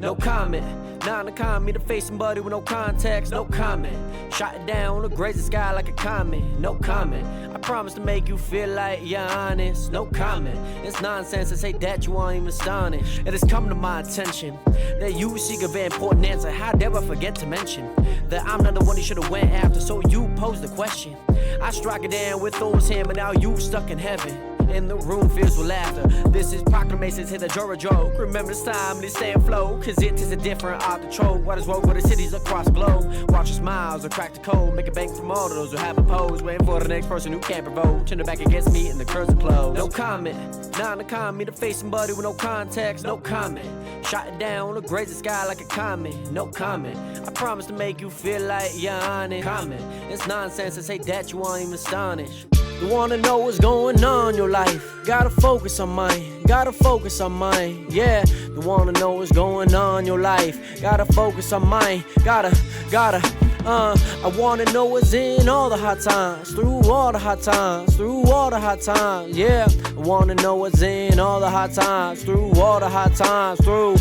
no comment. Nah, to calm me to face somebody with no context, no comment. Shot it down on the grazing sky like a comet, no comment. I promise to make you feel like you're honest, no comment. It's nonsense to say that you aren't even astonished. It has come to my attention that you seek a very important answer. How dare I forget to mention that I'm not the one you should have went after, so you posed the question. I strike it down with those hands, but now you stuck in heaven. And the room fills with laughter. This is proclamations, hit a Jora joke. Remember this time, they stay afloat, cause it is a different art control. What is woke with the cities across the globe? Watch your smiles or crack the code. Make a bank from all of those who have a pose. Waiting for the next person who can't provoke. Turn it back against me and the curves are closed. No comment. Nah, to calm me to face somebody with no context, no comment. Shot it down on the grazing sky like a comet, no comment. I promise to make you feel like you're honest. Comment. It's nonsense to say that you aren't even astonished. You wanna know what's going on in your life? Gotta focus on mine, gotta focus on mine, yeah. You wanna know what's going on in your life? Gotta focus on mine, gotta. I wanna know what's in all the hot times, through all the hot times, through all the hot times, yeah. I wanna know what's in all the hot times, through all the hot times, through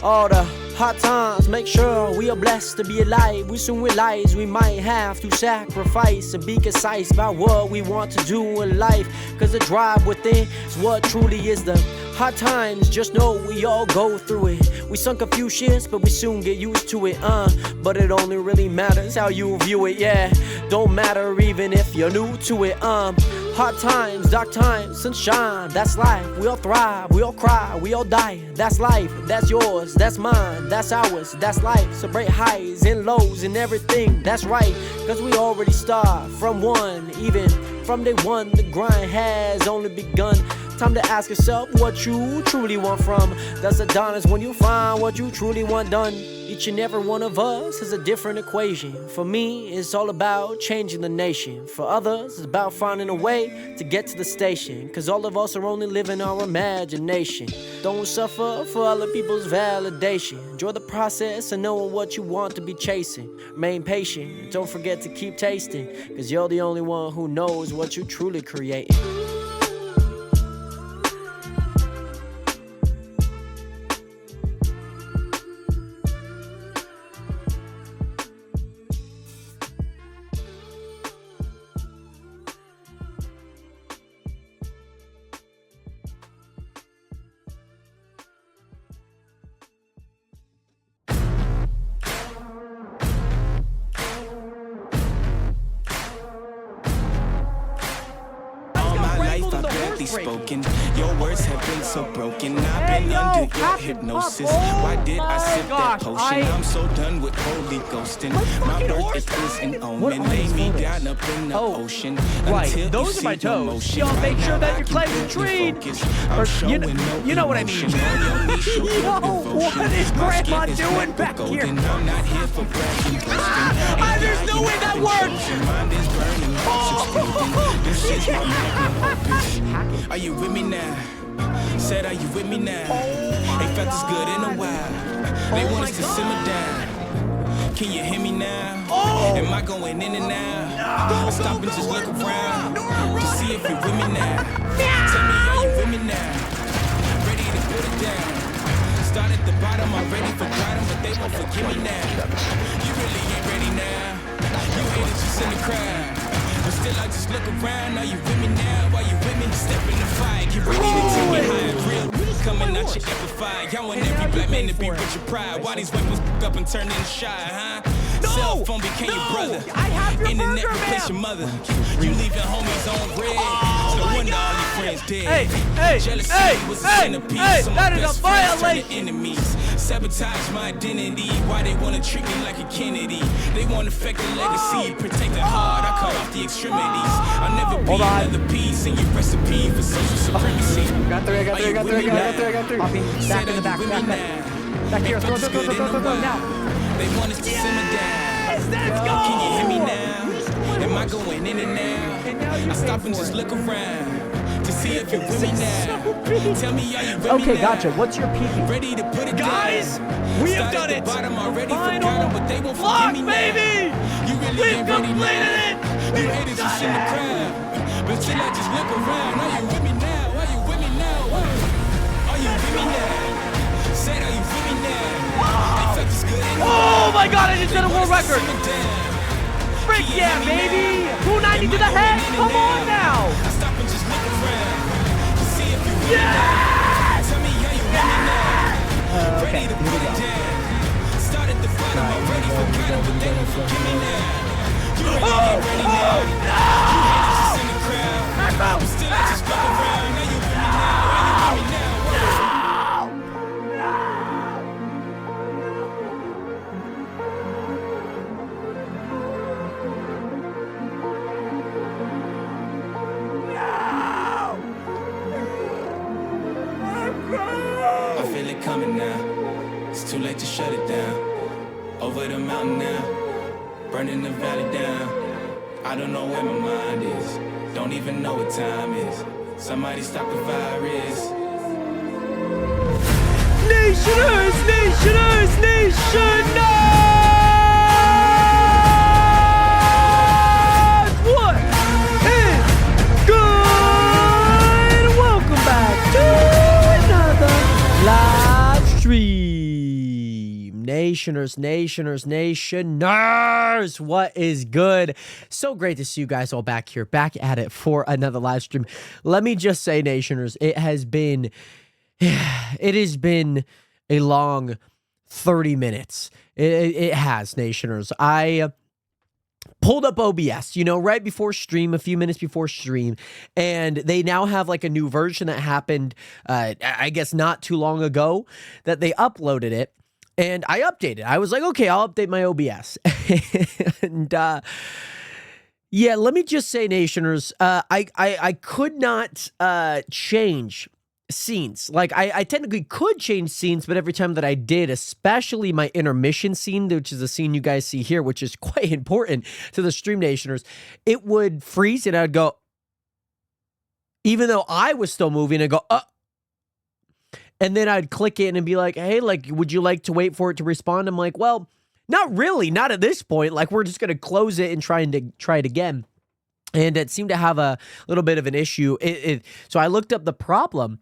all the hot times. Make sure we are blessed to be alive. We soon realize we might have to sacrifice and be concise about what we want to do in life, cause the drive within is what truly is the hard times. Just know we all go through it. We sunk a few shits, but we soon get used to it, but it only really matters how you view it, yeah. Don't matter even if you're new to it, hard times, dark times, sunshine, that's life. We all thrive, we all cry, we all die. That's life, that's yours, that's mine, that's ours, that's life. Celebrate highs and lows and everything, that's right. Cause we already start from one, even from day one. The grind has only begun. Time to ask yourself what you truly want from. That's Adonis when you find what you truly want done. Each and every one of us has a different equation. For me, it's all about changing the nation. For others, it's about finding a way to get to the station. Cause all of us are only living our imagination. Don't suffer for other people's validation. Enjoy the process and knowing what you want to be chasing. Remain patient, don't forget to keep tasting. Cause you're the only one who knows what you truly creating. Spoken. Your words have been so broken. I've been under your hypnosis. Why did I sip that potion? I'm so done with holy ghosting. My birth is an omen. Lay me down up in the ocean. Right, those are my toes. Y'all make sure that your clegs are treed. You know what I mean. Yo, what is Grandma doing back here? I'm not here for bragging. There's no way that works. Are you with me now? Said, are you with me now? Ain't felt this good in a while. They want us to simmer down. Can you hear me now? Am I going in and out? I stop and just look around to see if you're with me now. Tell me, are you with me now? Ready to put it down. Start at the bottom, I'm ready for bottom, but they won't forgive me now. You really ain't ready now. You haters just in the crowd. But still I just look around. Are you with me now? Are you with me? Step in the fire, get ready to take it high. Real coming out your amplified. Y'all want every black man to be rich and proud. Why these weapons up and turn into shy, huh? Cell phone became your brother. I have your Internet burger, replaced your ma'am. mother. You leaving homies on red. No wonder all your friends dead. Jealousy was a centerpiece. So that is a friends turn to violation. enemies. Sabotage my identity. Why they wanna treat me like a Kennedy? They wanna affect the legacy. Protect the heart, I cut off the extremities. I'll never be another piece in your recipe for social supremacy. Got three. Back in the back. Back here, throw now. They want us to simmer down. Let's go! Can you hear me now? Am I going in and out? I stop and just look around to see if you're with me now. Tell me, are you with me now? Okay, gotcha. What's your PP? Ready to put it Guys, down. we have done it. Bottom already Final forgot but they won't block, forgive me baby. now. You really We've ain't ready completed now. it. You haters just in the crowd. But still I just look around. Are you with me now? Are you with me now? Are you with me now? Said, are you with me now? record. Frick yeah, baby. 290 to the head. Come on now. Yes! Okay, here we go. I feel it coming now. It's too late to shut it down. Over the mountain now, burning the valley down. I don't know where my mind is. Don't even know what time is. Somebody stop the virus. Nationers, nationers, nationers! What is good? Welcome back to another live stream. Nationers, nationers, nationers! What is good? So great to see you guys all back here, back at it for another live stream. Let me just say, nationers, it has been a long 30 minutes. It has, nationers. I pulled up OBS, you know, right before stream, a few minutes before stream, and they now have like a new version that happened, I guess not too long ago, that they uploaded it, and I updated. I was like, okay, I'll update my OBS. And, yeah, let me just say, nationers, I could not change scenes. Like, I technically could change scenes, but every time that I did, especially my intermission scene, which is the scene you guys see here, which is quite important to the stream nationers, it would freeze and I'd go, even though I was still moving, I'd go, and then I'd click it and be like, hey, like, would you like to wait for it to respond? I'm like, well, not really, not at this point. Like, we're just going to close it and try it again. And it seemed to have a little bit of an issue. So I looked up the problem,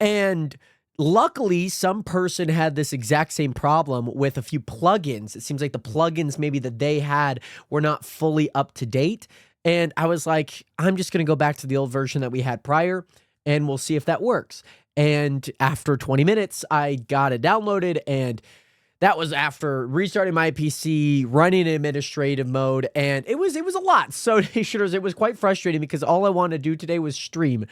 and luckily some person had this exact same problem with a few plugins. It seems like the plugins maybe that they had were not fully up to date. And I was like, I'm just going to go back to the old version that we had prior, and we'll see if that works. And after 20 minutes, I got it downloaded, and that was after restarting my PC, running in administrative mode, and it was a lot. So, nationers, it was quite frustrating because all I wanted to do today was stream.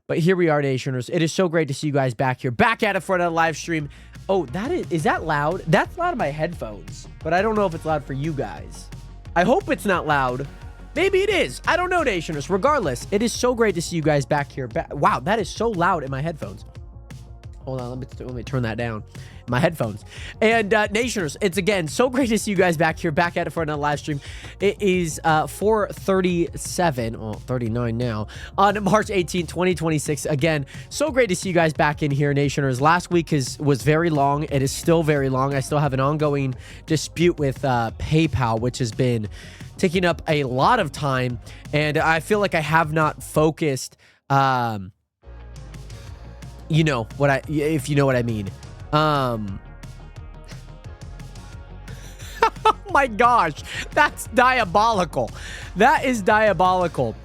But here we are, nationers. It is so great to see you guys back here, back at it for another live stream. Oh, is that loud? That's loud in my headphones, but I don't know if it's loud for you guys. I hope it's not loud. Maybe it is. I don't know, nationers. Regardless, it is so great to see you guys back here. Wow, that is so loud in my headphones. Hold on, let me turn that down. My headphones. And nationers, it's again so great to see you guys back here, back at it for another live stream. It is 4:37, well, 39 now, on March 18, 2026. Again, so great to see you guys back in here, nationers. Last week was very long. It is still very long. I still have an ongoing dispute with PayPal, which has been taking up a lot of time, and I feel like I have not focused. You know what if you know what I mean. Oh my gosh, that's diabolical. That is diabolical.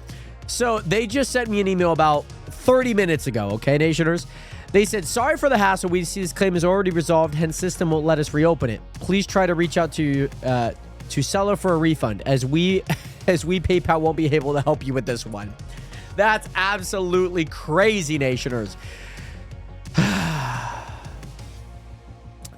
So they just sent me an email about 30 minutes ago, okay, nationers? They said, sorry for the hassle. We see this claim is already resolved, hence system won't let us reopen it. Please try to reach out to seller for a refund, as we PayPal won't be able to help you with this one. That's absolutely crazy, nationers.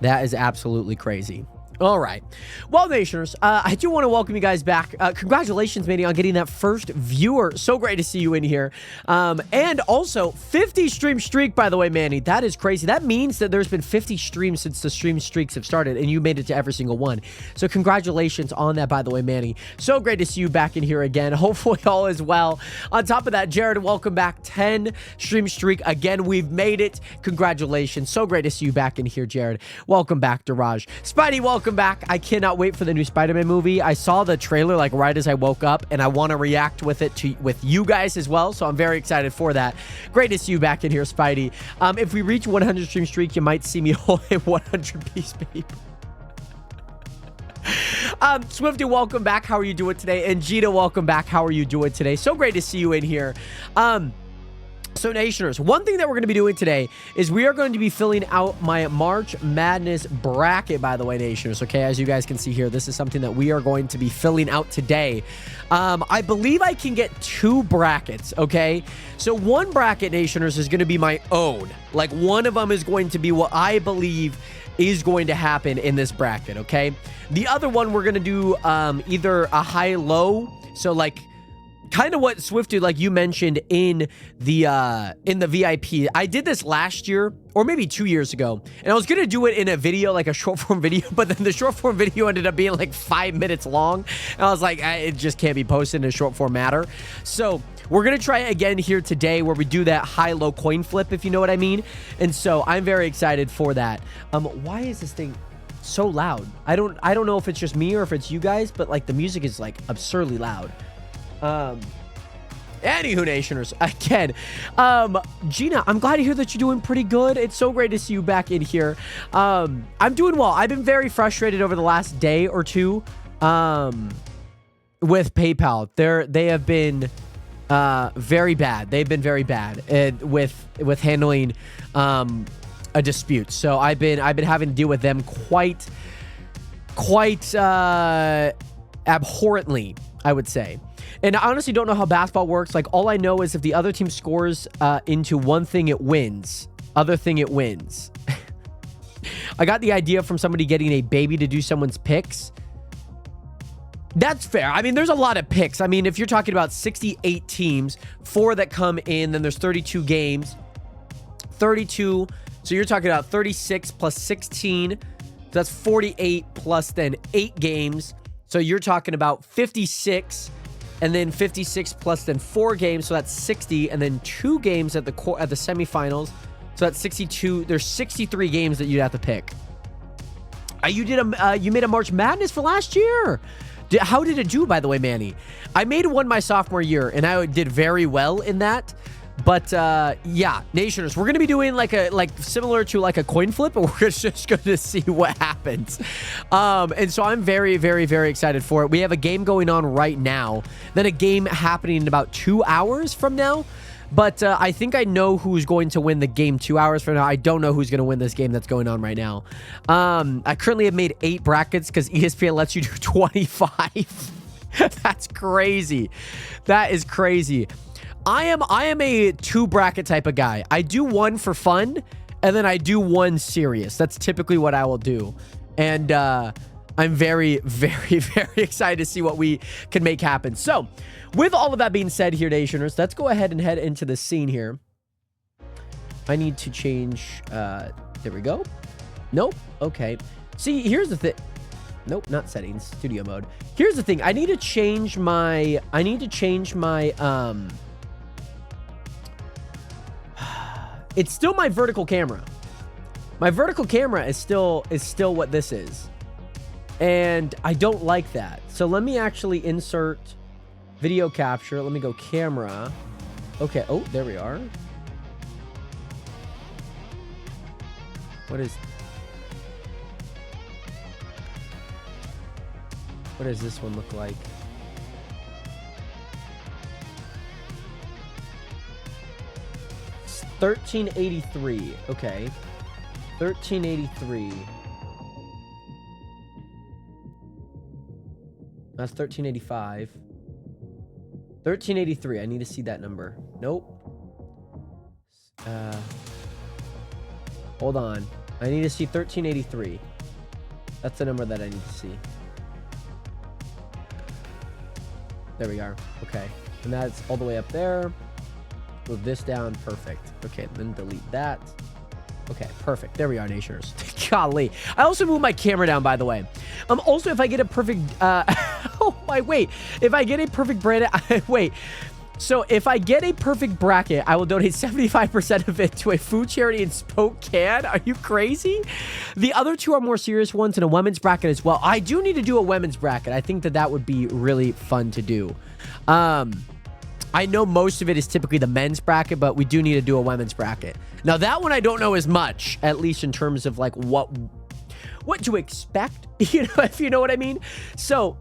That is absolutely crazy. All right. Well, nationers, I do want to welcome you guys back. Congratulations, Manny, on getting that first viewer. So great to see you in here. And also, 50 stream streak, by the way, Manny. That is crazy. That means that there's been 50 streams since the stream streaks have started, and you made it to every single one. So congratulations on that, by the way, Manny. So great to see you back in here again. Hopefully all is well. On top of that, Jared, welcome back. 10 stream streak. Again, we've made it. Congratulations. So great to see you back in here, Jared. Welcome back, Daraj. Spidey, welcome back. I cannot wait for the new Spider-Man movie. I saw the trailer like right as I woke up, and I want to react with it with you guys as well, so I'm very excited for that. Great to see you back in here, Spidey. If we reach 100 stream streak, you might see me holding 100 piece paper. Swifty, welcome back. How are you doing today? And Gina, welcome back. How are you doing today? So great to see you in here. So Nationers, one thing that we're going to be doing today is we are going to be filling out my March Madness bracket, by the way, Nationers. Okay, as you guys can see here, this is something that we are going to be filling out today. I believe I can get 2 brackets, okay? So one bracket, Nationers, is going to be my own. Like, one of them is going to be what I believe is going to happen in this bracket, okay? The other one, we're going to do either a high-low, so like kind of what Swifty, like you mentioned in the VIP. I did this last year or maybe 2 years ago, and I was gonna do it in a video, like a short form video, but then the short form video ended up being like 5 minutes long, and I was like, it just can't be posted in a short form matter. So we're gonna try it again here today, where we do that high-low coin flip, if you know what I mean. And so I'm very excited for that. Why is this thing so loud? I don't know if it's just me or if it's you guys, but like the music is like absurdly loud. Anywho, Nationers, again, Gina, I'm glad to hear that you're doing pretty good. It's so great to see you back in here. I'm doing well. I've been very frustrated over the last day or two, with PayPal. They have been, very bad. They've been very bad with handling, a dispute. So I've been having to deal with them quite, abhorrently, I would say. And I honestly don't know how basketball works. Like, all I know is if the other team scores into one thing, it wins. Other thing, it wins. I got the idea from somebody getting a baby to do someone's picks. That's fair. I mean, there's a lot of picks. I mean, if you're talking about 68 teams, 4 that come in, then there's 32 games. 32. So you're talking about 36 plus 16. So that's 48 plus then 8 games. So you're talking about 56. And then 56 plus then 4 games, so that's 60, and then 2 games at the semifinals, so that's 62. There's 63 games that you'd have to pick. You made a March Madness for last year. How did it do, by the way, Manny? I made one my sophomore year, and I did very well in that. But yeah, Nationers, we're gonna be doing like similar to like a coin flip, and we're just gonna see what happens. And so I'm very, very, very excited for it. We have a game going on right now, then a game happening in about 2 hours from now. But I think I know who's going to win the game 2 hours from now. I don't know who's going to win this game that's going on right now. I currently have made 8 brackets because ESPN lets you do 25. That's crazy. That is crazy. I am a 2 bracket type of guy. I do one for fun, and then I do one serious. That's typically what I will do. And I'm very, very, very excited to see what we can make happen. So, with all of that being said here, Nationers, let's go ahead and head into the scene here. I need to change, there we go. Nope, okay. See, here's the thing. Nope, not settings, studio mode. Here's the thing, I need to change my, it's still my vertical camera. My vertical camera is still what this is. And I don't like that. So let me actually insert video capture. Let me go camera. Okay. Oh, there we are. What does this one look like? It's 1383. Okay. 1383. That's 1385. 1383. I need to see that number. Nope. Hold on. I need to see 1383. That's the number that I need to see. There we are. Okay. And that's all the way up there. Move this down. Perfect. Okay, then delete that. Okay, perfect. There we are, Nationers. Golly. I also moved my camera down, by the way. Also, if I get a perfect... oh, my... Wait. If I get a perfect bracket... wait. So, if I get a perfect bracket, I will donate 75% of it to a food charity in Spokane. Are you crazy? The other 2 are more serious ones and a women's bracket as well. I do need to do a women's bracket. I think that would be really fun to do. I know most of it is typically the men's bracket, but we do need to do a women's bracket. Now, that one I don't know as much, at least in terms of like what what to expect, you know, if you know what I mean. So,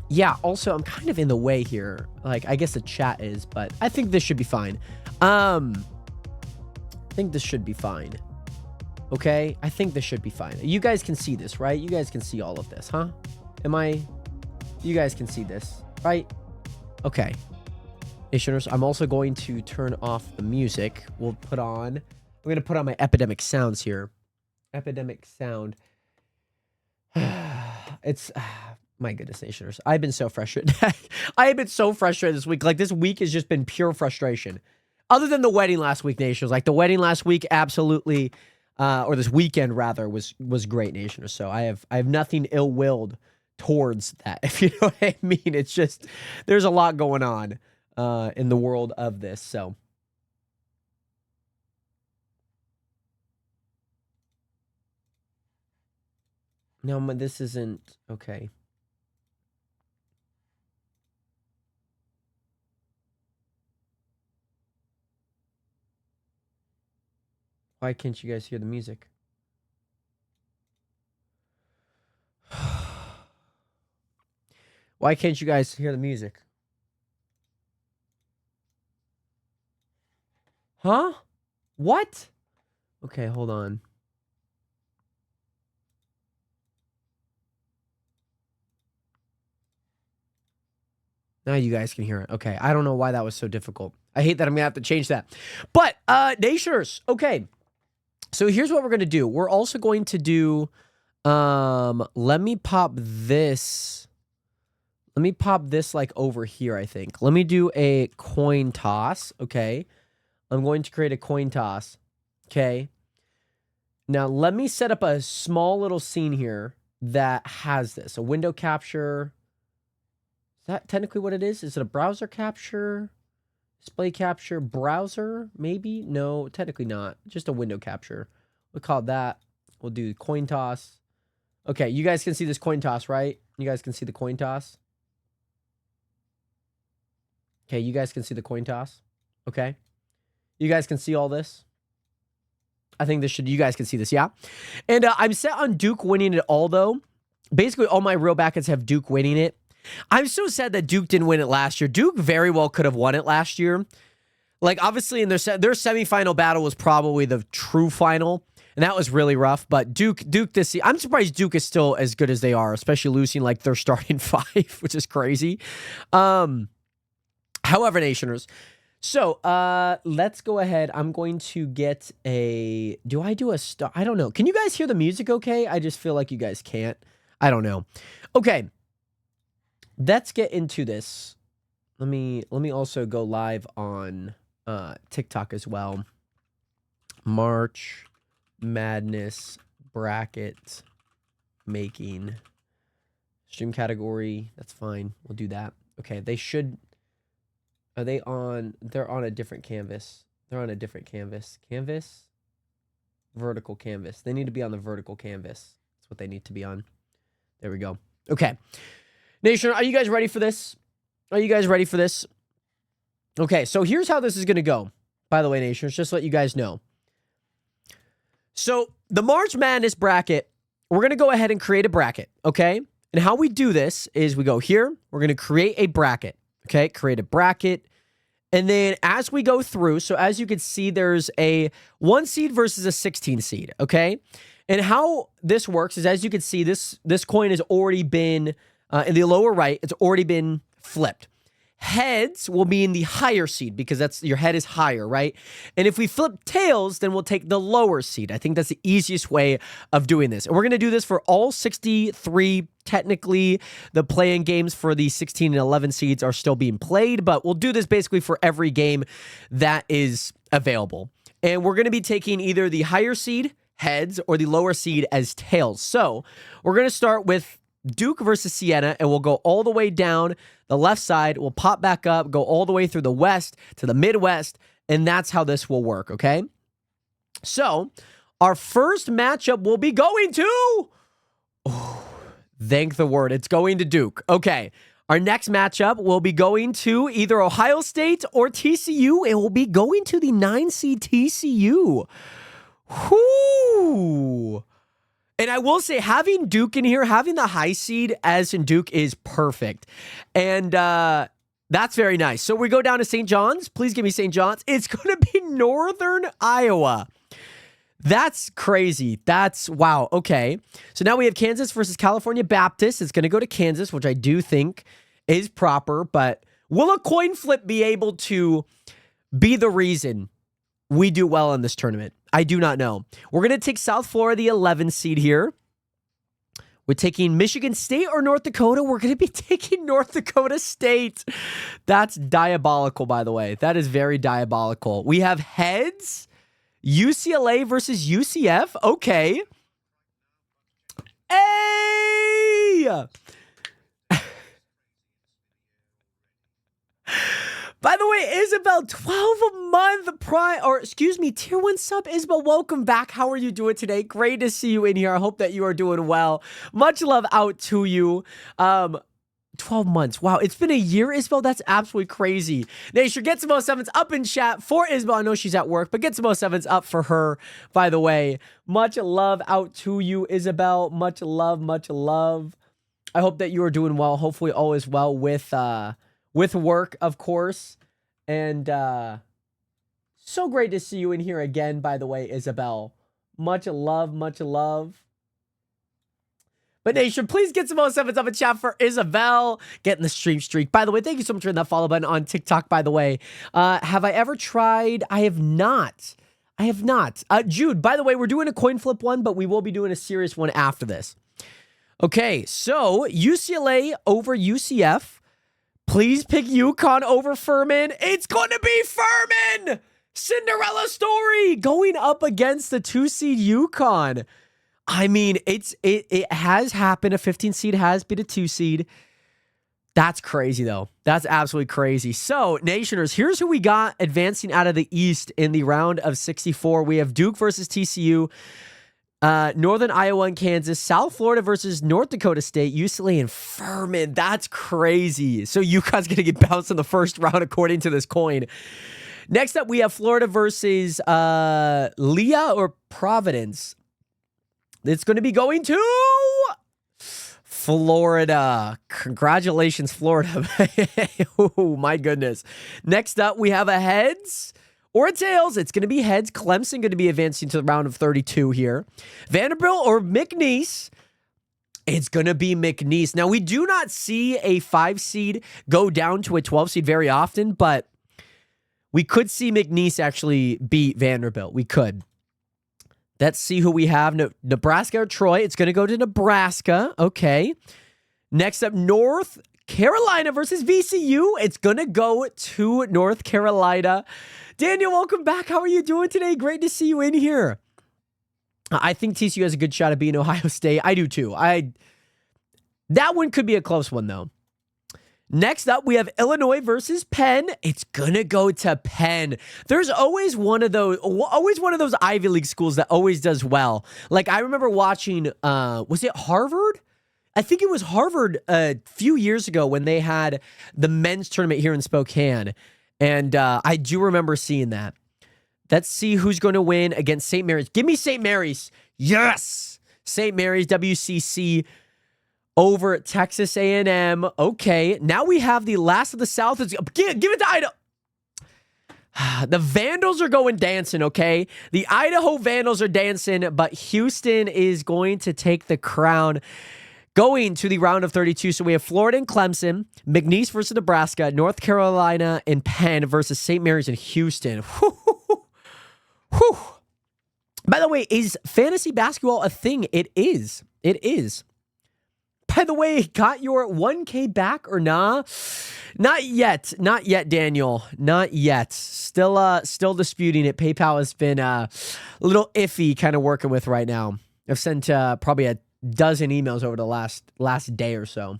yeah, also, I'm kind of in the way here. Like, I guess the chat is, but I think this should be fine. I think this should be fine. Okay? I think this should be fine. You guys can see this, right? You guys can see all of this, huh? You guys can see this, right? Okay. Listeners, I'm also going to turn off the music. I'm going to put on my Epidemic sounds here. Epidemic sound. It's... My goodness, Nationers. I've been so frustrated. I have been so frustrated this week. Like, this week has just been pure frustration. Other than the wedding last week, Nationers. Like, the wedding last week absolutely, or this weekend, rather, was great, Nationers. So I have nothing ill-willed towards that, if you know what I mean. It's just, there's a lot going on in the world of this, so... No, but this isn't... Okay. Why can't you guys hear the music? Why can't you guys hear the music? Huh? What? Okay, hold on. Now you guys can hear it. Okay, I don't know why that was so difficult. I hate that I'm gonna have to change that. But, Nationers, okay. So here's what we're going to do. We're also going to do, let me pop this. Let me pop this like over here, I think. Let me do a coin toss, okay? I'm going to create a coin toss, okay? Now, let me set up a small little scene here that has this. A window capture. Is that technically what it is? Is it a browser capture? Display capture, browser, maybe? No, technically not. Just a window capture. We'll call it that. We'll do coin toss. Okay, you guys can see this coin toss, right? You guys can see the coin toss? Okay, you guys can see the coin toss? Okay. You guys can see all this? I think you guys can see this, yeah? And I'm set on Duke winning it all, though. Basically, all my real brackets have Duke winning it. I'm so sad that Duke didn't win it last year. Duke very well could have won it last year. Like, obviously, in their semifinal battle was probably the true final, and that was really rough. But Duke this year, I'm surprised Duke is still as good as they are, especially losing like their starting 5, which is crazy. However, Nationers, so let's go ahead. I'm going to get a. Do I do a star? I don't know. Can you guys hear the music? Okay, I just feel like you guys can't. I don't know. Okay. Let's get into this. Let me also go live on TikTok as well. March Madness bracket making stream category. That's fine. We'll do that. Okay, they should. Are they on? They're on a different canvas. They're on a different canvas. Canvas. Vertical canvas. They need to be on the vertical canvas. That's what they need to be on. There we go. Okay. Nation, are you guys ready for this? Are you guys ready for this? Okay, so here's how this is going to go. By the way, Nation, just to let you guys know. So the March Madness bracket, we're going to go ahead and create a bracket, okay? And how we do this is we go here. We're going to create a bracket, okay? Create a bracket. And then as we go through, so as you can see, there's a 1 seed versus a 16 seed, okay? And how this works is, as you can see, this coin has already been... in the lower right, it's already been flipped. Heads will be in the higher seed because your head is higher, right? And if we flip tails, then we'll take the lower seed. I think that's the easiest way of doing this. And we're going to do this for all 63. Technically, the play-in games for the 16 and 11 seeds are still being played, but we'll do this basically for every game that is available. And we're going to be taking either the higher seed, heads, or the lower seed as tails. So we're going to start with Duke versus Siena, and we'll go all the way down the left side. We'll pop back up, go all the way through the west to the Midwest, and that's how this will work, okay? So, our first matchup will be going to... Oh, thank the word. It's going to Duke. Okay, our next matchup will be going to either Ohio State or TCU. It will be going to the 9 seed TCU. Whoo! And I will say, having Duke in here, having the high seed as in Duke is perfect. And that's very nice. So we go down to St. John's. Please give me St. John's. It's going to be Northern Iowa. That's crazy. That's wow. Okay. So now we have Kansas versus California Baptist. It's going to go to Kansas, which I do think is proper. But will a coin flip be able to be the reason we do well in this tournament? I do not know. We're going to take South Florida, the 11 seed here. We're taking Michigan State or North Dakota. We're going to be taking North Dakota State. That's diabolical, by the way. That is very diabolical. We have heads. UCLA versus UCF. Okay. Hey! By the way, Isabel, 12 a month tier 1 sub. Isabel, welcome back. How are you doing today? Great to see you in here. I hope that you are doing well. Much love out to you. 12 months. Wow, it's been a year, Isabel. That's absolutely crazy. Nation, get some 07s up in chat for Isabel. I know she's at work, but get some 07s up for her, by the way. Much love out to you, Isabel. Much love, much love. I hope that you are doing well. Hopefully all is well with work, of course. And so great to see you in here again, by the way, Isabel. Much love, much love. But Nation, please get some 07s up in chat for Isabel. Getting the stream streak. By the way, thank you so much for hitting that follow button on TikTok, by the way. Have I ever tried? I have not. I have not. Jude, by the way, we're doing a coin flip one, but we will be doing a serious one after this. Okay, so UCLA over UCF. Please pick UConn over Furman. It's going to be Furman! Cinderella story going up against the 2-seed UConn. I mean, it has happened. A 15 seed has beat a 2 seed. That's crazy, though. That's absolutely crazy. So, Nationers, here's who we got advancing out of the East in the round of 64. We have Duke versus TCU, Northern Iowa and Kansas, South Florida versus North Dakota State, UCLA and Furman. That's crazy. So, UConn's going to get bounced in the first round, according to this coin. Next up, we have Florida versus Leah or Providence. It's going to be going to Florida. Congratulations, Florida. Oh, my goodness. Next up, we have a heads or a tails. It's going to be heads. Clemson going to be advancing to the round of 32 here. Vanderbilt or McNeese. It's going to be McNeese. Now, we do not see a 5 seed go down to a 12 seed very often, but we could see McNeese actually beat Vanderbilt. We could. Let's see who we have. Nebraska or Troy. It's going to go to Nebraska. Okay. Next up, North Carolina versus VCU. It's going to go to North Carolina. Daniel, welcome back. How are you doing today? Great to see you in here. I think TCU has a good shot at beating Ohio State. I do too. That one could be a close one, though. Next up, we have Illinois versus Penn. It's going to go to Penn. There's always one of those Ivy League schools that always does well. Like, I remember watching, was it Harvard? I think it was Harvard a few years ago when they had the men's tournament here in Spokane. And I do remember seeing that. Let's see who's going to win against St. Mary's. Give me St. Mary's. Yes! St. Mary's, WCC. Over Texas A&M. Okay, now we have the last of the South. Give it to Idaho. The Vandals are going dancing, okay? The Idaho Vandals are dancing, but Houston is going to take the crown going to the round of 32. So we have Florida and Clemson, McNeese versus Nebraska, North Carolina and Penn versus St. Mary's and Houston. Whew. By the way, is fantasy basketball a thing? It is. It is. By the way, got your 1K back or nah? Not yet. Not yet, Daniel. Not yet. Still disputing it. PayPal has been a little iffy kind of working with right now. I've sent probably a dozen emails over the last day or so.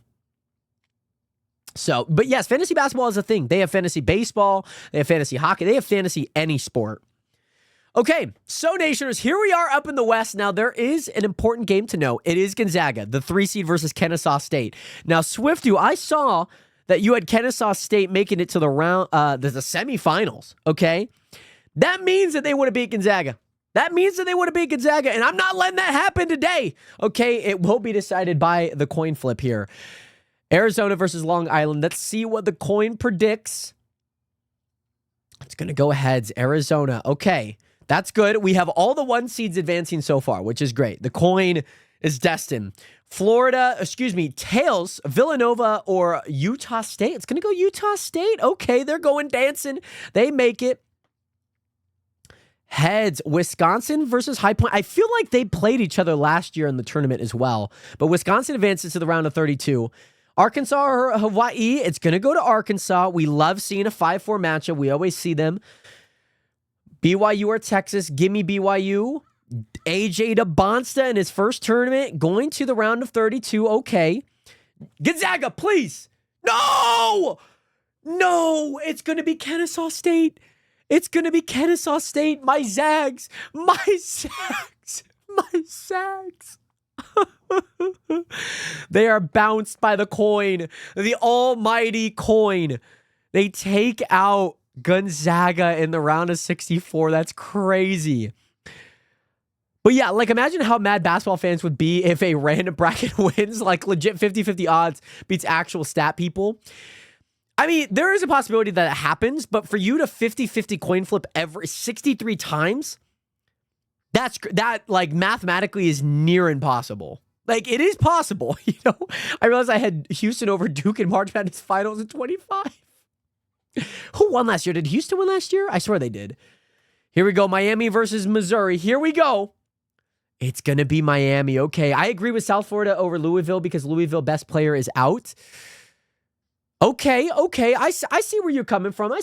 So, but yes, fantasy basketball is a thing. They have fantasy baseball. They have fantasy hockey. They have fantasy any sport. Okay, so Nationers, here we are up in the West. Now, there is an important game to know. It is Gonzaga, the 3 seed versus Kennesaw State. Now, Swiftu, I saw that you had Kennesaw State making it to the semifinals, okay? That means that they would have beat Gonzaga. That means that they would have beat Gonzaga, and I'm not letting that happen today. Okay, it will be decided by the coin flip here. Arizona versus Long Island. Let's see what the coin predicts. It's going to go heads. Arizona. Okay, that's good. We have all the 1 seeds advancing so far, which is great. The coin is destined. Tails, Villanova, or Utah State. It's going to go Utah State. Okay, they're going dancing. They make it. Heads, Wisconsin versus High Point. I feel like they played each other last year in the tournament as well, but Wisconsin advances to the round of 32. Arkansas or Hawaii, it's going to go to Arkansas. We love seeing a 5-4 matchup. We always see them. BYU or Texas, give me BYU. AJ DeBonsta in his first tournament, going to the round of 32. Okay. Gonzaga, please. No! No, it's going to be Kennesaw State. It's going to be Kennesaw State. My Zags. My Zags. My Zags. They are bounced by the coin. The almighty coin. They take out Gonzaga in the round of 64. That's crazy. But yeah, like imagine how mad basketball fans would be if a random bracket wins, like legit 50-50 odds beats actual stat people. I mean, there is a possibility that it happens, but for you to 50-50 coin flip every 63 times, that like mathematically is near impossible. Like it is possible, you know. I realized I had Houston over Duke in March Madness Finals in 25. Who won last year? Did Houston win last year? I swear they did. Here we go, Miami versus Missouri. Here we go. It's going to be Miami. Okay, I agree with South Florida over Louisville because Louisville best player is out. Okay. I see where you're coming from. I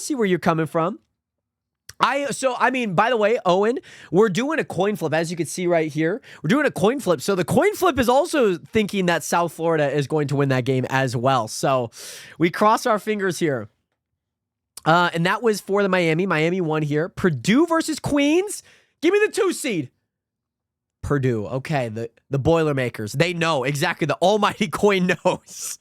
mean, by the way, Owen, we're doing a coin flip, as you can see right here. We're doing a coin flip. So the coin flip is also thinking that South Florida is going to win that game as well. So we cross our fingers here. And that was for the Miami. Miami won here. Purdue versus Queens. Give me the 2 seed. Purdue. Okay, the Boilermakers. They know exactly. The almighty coin knows.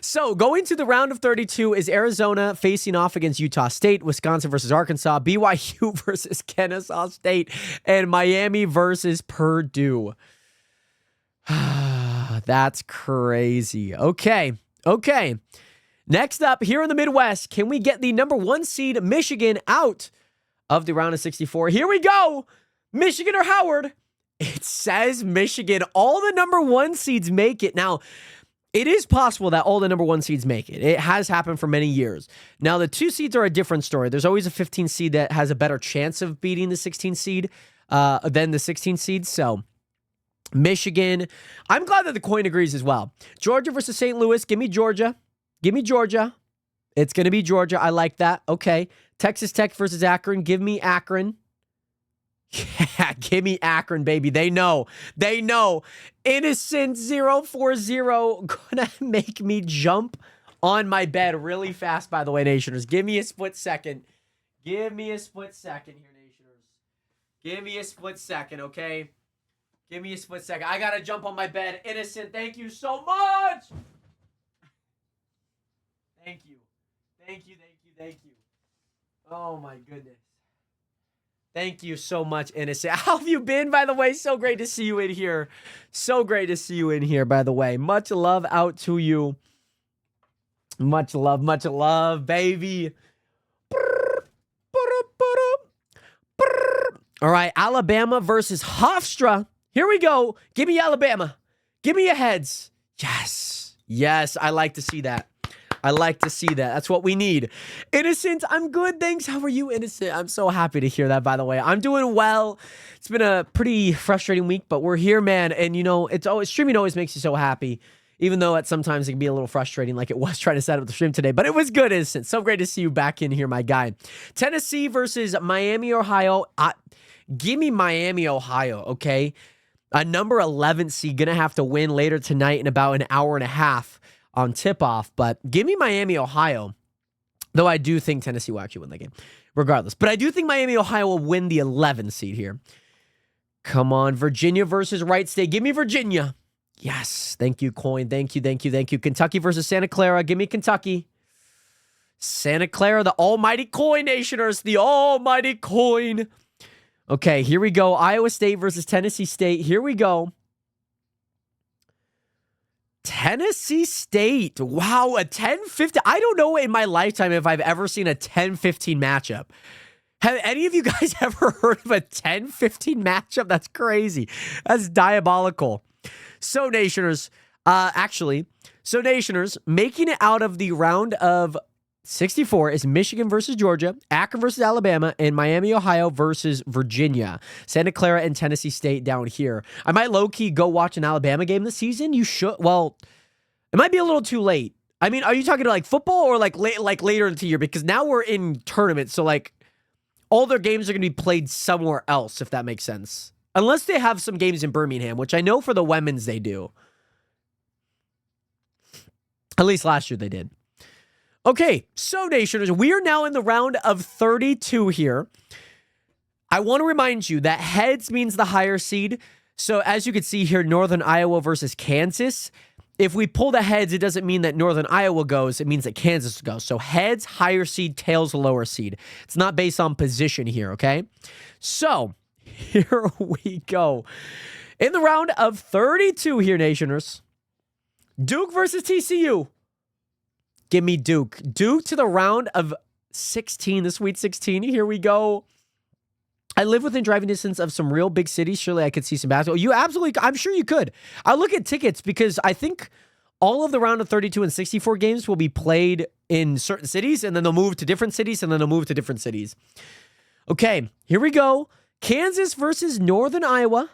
So going to the round of 32 is Arizona facing off against Utah State, Wisconsin versus Arkansas, BYU versus Kennesaw State, and Miami versus Purdue. That's crazy. Okay. Next up, here in the Midwest, can we get the number 1 seed Michigan out of the round of 64? Here we go. Michigan or Howard? It says Michigan. All the number 1 seeds make it. Now, it is possible that all the number 1 seeds make it. It has happened for many years. Now, the 2 seeds are a different story. There's always a 15 seed that has a better chance of beating the 16 seed than the 16 seed. So, Michigan. I'm glad that the coin agrees as well. Georgia versus St. Louis. Give me Georgia. It's going to be Georgia. I like that. Okay. Texas Tech versus Akron. Give me Akron. Yeah, give me Akron, baby. They know. Innocent 040 gonna make me jump on my bed really fast, by the way, Nationers. Give me a split second. Here, Nationers. Give me a split second, okay? Give me a split second. I gotta jump on my bed. Innocent, thank you so much! Thank you. Oh, my goodness. Thank you so much, Innocent. How have you been, by the way? So great to see you in here. By the way. Much love out to you. Much love, baby. All right, Alabama versus Hofstra. Here we go. Give me Alabama. Give me your heads. Yes, I like to see that. That's what we need. Innocent, I'm good, thanks. How are you, Innocent? I'm so happy to hear that, by the way. I'm doing well. It's been a pretty frustrating week, but we're here, man. And, you know, streaming always makes you so happy, even though sometimes it can be a little frustrating like it was trying to set up the stream today. But it was good, Innocent. So great to see you back in here, my guy. Tennessee versus Miami, Ohio. Give me Miami, Ohio, okay? A number 11 seed going to have to win later tonight in about an hour and a half on tip-off, but give me Miami, Ohio, though I do think Tennessee will actually win that game, regardless. But I do think Miami, Ohio will win the 11 seed here. Come on, Virginia versus Wright State. Give me Virginia. Yes, thank you, coin. Thank you. Kentucky versus Santa Clara. Give me Kentucky. Santa Clara, the almighty coin, Nationers. The almighty coin. Okay, here we go. Iowa State versus Tennessee State. Here we go. Tennessee State. Wow, a 10-15. I don't know in my lifetime if I've ever seen a 10-15 matchup. Have any of you guys ever heard of a 10-15 matchup? That's crazy. That's diabolical. So, Nationers, making it out of the round of 64 is Michigan versus Georgia, Akron versus Alabama, and Miami, Ohio versus Virginia. Santa Clara and Tennessee State down here. I might low-key go watch an Alabama game this season. You should. Well, it might be a little too late. I mean, are you talking like football or like later into the year? Because now we're in tournament, so like all their games are going to be played somewhere else, if that makes sense. Unless they have some games in Birmingham, which I know for the women's they do. At least last year they did. Okay, so Nationers, we are now in the round of 32 here. I want to remind you that heads means the higher seed. So as you can see here, Northern Iowa versus Kansas. If we pull the heads, it doesn't mean that Northern Iowa goes. It means that Kansas goes. So heads, higher seed, tails, lower seed. It's not based on position here, okay? So here we go. In the round of 32 here, Nationers. Duke versus TCU. Give me Duke. Duke to the round of 16, the Sweet 16. Here we go. I live within driving distance of some real big cities. Surely I could see some basketball. You absolutely, I'm sure you could. I'll look at tickets because I think all of the round of 32 and 64 games will be played in certain cities, and then they'll move to different cities, and then they'll move to different cities. Okay, here we go. Kansas versus Northern Iowa.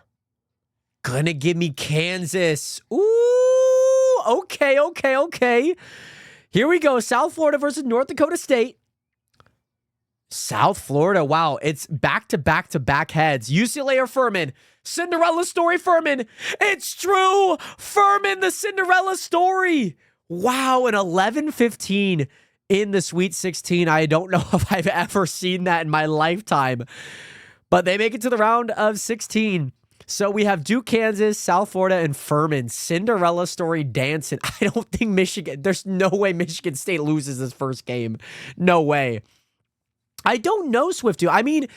Gonna give me Kansas. Ooh, okay. Here we go. South Florida versus North Dakota State. South Florida. Wow. It's back-to-back-to-back heads. UCLA or Furman? Cinderella story, Furman. It's true. Furman, the Cinderella story. Wow. An 11-15 in the Sweet 16. I don't know if I've ever seen that in my lifetime. But they make it to the round of 16. So we have Duke, Kansas, South Florida, and Furman. Cinderella story dancing. I don't think Michigan, there's no way Michigan State loses this first game. No way. I don't know, Swifty. I mean,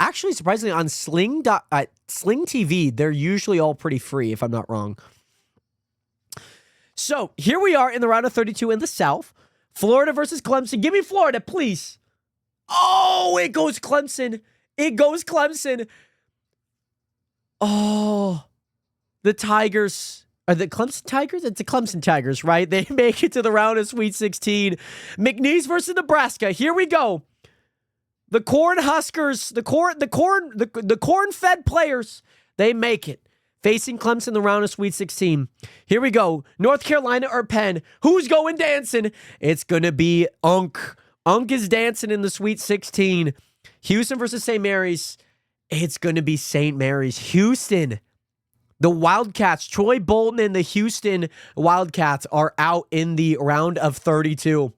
actually, surprisingly, on Sling TV, they're usually all pretty free, if I'm not wrong. So here we are in the round of 32 in the South. Florida versus Clemson. Give me Florida, please. Oh, it goes Clemson. Oh, the Tigers. Are the Clemson Tigers? It's the Clemson Tigers, right? They make it to the round of Sweet 16. McNeese versus Nebraska. Here we go. The Corn Huskers, the corn-fed players, they make it. Facing Clemson in the round of Sweet 16. Here we go. North Carolina or Penn. Who's going dancing? It's going to be Unk. Unk is dancing in the Sweet 16. Houston versus St. Mary's. It's going to be St. Mary's. Houston. The Wildcats, Troy Bolton and the Houston Wildcats are out in the round of 32.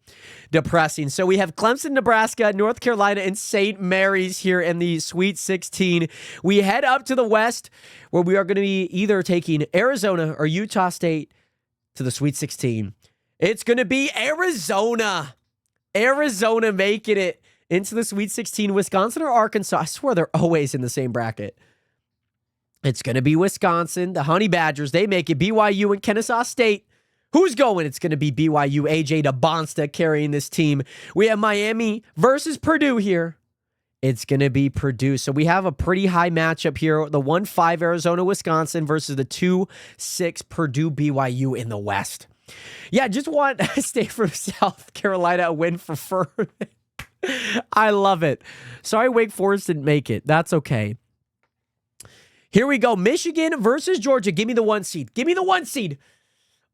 Depressing. So we have Clemson, Nebraska, North Carolina, and St. Mary's here in the Sweet 16. We head up to the West, where we are going to be either taking Arizona or Utah State to the Sweet 16. It's going to be Arizona. Arizona making it into the Sweet 16. Wisconsin or Arkansas. I swear they're always in the same bracket. It's going to be Wisconsin. The Honey Badgers, they make it. BYU and Kennesaw State. Who's going? It's going to be BYU. AJ DeBonsta carrying this team. We have Miami versus Purdue here. It's going to be Purdue. So we have a pretty high matchup here. The 1-5 Arizona, Wisconsin versus the 2-6 Purdue, BYU in the West. Yeah, just want State from South Carolina a win for Furman. I love it. Sorry Wake Forest didn't make it. That's okay. Here we go. Michigan versus Georgia. Give me the 1 seed. Give me the 1 seed.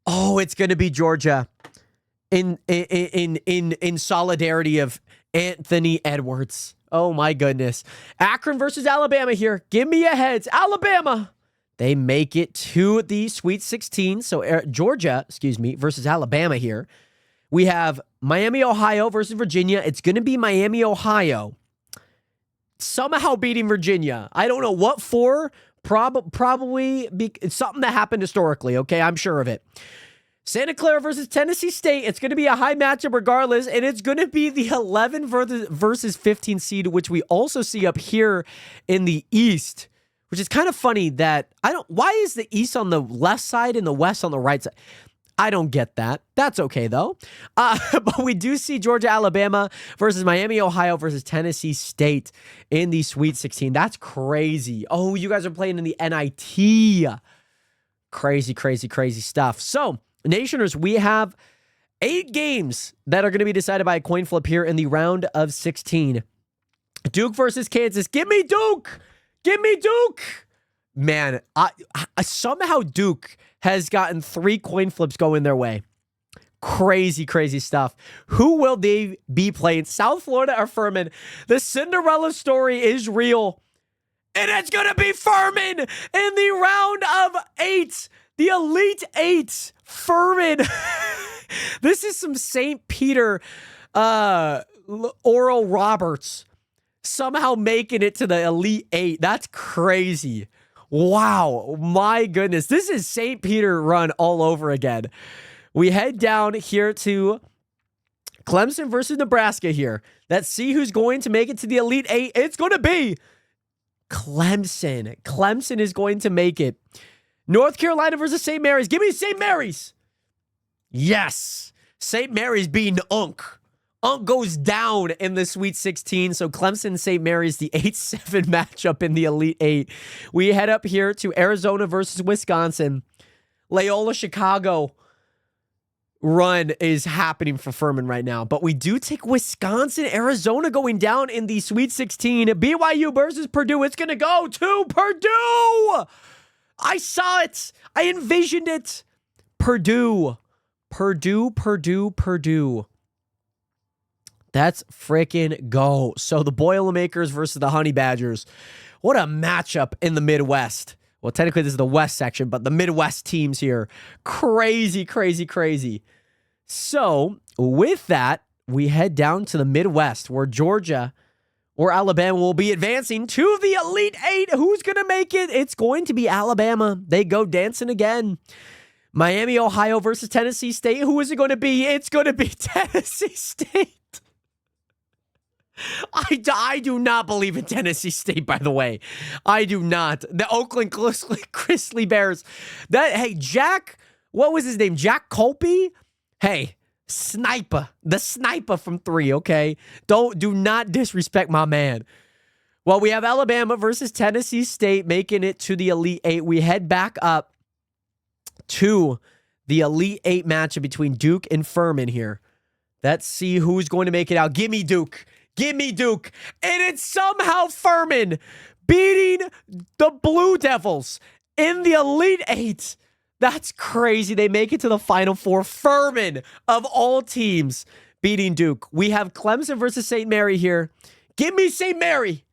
Oh, it's going to be Georgia in solidarity of Anthony Edwards. Oh, my goodness. Akron versus Alabama here. Give me a heads. Alabama. They make it to the Sweet 16. So Georgia, versus Alabama here. We have Miami, Ohio versus Virginia. It's going to be Miami, Ohio. Somehow beating Virginia. I don't know what for. Probably it's something that happened historically, okay? I'm sure of it. Santa Clara versus Tennessee State. It's going to be a high matchup regardless, and it's going to be the 11 versus 15 seed, which we also see up here in the East, which is kind of funny that why is the East on the left side and the West on the right side? I don't get that. That's okay, though. But we do see Georgia, Alabama versus Miami, Ohio versus Tennessee State in the Sweet 16. That's crazy. Oh, you guys are playing in the NIT. Crazy, crazy, crazy stuff. So, Nationers, we have 8 games that are going to be decided by a coin flip here in the round of 16. Duke versus Kansas. Give me Duke! Give me Duke! Man, somehow Duke has gotten 3 coin flips going their way. Crazy, crazy stuff. Who will they be playing? South Florida or Furman? The Cinderella story is real. And it's going to be Furman in the round of 8. The Elite 8. Furman. This is some St. Peter Oral Roberts somehow making it to the Elite 8. That's crazy. Wow. My goodness. This is St. Peter run all over again. We head down here to Clemson versus Nebraska here. Let's see who's going to make it to the Elite 8. It's going to be Clemson. Clemson is going to make it. North Carolina versus St. Mary's. Give me St. Mary's. Yes. St. Mary's beating Unk. Unk goes down in the Sweet 16. So Clemson, St. Mary's, the 8-7 matchup in the Elite 8. We head up here to Arizona versus Wisconsin. Loyola Chicago run is happening for Furman right now. But we do take Wisconsin, Arizona going down in the Sweet 16. BYU versus Purdue. It's going to go to Purdue. I saw it. I envisioned it. Purdue. That's freaking go. So the Boilermakers versus the Honey Badgers. What a matchup in the Midwest. Well, technically this is the West section, but the Midwest teams here. Crazy, crazy, crazy. So with that, we head down to the Midwest where Georgia or Alabama will be advancing to the Elite 8. Who's going to make it? It's going to be Alabama. They go dancing again. Miami, Ohio versus Tennessee State. Who is it going to be? It's going to be Tennessee State. I do not believe in Tennessee State, by the way. I do not. The Oakland Grizzly Bears. Jack, what was his name? Jack Colby? Hey, Sniper. The sniper from 3, okay? Do not disrespect my man. Well, we have Alabama versus Tennessee State making it to the Elite 8. We head back up to the Elite 8 matchup between Duke and Furman here. Let's see who's going to make it out. Give me Duke. Give me Duke. And it's somehow Furman beating the Blue Devils in the Elite 8. That's crazy. They make it to the Final Four. Furman, of all teams, beating Duke. We have Clemson versus St. Mary here. Give me St. Mary.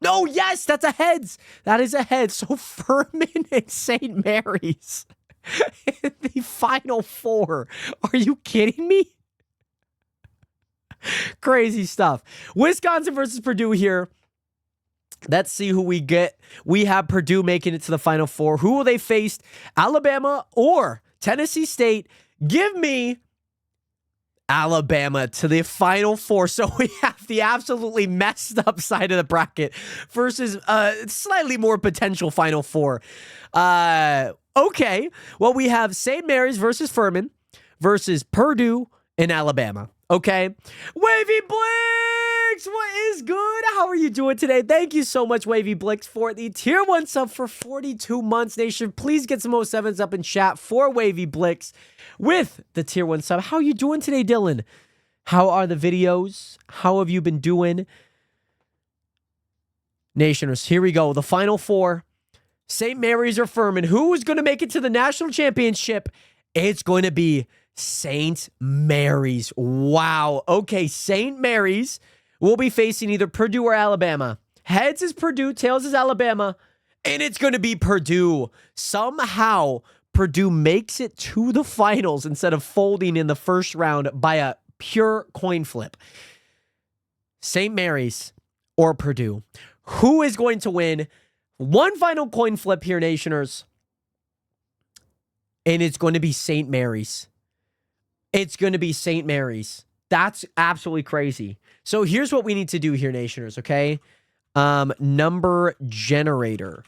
No, yes, that's a heads. That is a head. So Furman and St. Mary's in the Final Four. Are you kidding me? Crazy stuff. Wisconsin versus Purdue here. Let's see who we get. We have Purdue making it to the Final Four. Who will they face? Alabama or Tennessee State? Give me Alabama to the Final Four. So we have the absolutely messed up side of the bracket versus slightly more potential Final Four. Okay. Well, we have St. Mary's versus Furman versus Purdue and Alabama. Okay. Wavy Blix, what is good? How are you doing today? Thank you so much, Wavy Blix, for the tier 1 sub for 42 months. Nation, please get some 07s up in chat for Wavy Blix with the tier 1 sub. How are you doing today, Dylan? How are the videos? How have you been doing? Nationers, here we go. The Final Four. St. Mary's or Furman. Who is going to make it to the national championship? It's going to be St. Mary's. Wow. Okay, St. Mary's will be facing either Purdue or Alabama. Heads is Purdue, tails is Alabama, and it's going to be Purdue. Somehow, Purdue makes it to the finals instead of folding in the first round by a pure coin flip. St. Mary's or Purdue. Who is going to win? One final coin flip here, Nationers. and it's going to be St. Mary's. It's going to be St. Mary's. That's absolutely crazy. So here's what we need to do here, Nationers, okay? Number generator.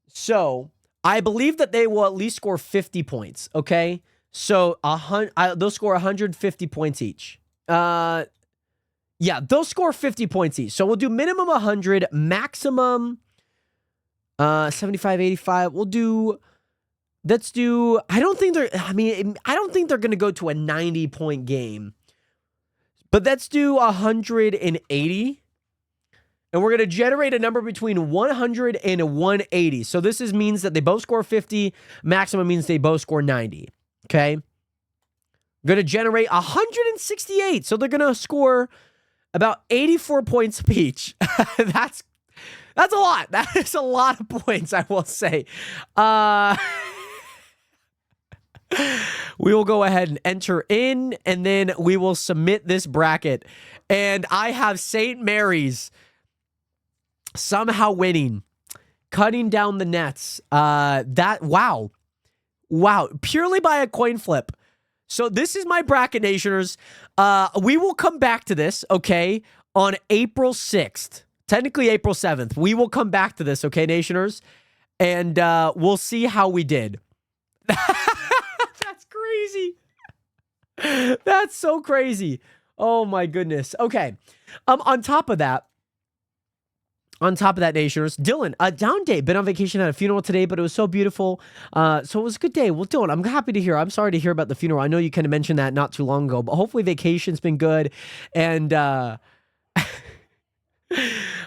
So I believe that they will at least score 50 points, okay? So they'll score 150 points each. Yeah, they'll score 50 points each. So we'll do minimum 100, maximum 75, 85. Let's do, I don't think they're going to go to a 90-point game. But let's do 180. And we're going to generate a number between 100 and 180. So this means that they both score 50. Maximum means they both score 90. Okay? I'm going to generate 168. So they're going to score about 84 points each. That's a lot. That is a lot of points, I will say. We will go ahead and enter in, and then we will submit this bracket. And I have St. Mary's somehow winning, cutting down the nets. Wow, purely by a coin flip. So this is my bracket, Nationers. We will come back to this, okay, on April 6th. Technically April 7th. We will come back to this, okay, Nationers? And we'll see how we did. That's crazy. That's so crazy. Oh my goodness. Okay. On top of that, Nationers, Dylan, down day, been on vacation, had a funeral today, but it was so beautiful. So it was a good day. Well, Dylan, I'm happy to hear. I'm sorry to hear about the funeral. I know you kind of mentioned that not too long ago, but hopefully vacation's been good. And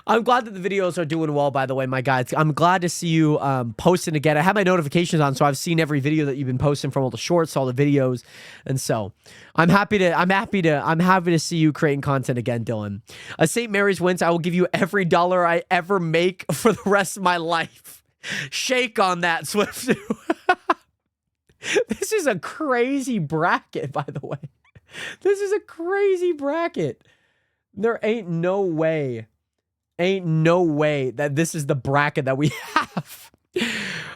I'm glad that the videos are doing well, by the way, my guys. I'm glad to see you posting again. I have my notifications on, so I've seen every video that you've been posting from all the shorts, all the videos. And so I'm happy to see you creating content again, Dylan. St. Mary's wins. I will give you every dollar I ever make for the rest of my life. Shake on that, Swift. This is a crazy bracket, by the way. This is a crazy bracket. There ain't no way that this is the bracket that we have.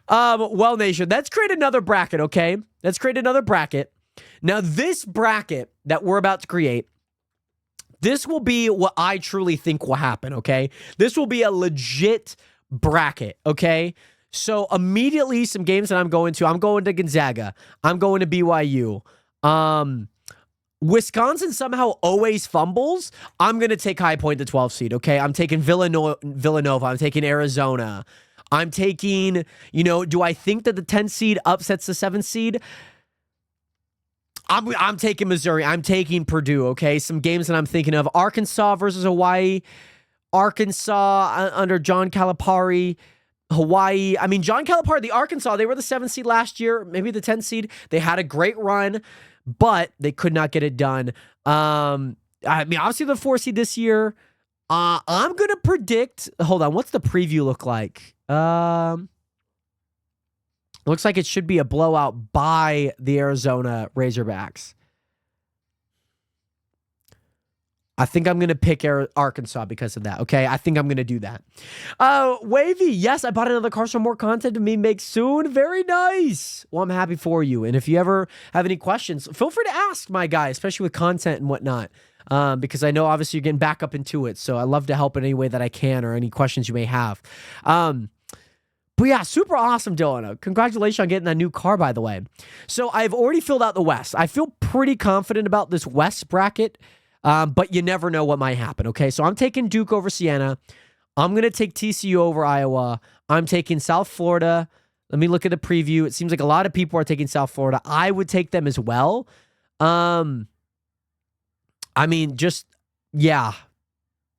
Well, Nation, let's create another bracket, okay? Let's create another bracket. Now, this bracket that we're about to create, this will be what I truly think will happen, okay? This will be a legit bracket, okay? So, immediately, some games that I'm going to Gonzaga. I'm going to BYU. Wisconsin somehow always fumbles. I'm going to take High Point, the 12th seed, okay? I'm taking Villanova. I'm taking Arizona. I'm taking, do I think that the 10th seed upsets the 7th seed? I'm taking Missouri. I'm taking Purdue, okay? Some games that I'm thinking of. Arkansas versus Hawaii. Arkansas under John Calipari. Hawaii. I mean, John Calipari, the Arkansas, they were the 7th seed last year, maybe the 10th seed. They had a great run, but they could not get it done. I mean, obviously the 4th seed this year. I'm going to predict, hold on, what's the preview look like? Looks like it should be a blowout by the Arizona Razorbacks. I think I'm going to pick Arkansas because of that, okay? I think I'm going to do that. Wavy, yes, I bought another car, so more content to me make soon. Very nice. Well, I'm happy for you. And if you ever have any questions, feel free to ask, my guy, especially with content and whatnot, because I know obviously you're getting back up into it, so I love to help in any way that I can or any questions you may have. But yeah, super awesome, Dylan. Congratulations on getting that new car, by the way. So I've already filled out the West. I feel pretty confident about this West bracket. But you never know what might happen, okay? So I'm taking Duke over Siena. I'm going to take TCU over Iowa. I'm taking South Florida. Let me look at the preview. It seems like a lot of people are taking South Florida. I would take them as well. I mean, yeah.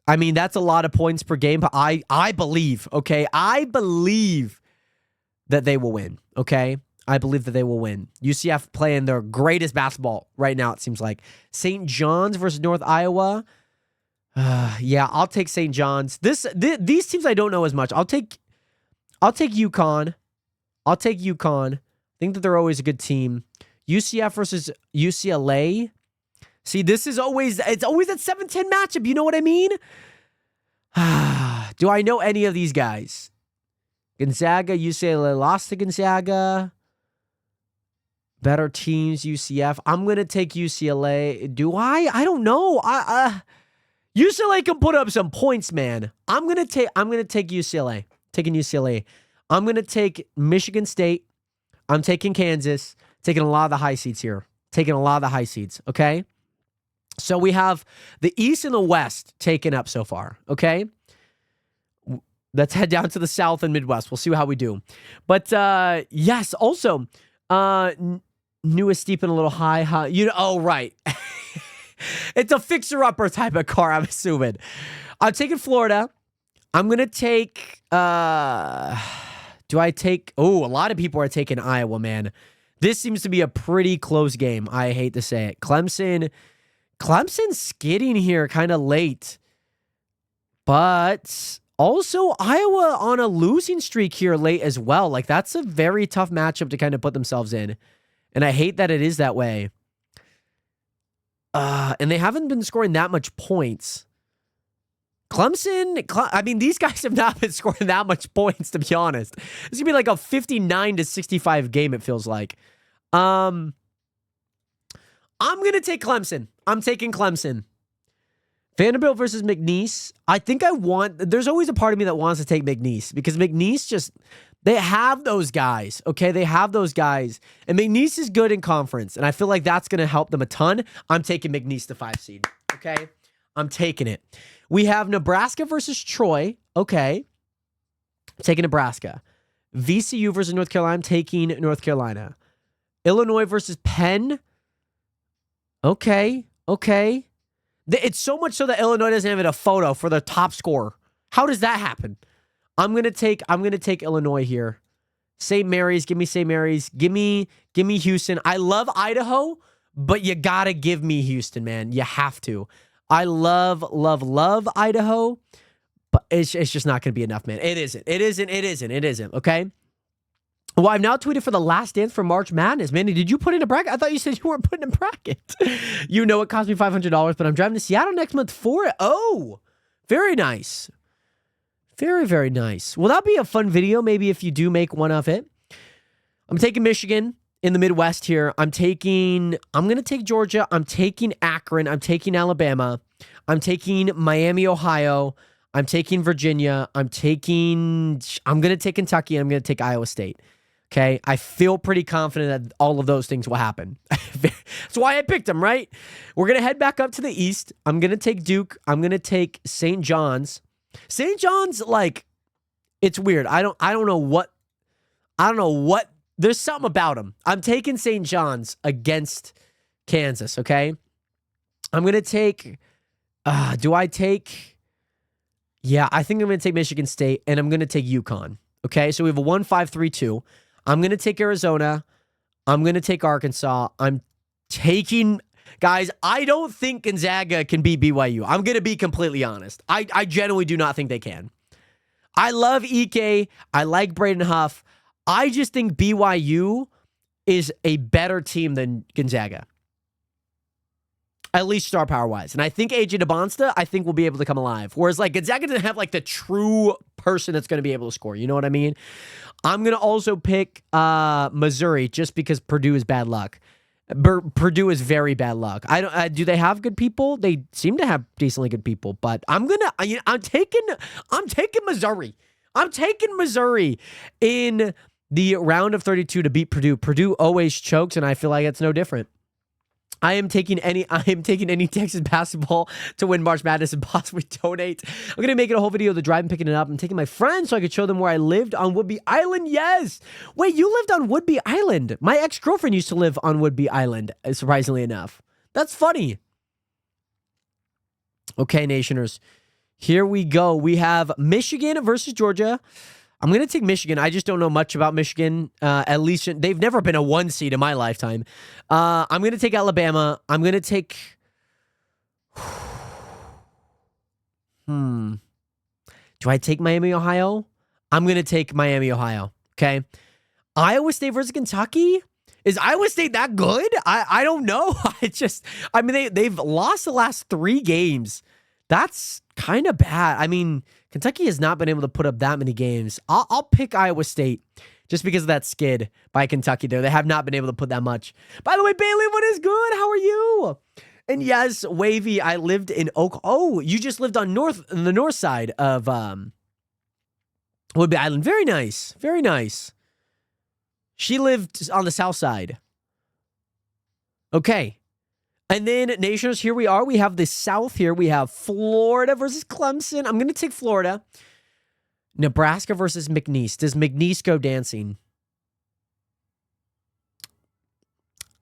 I mean, that's a lot of points per game, but I believe, okay? I believe that they will win, okay? I believe that they will win. UCF playing their greatest basketball right now, it seems like. St. John's versus North Iowa. Yeah, I'll take St. John's. These teams I don't know as much. I'll take UConn. I think that they're always a good team. UCF versus UCLA. See, it's always that 7-10 matchup. You know what I mean? Do I know any of these guys? Gonzaga, UCLA lost to Gonzaga. Better teams, UCF. I'm going to take UCLA. Do I? I don't know. UCLA can put up some points, man. I'm going to take UCLA. Taking UCLA. I'm going to take Michigan State. I'm taking Kansas. Taking a lot of the high seeds here. Taking a lot of the high seeds, okay? So we have the East and the West taken up so far, okay? Let's head down to the South and Midwest. We'll see how we do. But yes, also, newest steep and a little high. Oh, right. It's a fixer-upper type of car, I'm assuming. I'm taking Florida. I'm going to take... do I take... Oh, a lot of people are taking Iowa, man. This seems to be a pretty close game. I hate to say it. Clemson's skidding here kind of late. But also Iowa on a losing streak here late as well. Like, that's a very tough matchup to kind of put themselves in. And I hate that it is that way. And they haven't been scoring that much points. I mean, these guys have not been scoring that much points, to be honest. This is going to be like a 59-65 game, it feels like. I'm going to take Clemson. I'm taking Clemson. Vanderbilt versus McNeese. I think there's always a part of me that wants to take McNeese because McNeese they have those guys, okay? They have those guys. And McNeese is good in conference, and I feel like that's going to help them a ton. I'm taking McNeese to 5 seed, okay? I'm taking it. We have Nebraska versus Troy. Okay. I'm taking Nebraska. VCU versus North Carolina. I'm taking North Carolina. Illinois versus Penn. Okay. It's so much so that Illinois doesn't have a photo for the top scorer. How does that happen? I'm gonna take Illinois here. St. Mary's. Give me St. Mary's. Give me Houston. I love Idaho, but you gotta give me Houston, man. You have to. I love Idaho, but it's just not going to be enough, man. It isn't, okay? Well, I've now tweeted for the last dance for March Madness. Manny, did you put in a bracket? I thought you said you weren't putting in a bracket. You know it cost me $500, but I'm driving to Seattle next month for it. Oh, very nice. Very, very nice. Well, that'll be a fun video, maybe if you do make one of it. I'm taking Michigan. In the Midwest here, I'm going to take Georgia. I'm taking Akron. I'm taking Alabama. I'm taking Miami, Ohio. I'm taking Virginia. I'm going to take Kentucky. I'm going to take Iowa State. Okay. I feel pretty confident that all of those things will happen. That's why I picked them, right? We're going to head back up to the East. I'm going to take Duke. I'm going to take St. John's. St. John's, like, it's weird. I don't know what. There's something about them. I'm taking St. John's against Kansas, okay? I'm going to take... I think I'm going to take Michigan State, and I'm going to take UConn, okay? So we have a 1-5-3-2. I'm going to take Arizona. I'm going to take Arkansas. I'm taking... Guys, I don't think Gonzaga can beat BYU. I'm going to be completely honest. I genuinely do not think they can. I love Ike. I like Braden Huff. I just think BYU is a better team than Gonzaga. At least star power-wise. And I think AJ DeBonsta, will be able to come alive. Whereas, like, Gonzaga doesn't have, like, the true person that's going to be able to score. You know what I mean? I'm going to also pick Missouri just because Purdue is bad luck. Purdue is very bad luck. Do they have good people? They seem to have decently good people. But I'm taking Missouri. I'm taking Missouri in the round of 32 to beat Purdue. Purdue always chokes, and I feel like it's no different. I am taking any Texas basketball to win March Madness and possibly donate. I'm going to make it a whole video of the drive and picking it up. I'm taking my friends so I could show them where I lived on Woodby Island. Yes. Wait, you lived on Woodby Island. My ex-girlfriend used to live on Woodby Island, surprisingly enough. That's funny. Okay, Nationers. Here we go. We have Michigan versus Georgia. I'm going to take Michigan. I just don't know much about Michigan. At least they've never been a 1 seed in my lifetime. I'm going to take Alabama. I'm going to take... Do I take Miami, Ohio? I'm going to take Miami, Ohio. Okay. Iowa State versus Kentucky? Is Iowa State that good? I don't know. They've lost the last 3 games. That's kind of bad. I mean, Kentucky has not been able to put up that many games. I'll pick Iowa State just because of that skid by Kentucky there. They have not been able to put that much. By the way, Bailey, what is good? How are you? And yes, Wavy, I lived in Oak. Oh, you just lived on the north side of Whidbey Island. Very nice. Very nice. She lived on the south side. Okay. And then, Nationers, here we are. We have the South here. We have Florida versus Clemson. I'm going to take Florida. Nebraska versus McNeese. Does McNeese go dancing?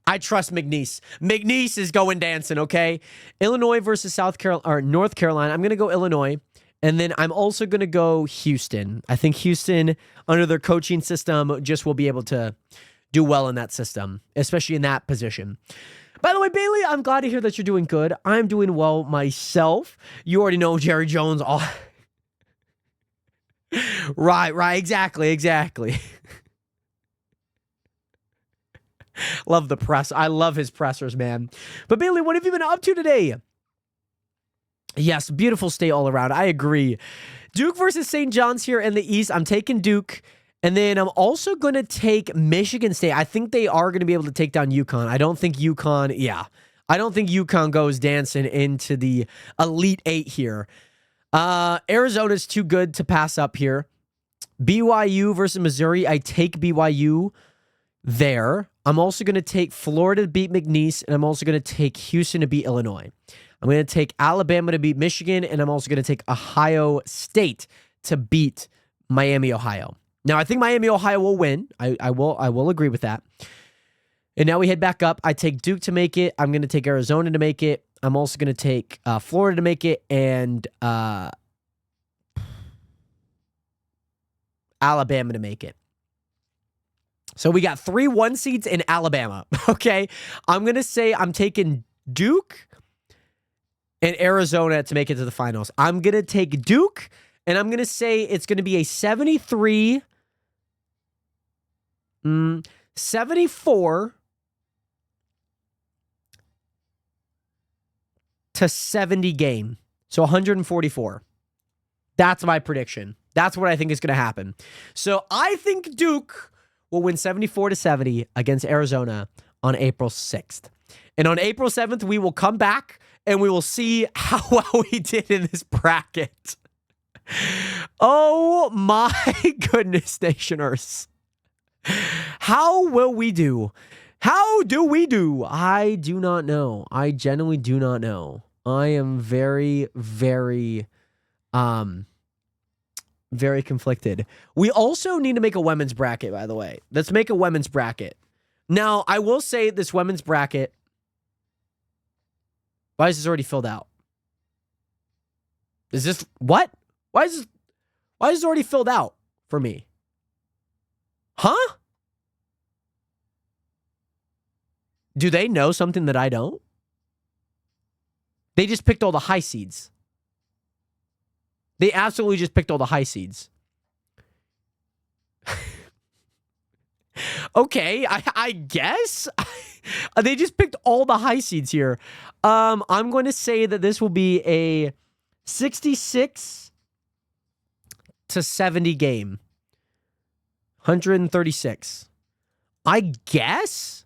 I trust McNeese. McNeese is going dancing, okay? Illinois versus North Carolina. I'm going to go Illinois. And then I'm also going to go Houston. I think Houston, under their coaching system, just will be able to do well in that system, especially in that position. By the way, Bailey, I'm glad to hear that you're doing good. I'm doing well myself. You already know Jerry Jones. Right, exactly. Love the press. I love his pressers, man. But Bailey, what have you been up to today? Yes, beautiful state all around. I agree. Duke versus St. John's here in the East. I'm taking Duke. And then I'm also going to take Michigan State. I think they are going to be able to take down UConn. I don't think UConn goes dancing into the Elite Eight here. Arizona's too good to pass up here. BYU versus Missouri. I take BYU there. I'm also going to take Florida to beat McNeese, and I'm also going to take Houston to beat Illinois. I'm going to take Alabama to beat Michigan, and I'm also going to take Ohio State to beat Miami, Ohio. Now, I think Miami, Ohio will win. I will agree with that. And now we head back up. I take Duke to make it. I'm going to take Arizona to make it. I'm also going to take Florida to make it, and Alabama to make it. So we got 3 1 seeds in Alabama, okay? I'm going to say I'm taking Duke and Arizona to make it to the finals. I'm going to take Duke, and I'm going to say it's going to be a 74 to 70 game. So 144. That's my prediction. That's what I think is going to happen. So I think Duke will win 74 to 70 against Arizona on April 6th. And on April 7th, we will come back and we will see how well we did in this bracket. Oh my goodness, Nationers. How will we do? How do we do? I do not know. I genuinely do not know. I am very, very conflicted. We also need to make a women's bracket, by the way. Let's make a women's bracket. Now, I will say this women's bracket. Why is this already filled out? Is this what? Why is this already filled out for me? Huh? Do they know something that I don't? They just picked all the high seeds. They absolutely just picked all the high seeds. Okay, I guess. They just picked all the high seeds here. I'm going to say that this will be a 66 to 70 game. 136. I guess?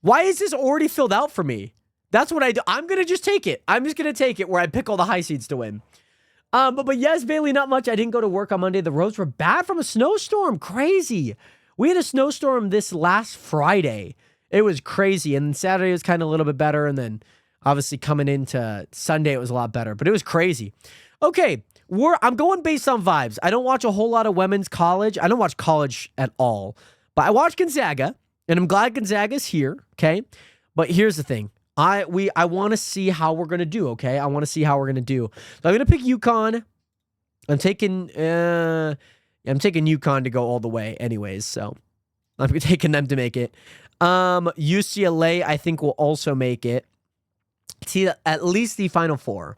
Why is this already filled out for me? That's what I do. I'm going to just take it. I'm just going to take it where I pick all the high seeds to win. But yes, Bailey, not much. I didn't go to work on Monday. The roads were bad from a snowstorm. Crazy. We had a snowstorm this last Friday. It was crazy. And Saturday was kind of a little bit better. And then obviously coming into Sunday, it was a lot better. But it was crazy. Okay, I'm going based on vibes. I don't watch a whole lot of women's college. I don't watch college at all. But I watch Gonzaga. And I'm glad Gonzaga's here. Okay. But here's the thing. I want to see how we're going to do, okay? I want to see how we're going to do. So I'm going to pick UConn. I'm taking UConn to go all the way anyways, so I'm taking them to make it. UCLA, I think, will also make it to at least the Final Four.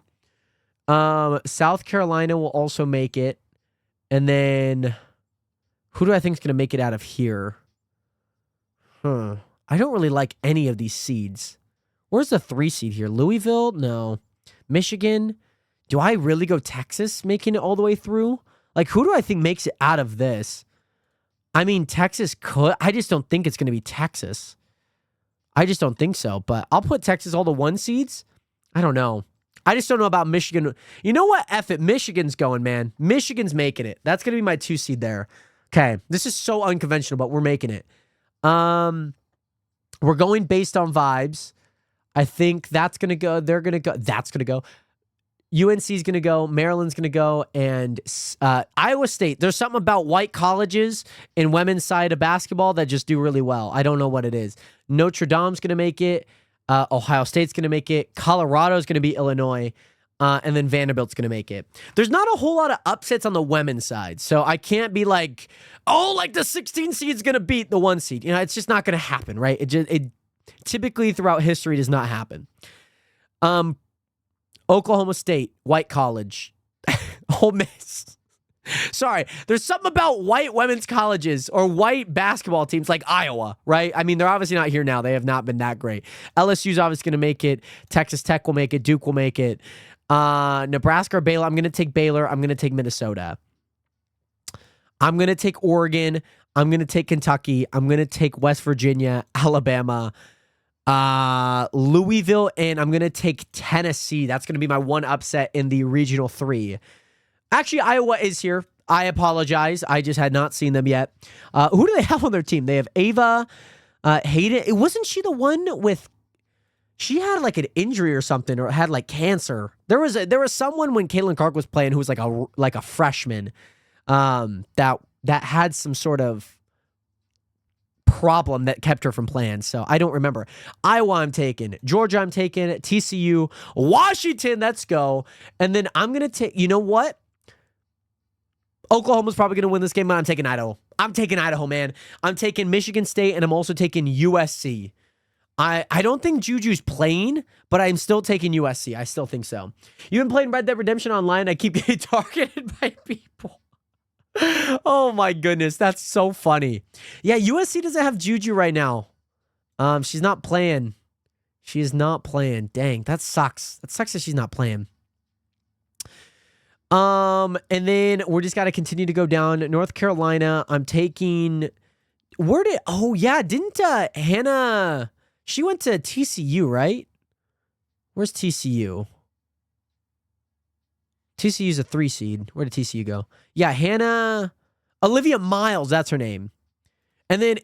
South Carolina will also make it. And then who do I think is going to make it out of here? I don't really like any of these seeds. Where's the 3 seed here? Louisville? No. Michigan? Do I really go Texas making it all the way through? Like, who do I think makes it out of this? I mean, Texas could. I just don't think it's going to be Texas. I just don't think so. But I'll put Texas all the 1 seeds. I don't know. I just don't know about Michigan. You know what? F it. Michigan's going, man. Michigan's making it. That's going to be my 2 seed there. Okay. This is so unconventional, but we're making it. We're going based on vibes. I think that's going to go. They're going to go. That's going to go. UNC's going to go. Maryland's going to go. And Iowa State. There's something about white colleges in women's side of basketball that just do really well. I don't know what it is. Notre Dame's going to make it. Ohio State's going to make it. Colorado's going to be Illinois. And then Vanderbilt's going to make it. There's not a whole lot of upsets on the women's side. So I can't be like, oh, like the 16 seed's going to beat the 1 seed. You know, it's just not going to happen, right? It typically throughout history does not happen. Oklahoma State, white college. Ole Miss. Sorry, there's something about white women's colleges or white basketball teams like Iowa, right? I mean, they're obviously not here now. They have not been that great. LSU's obviously going to make it. Texas Tech will make it. Duke will make it. Nebraska or Baylor. I'm going to take Baylor. I'm going to take Minnesota. I'm going to take Oregon. I'm going to take Kentucky. I'm going to take West Virginia, Alabama, Louisville, and I'm going to take Tennessee. That's going to be my one upset in the regional 3. Actually, Iowa is here. I apologize. I just had not seen them yet. Who do they have on their team? They have Ava Hayden. Wasn't she the one with... She had like an injury or something, or had like cancer. There was someone when Caitlin Clark was playing who was like a freshman that had some sort of problem that kept her from playing. So I don't remember. Iowa I'm taking. Georgia I'm taking. TCU. Washington, let's go. And then I'm going to take, you know what? Oklahoma's probably going to win this game, but I'm taking Idaho. I'm taking Idaho, man. I'm taking Michigan State, and I'm also taking USC. I don't think Juju's playing, but I'm still taking USC. I still think so. You've been playing Red Dead Redemption Online. I keep getting targeted by people. Oh my goodness, that's so funny. Yeah, USC doesn't have Juju right now. She's not playing. She is not playing. Dang, that sucks. That sucks that she's not playing. And then we're just got to continue to go down. North Carolina, I'm taking... didn't Hannah... She went to TCU, right? Where's TCU? TCU's a 3 seed. Where did TCU go? Yeah, Olivia Miles, that's her name. And then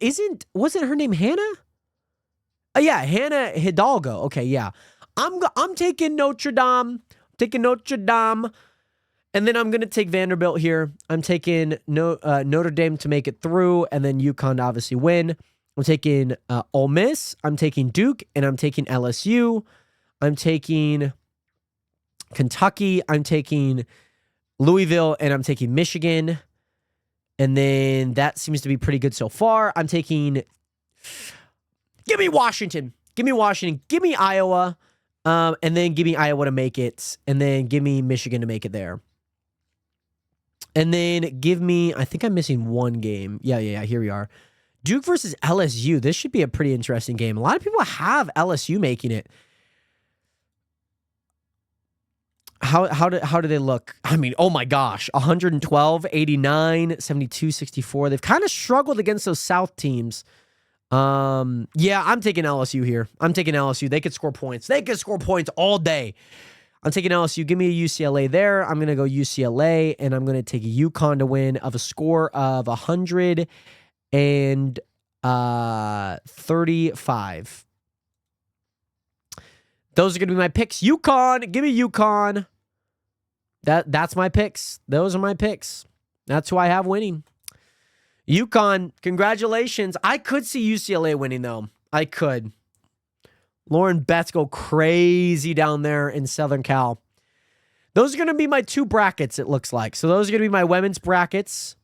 wasn't her name Hannah? Oh yeah, Hannah Hidalgo. Okay, yeah. I'm taking Notre Dame. And then I'm going to take Vanderbilt here. I'm taking Notre Dame to make it through, and then UConn to obviously win. I'm taking Ole Miss. I'm taking Duke, and I'm taking LSU. I'm taking Kentucky. I'm taking Louisville, and I'm taking Michigan. And then that seems to be pretty good so far. I'm taking... Give me Washington. Give me Iowa. And then give me Iowa to make it. And then give me Michigan to make it there. And then give me... I think I'm missing one game. Yeah. Here we are. Duke versus LSU. This should be a pretty interesting game. A lot of people have LSU making it. How do they look? I mean, oh my gosh. 112, 89, 72, 64. They've kind of struggled against those South teams. Yeah, I'm taking LSU here. I'm taking LSU. They could score points. They could score points all day. I'm taking LSU. Give me a UCLA there. I'm going to go UCLA, and I'm going to take UConn to win of a score of 135. Those are going to be my picks. UConn. Give me UConn. That's my picks. Those are my picks. That's who I have winning. UConn, congratulations. I could see UCLA winning, though. I could. Lauren Betts go crazy down there in Southern Cal. Those are going to be my 2 brackets, it looks like. So those are going to be my women's brackets.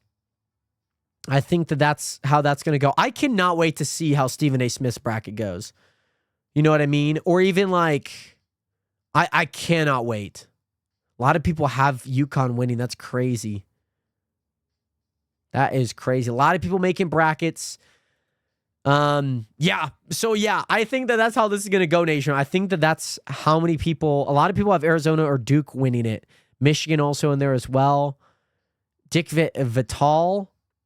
I think that's how that's going to go. I cannot wait to see how Stephen A. Smith's bracket goes. You know what I mean? Or even like, I cannot wait. A lot of people have UConn winning. That's crazy. That is crazy. A lot of people making brackets. Yeah. So yeah, I think that's how this is going to go, Nation. I think that's how many people, a lot of people have Arizona or Duke winning it. Michigan also in there as well. Dick Vitale.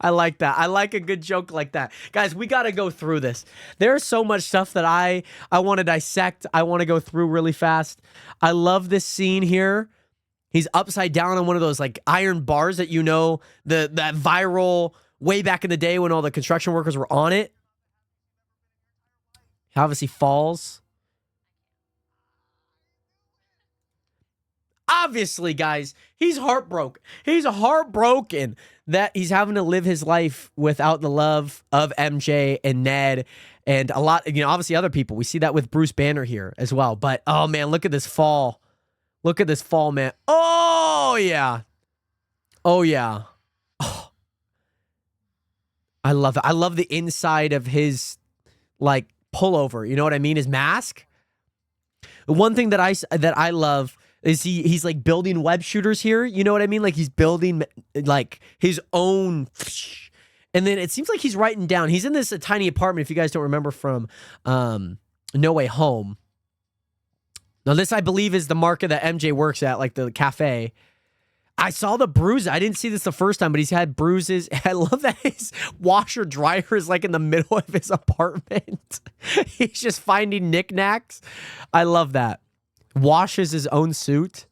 I like that. I like a good joke like that. Guys, we got to go through this. There's so much stuff that I want to dissect. I want to go through really fast. I love this scene here. He's upside down on one of those like iron bars that that viral way back in the day when all the construction workers were on it. He obviously falls. Obviously, guys, he's heartbroken. He's heartbroken that he's having to live his life without the love of MJ and Ned and a lot, obviously other people. We see that with Bruce Banner here as well. But, oh, man, look at this fall. Look at this fall, man. Oh, yeah. Oh, yeah. Oh. I love it. I love the inside of his, like, pullover. You know what I mean? His mask. The one thing that I love is he's like building web shooters here. You know what I mean? Like he's building like his own. And then it seems like he's writing down. He's in this tiny apartment, if you guys don't remember from No Way Home. Now this, I believe, is the market that MJ works at, like the cafe. I saw the bruises. I didn't see this the first time, but he's had bruises. I love that his washer dryer is like in the middle of his apartment. He's just finding knickknacks. I love that. Washes his own suit.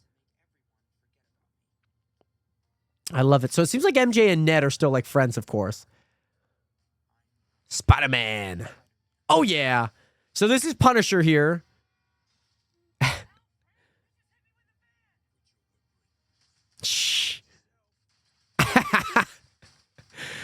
I love it. So it seems like MJ and Ned are still like friends, of course. Spider-Man. Oh, yeah. So this is Punisher here. Shh.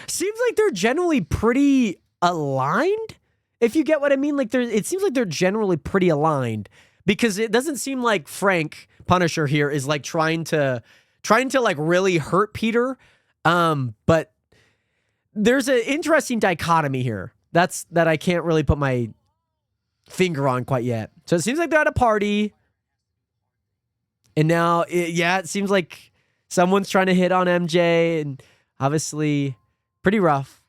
Seems like they're generally pretty aligned, if you get what I mean. Like it seems like they're generally pretty aligned. Because it doesn't seem like Frank, Punisher here, is like trying to like really hurt Peter. But there's an interesting dichotomy here. That I can't really put my finger on quite yet. So it seems like they're at a party. And now, it seems like someone's trying to hit on MJ. And obviously, pretty rough.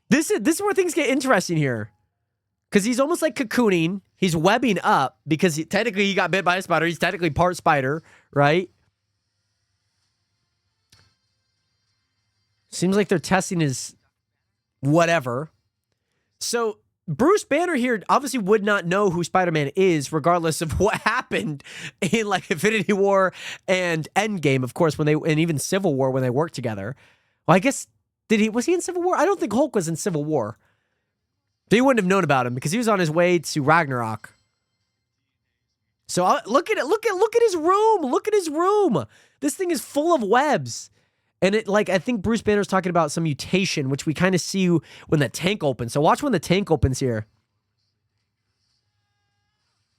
This is where things get interesting here. Because he's almost like cocooning. He's webbing up because technically he got bit by a spider. He's technically part spider, right? Seems like they're testing his whatever. So Bruce Banner here obviously would not know who Spider-Man is, regardless of what happened in like Infinity War and Endgame, of course, and even Civil War when they worked together. Well, I guess was he in Civil War? I don't think Hulk was in Civil War. So he wouldn't have known about him because he was on his way to Ragnarok. So look at it. Look at his room. Look at his room. This thing is full of webs. And I think Bruce Banner's talking about some mutation, which we kind of see when the tank opens. So watch when the tank opens here.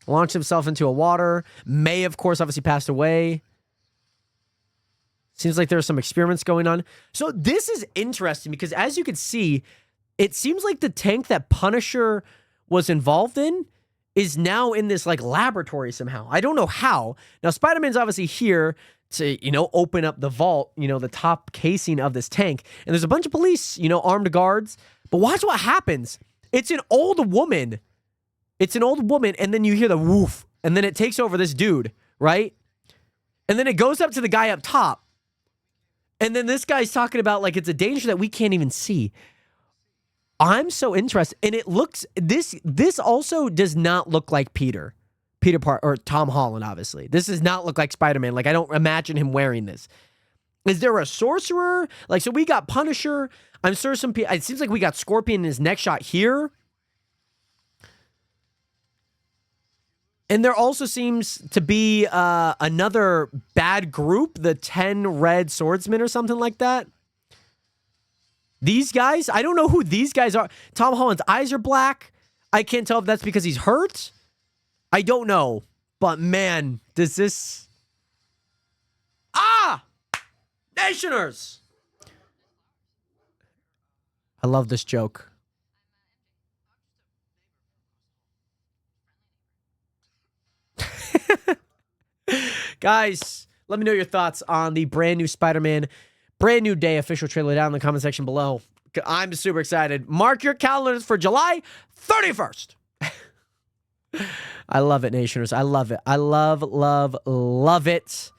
Launched himself into a water. May, of course, obviously passed away. Seems like there's some experiments going on. So this is interesting because as you can see, it seems like the tank that Punisher was involved in is now in this like laboratory somehow. I don't know how. Now, Spider-Man's obviously here to, open up the vault, the top casing of this tank. And there's a bunch of police, armed guards. But watch what happens. It's an old woman. And then you hear the woof. And then it takes over this dude, right? And then it goes up to the guy up top. And then this guy's talking about like it's a danger that we can't even see. I'm so interested. And it looks, this also does not look like Peter Parker, or Tom Holland, obviously. This does not look like Spider-Man. Like, I don't imagine him wearing this. Is there a sorcerer? Like, so we got Punisher. I'm sure some people, it seems like we got Scorpion in his next shot here. And there also seems to be another bad group, the 10 Red Swordsmen or something like that. These guys, I don't know who these guys are. Tom Holland's eyes are black. I can't tell if that's because he's hurt. I don't know. But man, does this... Nationers! I love this joke. Guys, let me know your thoughts on the brand new Spider-Man Brand New Day official trailer down in the comment section below. I'm super excited. Mark your calendars for July 31st. I love it, Nationers. I love it. I love it.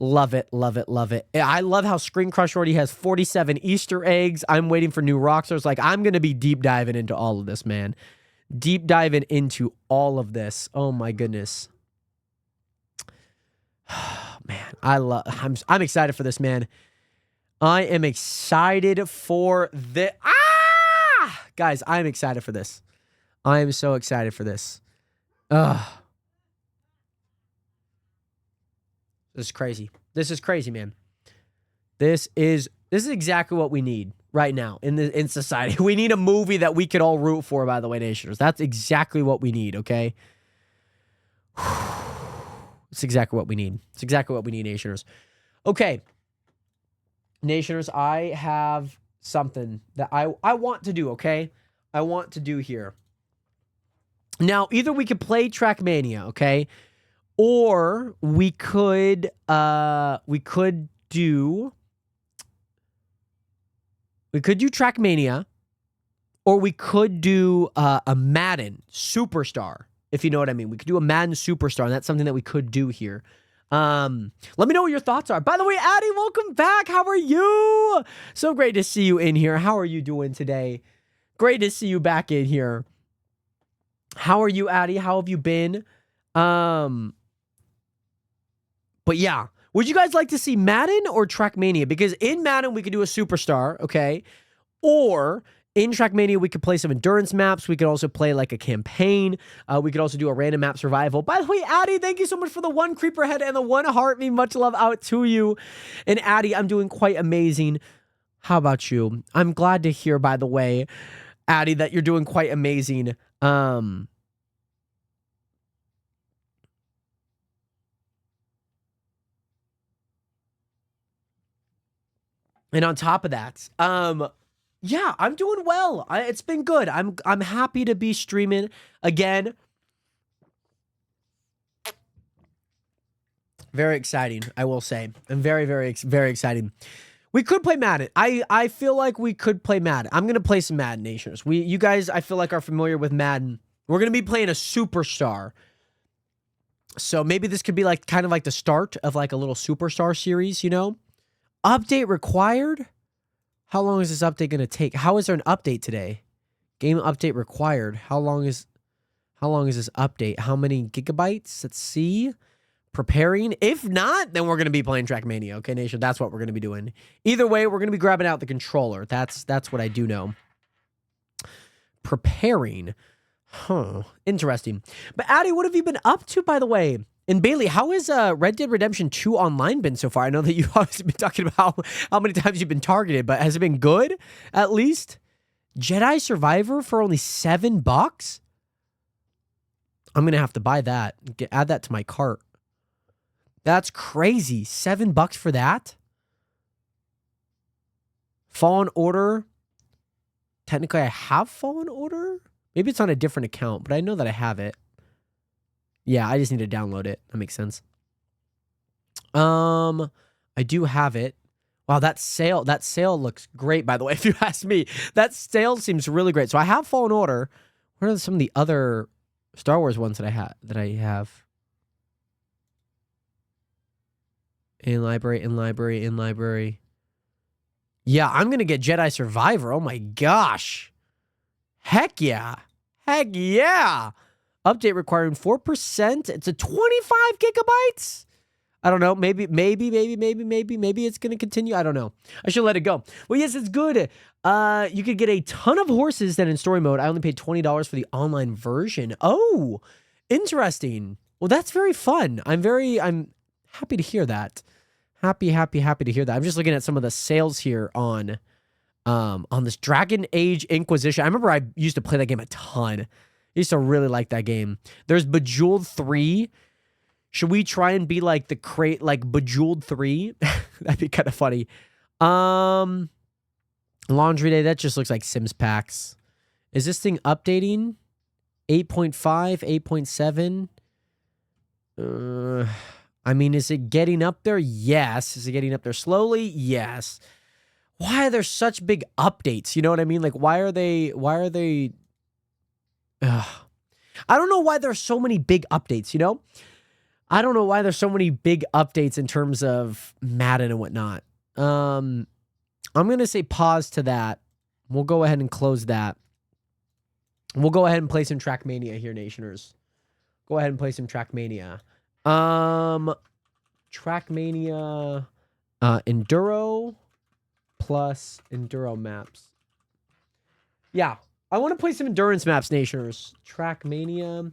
Love it, love it, love it. I love how Screen Crush already has 47 Easter eggs. I'm waiting for new rock stars. Like, I'm going to be deep diving into all of this, man. Deep diving into all of this. Oh, my goodness. Man, I'm excited for this, man. I am excited for this. Guys, I'm excited for this. I am so excited for this. This is crazy. This is crazy, man. This is exactly what we need right now in society. We need a movie that we could all root for, by the way, Nationers. That's exactly what we need, okay? It's exactly what we need. It's exactly what we need, Nationers. Okay. Nationers, I have something that I want to do, okay? I want to do here. Now, either we could play Trackmania, okay? Or we could do Trackmania, or we could do a Madden Superstar, if you know what I mean. We could do a Madden Superstar, and that's something that we could do here. Let me know what your thoughts are. By the way, Addy, welcome back. How are you? So great to see you in here. How are you doing today? Great to see you back in here. How are you, Addy? How have you been? But yeah, would you guys like to see Madden or Trackmania? Because in Madden, we could do a Superstar, okay? Or in Trackmania, we could play some endurance maps. We could also play like a campaign. We could also do a random map survival. By the way, Addy, thank you so much for the 1 creeper head and the 1 heart. Me, much love out to you. And Addy, I'm doing quite amazing. How about you? I'm glad to hear, by the way, Addy, that you're doing quite amazing. And on top of that, yeah, I'm doing well. It's been good. I'm happy to be streaming again. Very exciting, I will say. And very, very, very exciting. We could play Madden. I feel like we could play Madden. I'm gonna play some Madden, Nationers. You guys, I feel like, are familiar with Madden. We're gonna be playing a Superstar. So maybe this could be like kind of like the start of like a little Superstar series, you know? Update required? How long is this update going to take? How is there an update today? Game update required. How long is this update? How many gigabytes? Let's see. Preparing. If not, then we're going to be playing Trackmania. Okay, Nation? That's what we're going to be doing. Either way, we're going to be grabbing out the controller. That's what I do know. Preparing. Huh. Interesting. But Addy, what have you been up to, by the way? And Bailey, how has Red Dead Redemption 2 online been so far? I know that you've obviously been talking about how many times you've been targeted, but has it been good, at least? Jedi Survivor for only $7? I'm going to have to buy that. Add that to my cart. That's crazy. $7 for that? Fallen Order. Technically, I have Fallen Order? Maybe it's on a different account, but I know that I have it. Yeah, I just need to download it. That makes sense. I do have it. Wow, that sale looks great, by the way, if you ask me. That sale seems really great. So I have Fallen Order. What are some of the other Star Wars ones that I have? In library. Yeah, I'm going to get Jedi Survivor. Oh my gosh. Heck yeah. Update requiring 4%. It's a 25 gigabytes. I don't know. Maybe it's going to continue. I don't know. I should let it go. Well, yes, it's good. You could get a ton of horses then in story mode. I only paid $20 for the online version. Oh, interesting. Well, that's very fun. I'm happy to hear that. Happy to hear that. I'm just looking at some of the sales here on this Dragon Age Inquisition. I remember I used to play that game a ton. I used to really like that game. There's Bejeweled 3. Should we try and be like Bejeweled 3? That'd be kind of funny. Laundry Day, that just looks like Sims packs. Is this thing updating? 8.5, 8.7? I mean, is it getting up there? Yes. Is it getting up there slowly? Yes. Why are there such big updates? You know what I mean? Like, why are they I don't know why there's so many big updates, you know? I don't know why there's so many big updates in terms of Madden and whatnot. I'm going to say pause to that. We'll go ahead and close that. We'll go ahead and play some Trackmania here, Nationers. Go ahead and play some Trackmania. Trackmania Enduro plus Enduro maps. Yeah, I want to play some endurance maps, Nationers. Trackmania.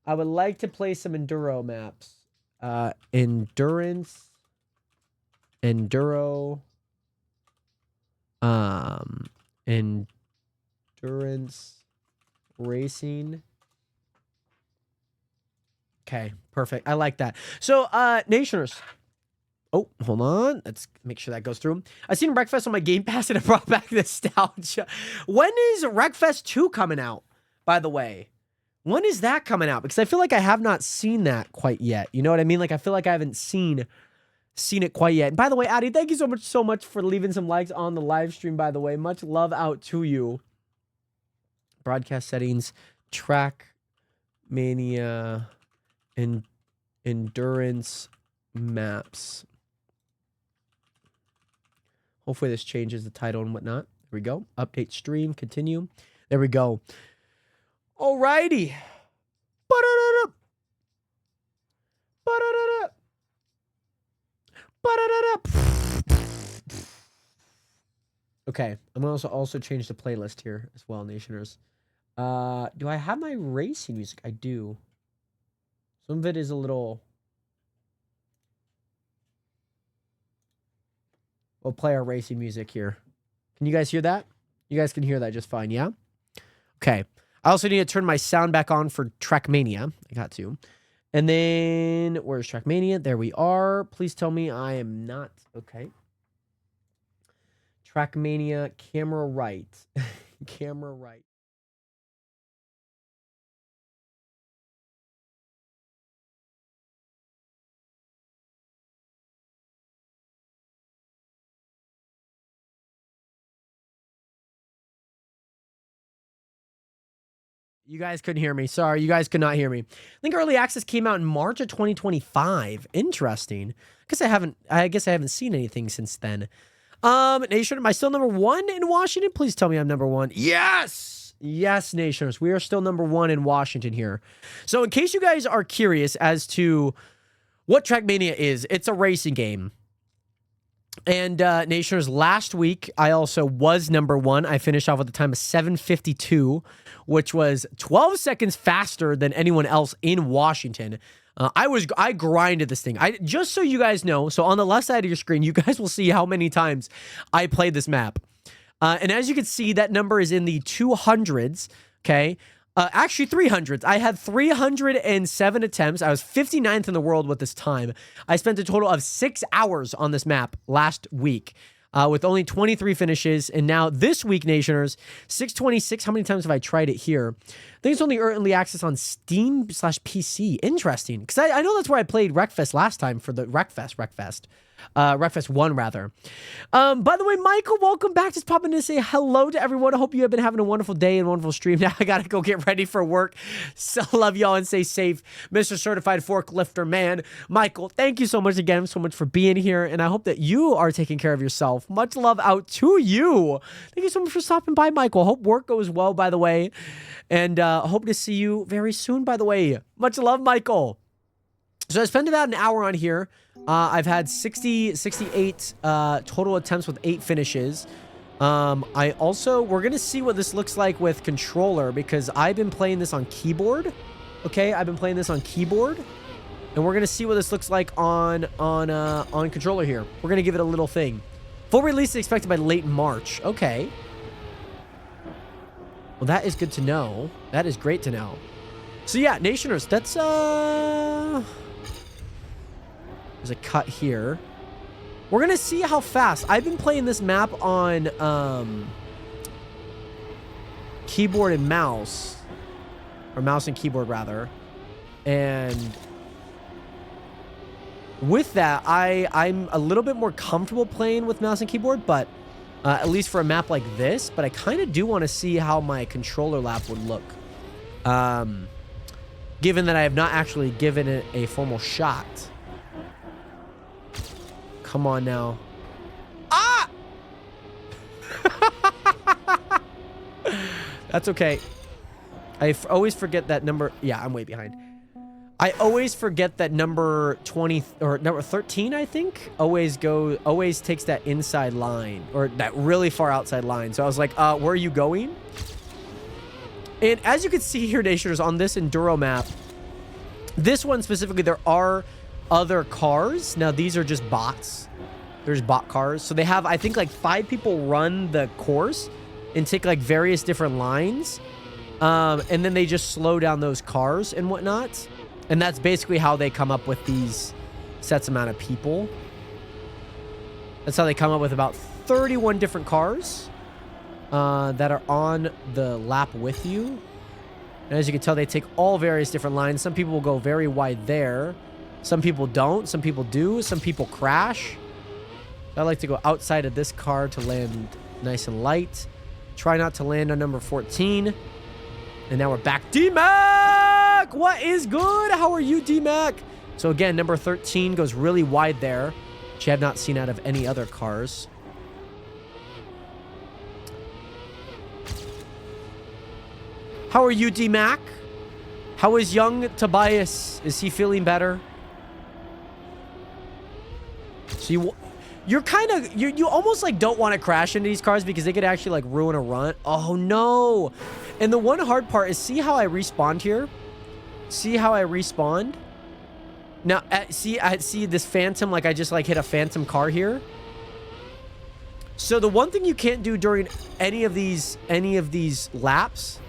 I would like to play some Enduro maps. Endurance. Enduro. Endurance racing. Okay, perfect. I like that. So, Nationers. Oh, hold on. Let's make sure that goes through. I seen Wreckfest on my Game Pass and it brought back nostalgia. When is Wreckfest 2 coming out, by the way? When is that coming out? Because I feel like I have not seen that quite yet. You know what I mean? Like, I feel like I haven't seen it quite yet. And by the way, Addy, thank you so much for leaving some likes on the live stream, by the way. Much love out to you. Broadcast settings, Trackmania, and endurance maps. Hopefully this changes the title and whatnot. There we go. Update stream, continue. There we go. Alrighty. Ba-da-da-da. Ba-da-da-da. Ba-da-da-da. Okay, I'm gonna also change the playlist here as well, Nationers. Do I have my racing music? I do. Some of it is a little... We'll play our racing music here. Can you guys hear that? You guys can hear that just fine, yeah? Okay. I also need to turn my sound back on for Trackmania. I got to. And then, where's Trackmania? There we are. Please tell me I am not... Okay. Trackmania, camera right. Camera right. You guys couldn't hear me. Sorry, you guys could not hear me. I think early access came out in March of 2025. Interesting. I guess I haven't seen anything since then. Nation, am I still number 1 in Washington? Please tell me I'm number 1. Yes! Yes, Nationers. We are still number 1 in Washington here. So in case you guys are curious as to what Trackmania is, it's a racing game. And Nationers, last week, I also was number 1. I finished off with a time of 7:52, which was 12 seconds faster than anyone else in Washington. I grinded this thing. Just so you guys know, so on the left side of your screen, you guys will see how many times I played this map. And as you can see, that number is in the 200s, okay? Actually, 300s. I had 307 attempts. I was 59th in the world with this time. I spent a total of 6 hours on this map last week with only 23 finishes. And now this week, Nationers, 626. How many times have I tried it here? I think it's only early access on Steam/PC. Interesting. Because I know that's where I played Wreckfest last time for the Wreckfest 1 rather. By the way, Michael, welcome back. Just popping in to say hello to everyone. I hope you have been having a wonderful day and wonderful stream. Now I gotta go get ready for work. So love y'all and stay safe, Mr. Certified Forklifter Man. Michael, thank you so much again so much for being here, and I hope that you are taking care of yourself. Much love out to you. Thank you so much for stopping by, Michael. Hope work goes well, by the way, and hope to see you very soon, by the way. Much love, Michael. So I spent about an hour on here. I've had 68 total attempts with 8 finishes. We're going to see what this looks like with controller because I've been playing this on keyboard. Okay, I've been playing this on keyboard. And we're going to see what this looks like on controller here. We're going to give it a little thing. Full release is expected by late March. Okay. Well, that is good to know. That is great to know. So yeah, Nationers, that's there's a cut here. We're gonna see how fast. I've been playing this map on keyboard and mouse, or mouse and keyboard rather, and with that, I'm a little bit more comfortable playing with mouse and keyboard, but at least for a map like this. But I kind of do want to see how my controller lap would look. given that I have not actually given it a formal shot. Come on now. Ah! That's okay. I always forget that number. Yeah, I'm way behind. I always forget that number 20 or number 13, I think, always takes that inside line or that really far outside line. So I was like, where are you going? And as you can see here, Nationers, on this Enduro map, this one specifically, there are other cars. Now, these are just bots. There's bot cars. So they have, I think, like 5 people run the course and take like various different lines. And then they just slow down those cars and whatnot. And that's basically how they come up with these sets amount of people. That's how they come up with about 31 different cars that are on the lap with you. And as you can tell, they take all various different lines. Some people will go very wide there. Some people don't. Some people do. Some people crash. I like to go outside of this car to land nice and light. Try not to land on number 14. And now we're back. D-Mac! What is good? How are you, D-Mac? So again, number 13 goes really wide there, which I have not seen out of any other cars. How are you, D-Mac? How is young Tobias? Is he feeling better? So you're kind of, you almost like don't want to crash into these cars because they could actually like ruin a run. Oh no. And the one hard part is see how I respawned here? See how I respawned? Now, I see this phantom, like I just like hit a phantom car here. So the one thing you can't do during any of these laps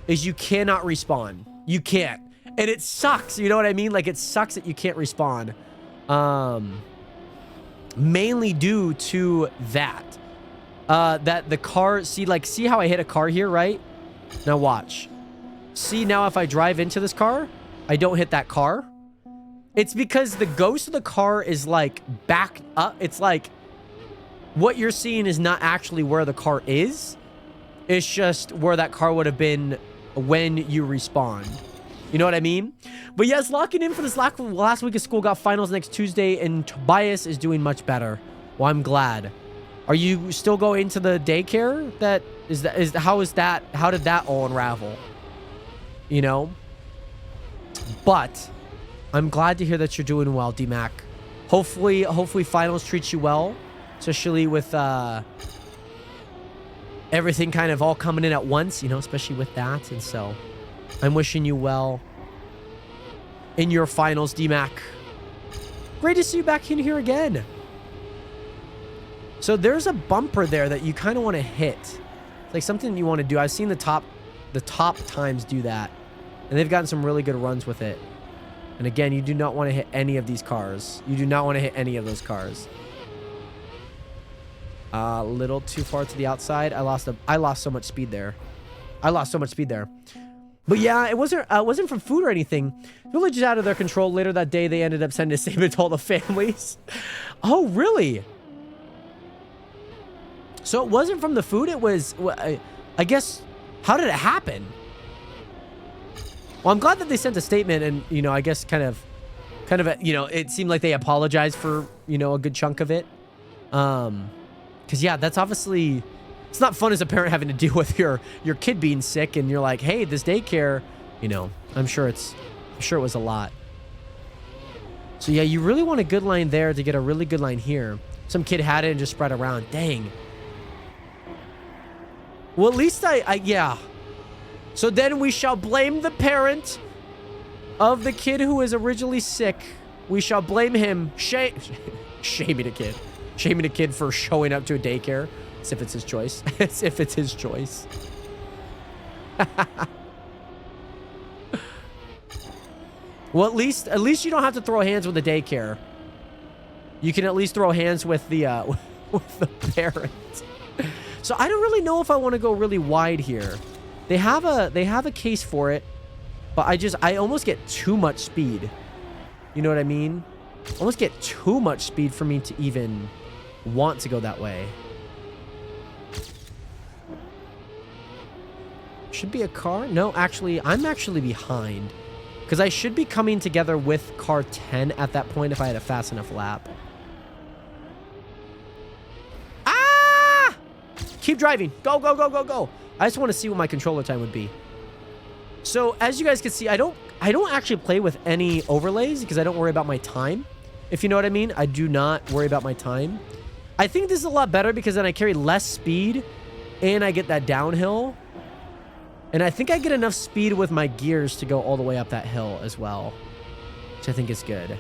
is you cannot respawn. You can't. And it sucks, you know what I mean? Like it sucks that you can't respawn. Mainly due to that. That the car, see how I hit a car here, right? Now watch. See now if I drive into this car, I don't hit that car. It's because the ghost of the car is like backed up. It's like what you're seeing is not actually where the car is. It's just where that car would have been when you respawn. You know what I mean? But yes, locking in for this last week of school. Got finals next Tuesday, and Tobias is doing much better. Well, I'm glad. Are you still going to the daycare? How did that all unravel? You know? But I'm glad to hear that you're doing well, D-Mac. Hopefully finals treats you well, especially with everything kind of all coming in at once, you know, especially with that. And so I'm wishing you well in your finals, D-Mac. Great to see you back in here again. So there's a bumper there that you kind of want to hit. It's like something you want to do. I've seen the top times do that. And they've gotten some really good runs with it. And again, you do not want to hit any of these cars. You do not want to hit any of those cars. A little too far to the outside. I lost so much speed there. But yeah, it wasn't from food or anything. Village is out of their control. Later that day, they ended up sending a statement to all the families. Oh, really? So it wasn't from the food. It was, I guess, how did it happen? Well, I'm glad that they sent a statement and, you know, I guess kind of, you know, it seemed like they apologized for, you know, a good chunk of it. Because yeah, that's obviously, it's not fun as a parent having to deal with your kid being sick and you're like, hey, this daycare, you know, I'm sure it was a lot. So yeah, you really want a good line there to get a really good line here. Some kid had it and just spread around. Dang. Well, at least yeah. So then we shall blame the parent of the kid who is originally sick. We shall blame him. Shaming a kid. Shaming a kid for showing up to a daycare. As if it's his choice. As if it's his choice. Well, at least you don't have to throw hands with the daycare. You can at least throw hands with the parent. So I don't really know if I want to go really wide here. They have a case for it, but I almost get too much speed. You know what I mean? Almost get too much speed for me to even want to go that way. Should be a car? No, actually, I'm actually behind. Because I should be coming together with car 10 at that point if I had a fast enough lap. Ah! Keep driving. Go, go, go, go, go. I just want to see what my controller time would be. So as you guys can see, I don't actually play with any overlays because I don't worry about my time. If you know what I mean. I do not worry about my time. I think this is a lot better because then I carry less speed and I get that downhill. And I think I get enough speed with my gears to go all the way up that hill as well, which I think is good.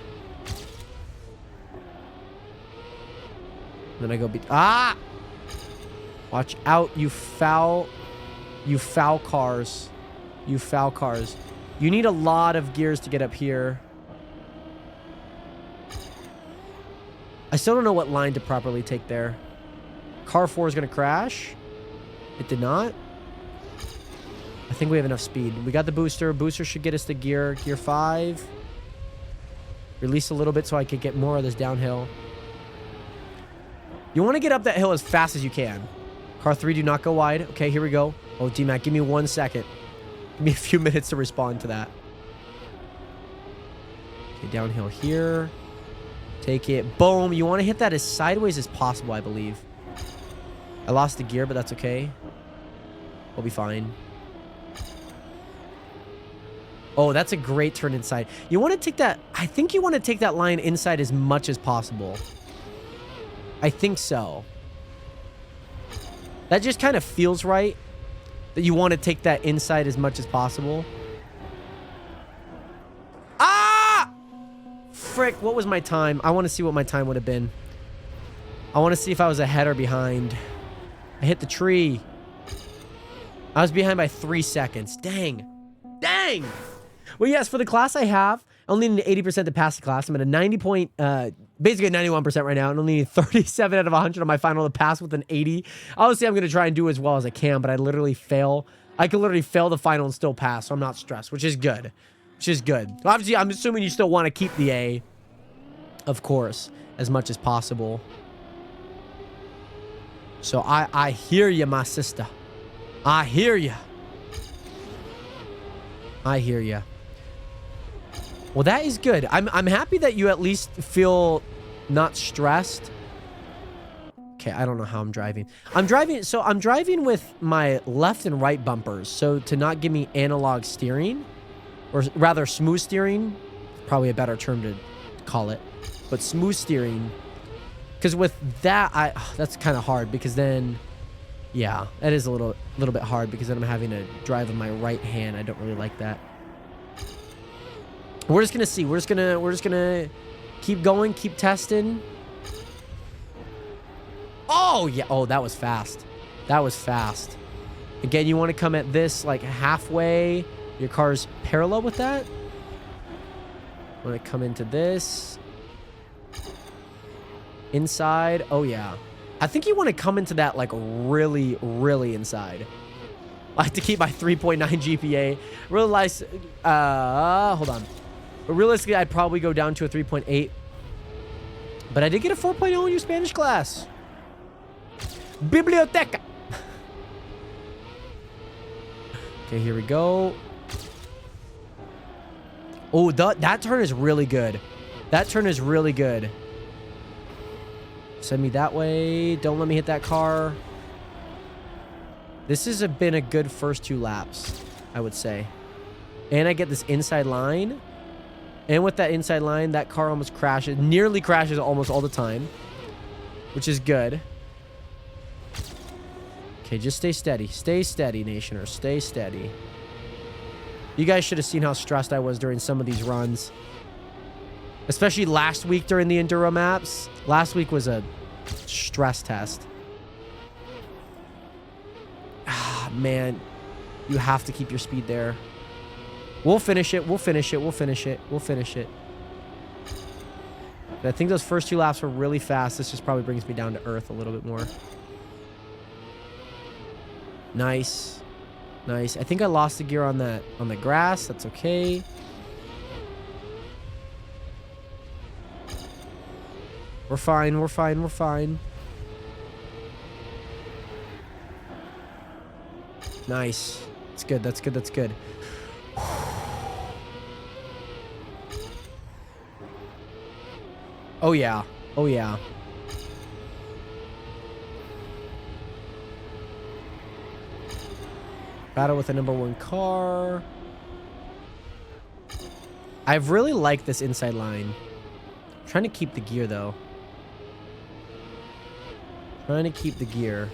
Then I go ah! Watch out, you foul cars. You foul cars. You need a lot of gears to get up here. I still don't know what line to properly take there. Car 4 is going to crash. It did not. I think we have enough speed. We got the booster. Booster should get us the gear. Gear 5. Release a little bit so I could get more of this downhill. You want to get up that hill as fast as you can. Car 3, do not go wide. Okay, here we go. Oh, D-Mac, give me 1 second. Give me a few minutes to respond to that. Okay, downhill here. Take it. Boom. You want to hit that as sideways as possible, I believe. I lost the gear, but that's okay. We'll be fine. Oh, that's a great turn inside. You want to take that... I think you want to take that line inside as much as possible. I think so. That just kind of feels right. That you want to take that inside as much as possible. Ah! Frick, what was my time? I want to see what my time would have been. I want to see if I was ahead or behind. I hit the tree. I was behind by 3 seconds. Dang. Dang! Well, yes, for the class I have, I only need 80% to pass the class. I'm at a 90 point, basically 91% right now, and only need 37 out of 100 on my final to pass with an 80. Obviously, I'm going to try and do as well as I can, but I literally fail. I could literally fail the final and still pass, so I'm not stressed, which is good. Which is good. Obviously, I'm assuming you still want to keep the A, of course, as much as possible. So I hear you, my sister. I hear you. I hear you. Well, that is good. I'm happy that you at least feel not stressed. Okay, I don't know how I'm driving. I'm driving with my left and right bumpers. So to not give me analog steering, or rather smooth steering, probably a better term to call it, but smooth steering. Because with that, that's kind of hard because then, yeah, that is a little bit hard because then I'm having to drive with my right hand. I don't really like that. We're just gonna see. We're just gonna keep going, keep testing. Oh yeah. Oh, that was fast. That was fast. Again, you want to come at this like halfway. Your car's parallel with that. Want to come into this. Inside. Oh yeah. I think you want to come into that like really, really inside. I have to keep my 3.9 GPA. Realize, hold on. But realistically, I'd probably go down to a 3.8. But I did get a 4.0 in your Spanish class. Biblioteca. Okay, here we go. Oh, that turn is really good. That turn is really good. Send me that way. Don't let me hit that car. This has been a good first 2 laps, I would say. And I get this inside line. And with that inside line, that car almost crashes. Nearly crashes almost all the time. Which is good. Okay, just stay steady. Stay steady, Nationers. Stay steady. You guys should have seen how stressed I was during some of these runs. Especially last week during the Enduro maps. Last week was a stress test. Ah, man. You have to keep your speed there. We'll finish it. We'll finish it. We'll finish it. We'll finish it. But I think those first 2 laps were really fast. This just probably brings me down to earth a little bit more. Nice. Nice. I think I lost the gear on the grass. That's okay. We're fine. We're fine. We're fine. Nice. That's good. That's good. That's good. Oh, yeah. Oh, yeah. Battle with the #1 car. I've really liked this inside line. I'm trying to keep the gear, though. Trying to keep the gear.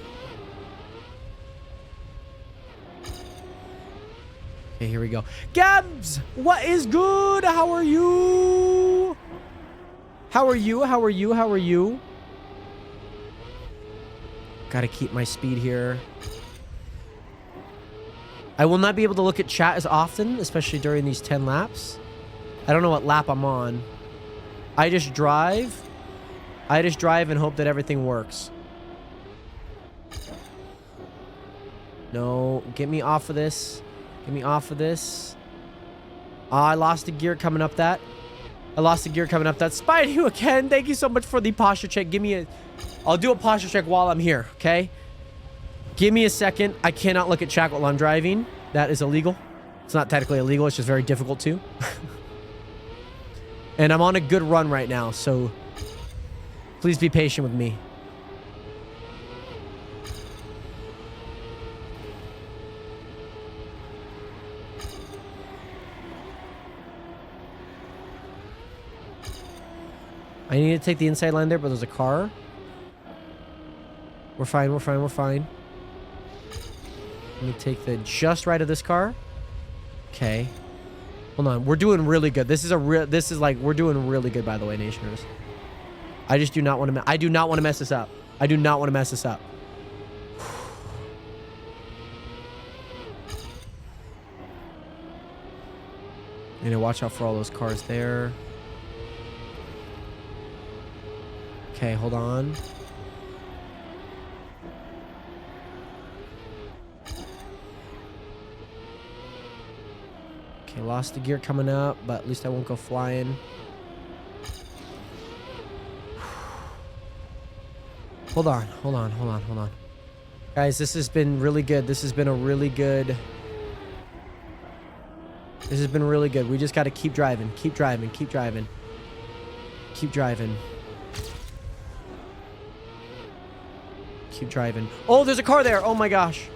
Okay, here we go. Gabs, what is good? How are you? How are you? How are you? How are you? Gotta keep my speed here. I will not be able to look at chat as often, especially during these 10 laps. I don't know what lap I'm on. I just drive. I just drive and hope that everything works. No, get me off of this. Get me off of this. I lost the gear coming up that. I lost the gear coming up that. Spy you again. Thank you so much for the posture check. Give me a... I'll do a posture check while I'm here, okay? Give me a second. I cannot look at chat while I'm driving. That is illegal. It's not technically illegal. It's just very difficult to. And I'm on a good run right now, so please be patient with me. I need to take the inside line there, but there's a car. We're fine, we're fine, we're fine. Let me take the just right of this car. Okay. Hold on. We're doing really good. This is we're doing really good, by the way, Nationers. I just do not want to I do not want to mess this up. I do not want to mess this up. I need to watch out for all those cars there. Okay, hold on. Okay, lost the gear coming up, but at least I won't go flying. Hold on, hold on, hold on, hold on. Guys, this has been really good. This has been a really good... This has been really good. We just got to keep driving, keep driving, keep driving. Keep driving. Keep driving. Oh, there's a car there. Oh my gosh.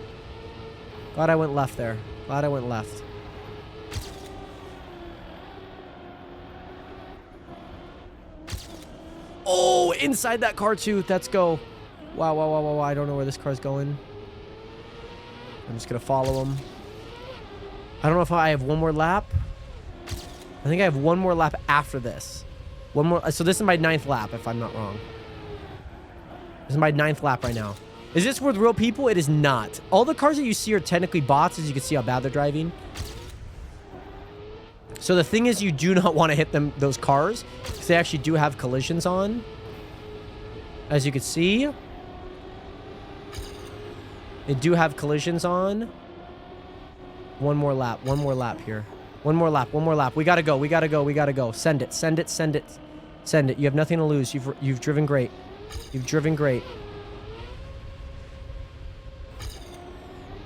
Glad I went left there. Glad I went left. Oh, inside that car too. Let's go. Wow, wow, wow, wow, wow. I don't know where this car's going. I'm just going to follow him. I don't know if I have one more lap. I think I have one more lap after this. One more. So this is my 9th lap, if I'm not wrong. This is my 9th lap right now. Is this with real people? It is not. All the cars that you see are technically bots, as you can see how bad they're driving. So the thing is, you do not want to hit those cars, because they actually do have collisions on. As you can see, they do have collisions on. One more lap. One more lap here. One more lap. One more lap. We gotta go. We gotta go. We gotta go. Send it. Send it. Send it. Send it. You have nothing to lose. You've driven great. You've driven great.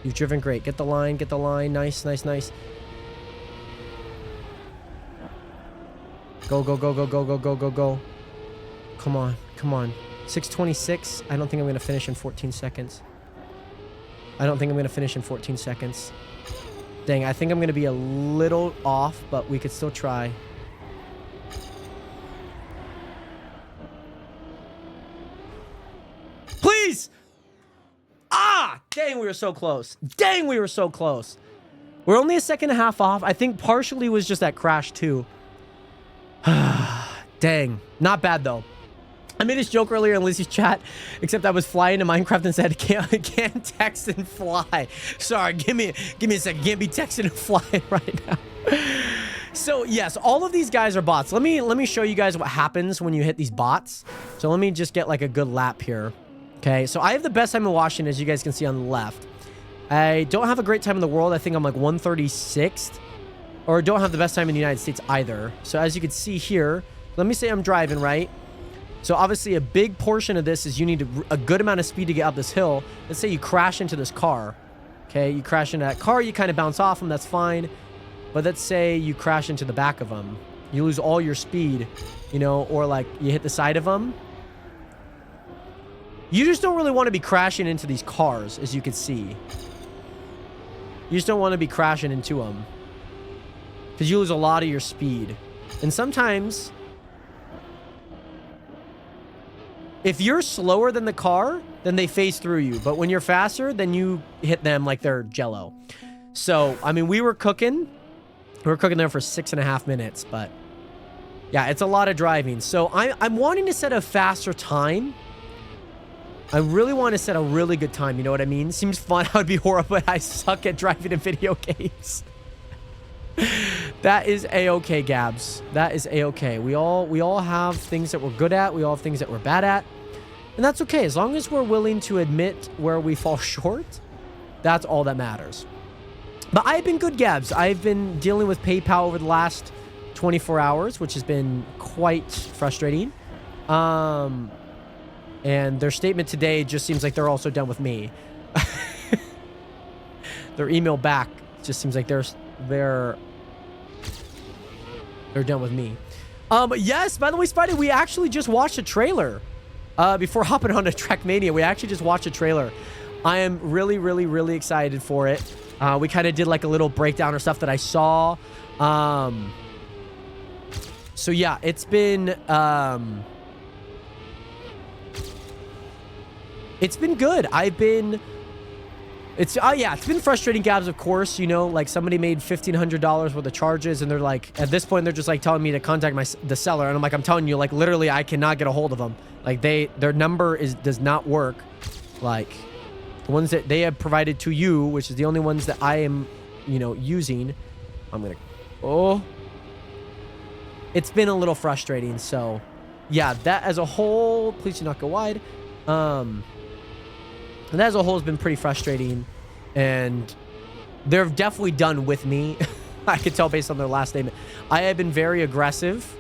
You've driven great. Get the line. Get the line. Nice. Nice. Nice. Go, go, go, go, go, go, go, go, go. Come on. Come on. 6:26. I don't think I'm going to finish in 14 seconds. I don't think I'm going to finish in 14 seconds. Dang, I think I'm going to be a little off, but we could still try. Please! Ah! Dang, we were so close. Dang, we were so close. We're only a second and a half off. I think partially was just that crash, too. Dang. Not bad, though. I made this joke earlier in Lizzie's chat, except I was flying in Minecraft and said, can't text and fly. Sorry, give me a second. Can't be texting and flying right now. So, yes, all of these guys are bots. Let me show you guys what happens when you hit these bots. So let me just get like a good lap here. Okay, so I have the best time in Washington, as you guys can see on the left. I don't have a great time in the world. I think I'm like 136th. Or don't have the best time in the United States either. So as you can see here, let me say I'm driving, right? So obviously a big portion of this is you need a good amount of speed to get up this hill. Let's say you crash into this car. Okay, you crash into that car, you kind of bounce off them, that's fine. But let's say you crash into the back of them. you lose all your speed, you know, or like you hit the side of them. You just don't really want to be crashing into these cars, as you can see. You just don't want to be crashing into them because you lose a lot of your speed. And sometimes, if you're slower than the car, then they phase through you. But when you're faster, then you hit them like they're jello. So, I mean, we were cooking. We were cooking there for 6.5 minutes, but yeah, it's a lot of driving. So I'm wanting to set a faster time. I really want to set a really good time. You know what I mean? Seems fun. I would be horrible, but I suck at driving in video games. That is a-okay, Gabs. That is a-okay. We all have things that we're good at. We all have things that we're bad at. And that's okay. As long as we're willing to admit where we fall short, that's all that matters. But I've been good, Gabs. I've been dealing with PayPal over the last 24 hours, which has been quite frustrating. And their statement today just seems like they're also done with me. Their email back just seems like they're done with me. Yes, by the way, Spidey, we actually just watched a trailer. Before hopping on to Trackmania, we actually just watched a trailer. I am really, really, really excited for it. We kind of did like a little breakdown of stuff that I saw. So yeah, it's been good. It's been frustrating, Gabs, of course. You know, like somebody made $1,500 worth of charges, and they're like, at this point, they're just like telling me to contact the seller, and I'm like, I'm telling you, like literally, I cannot get a hold of them. Like their number does not work. Like the ones that they have provided to you, which is the only ones that I am, you know, using. It's been a little frustrating. So yeah, that as a whole, please do not go wide. And that as a whole has been pretty frustrating, and they're definitely done with me. I could tell based on their last statement. I have been very aggressive.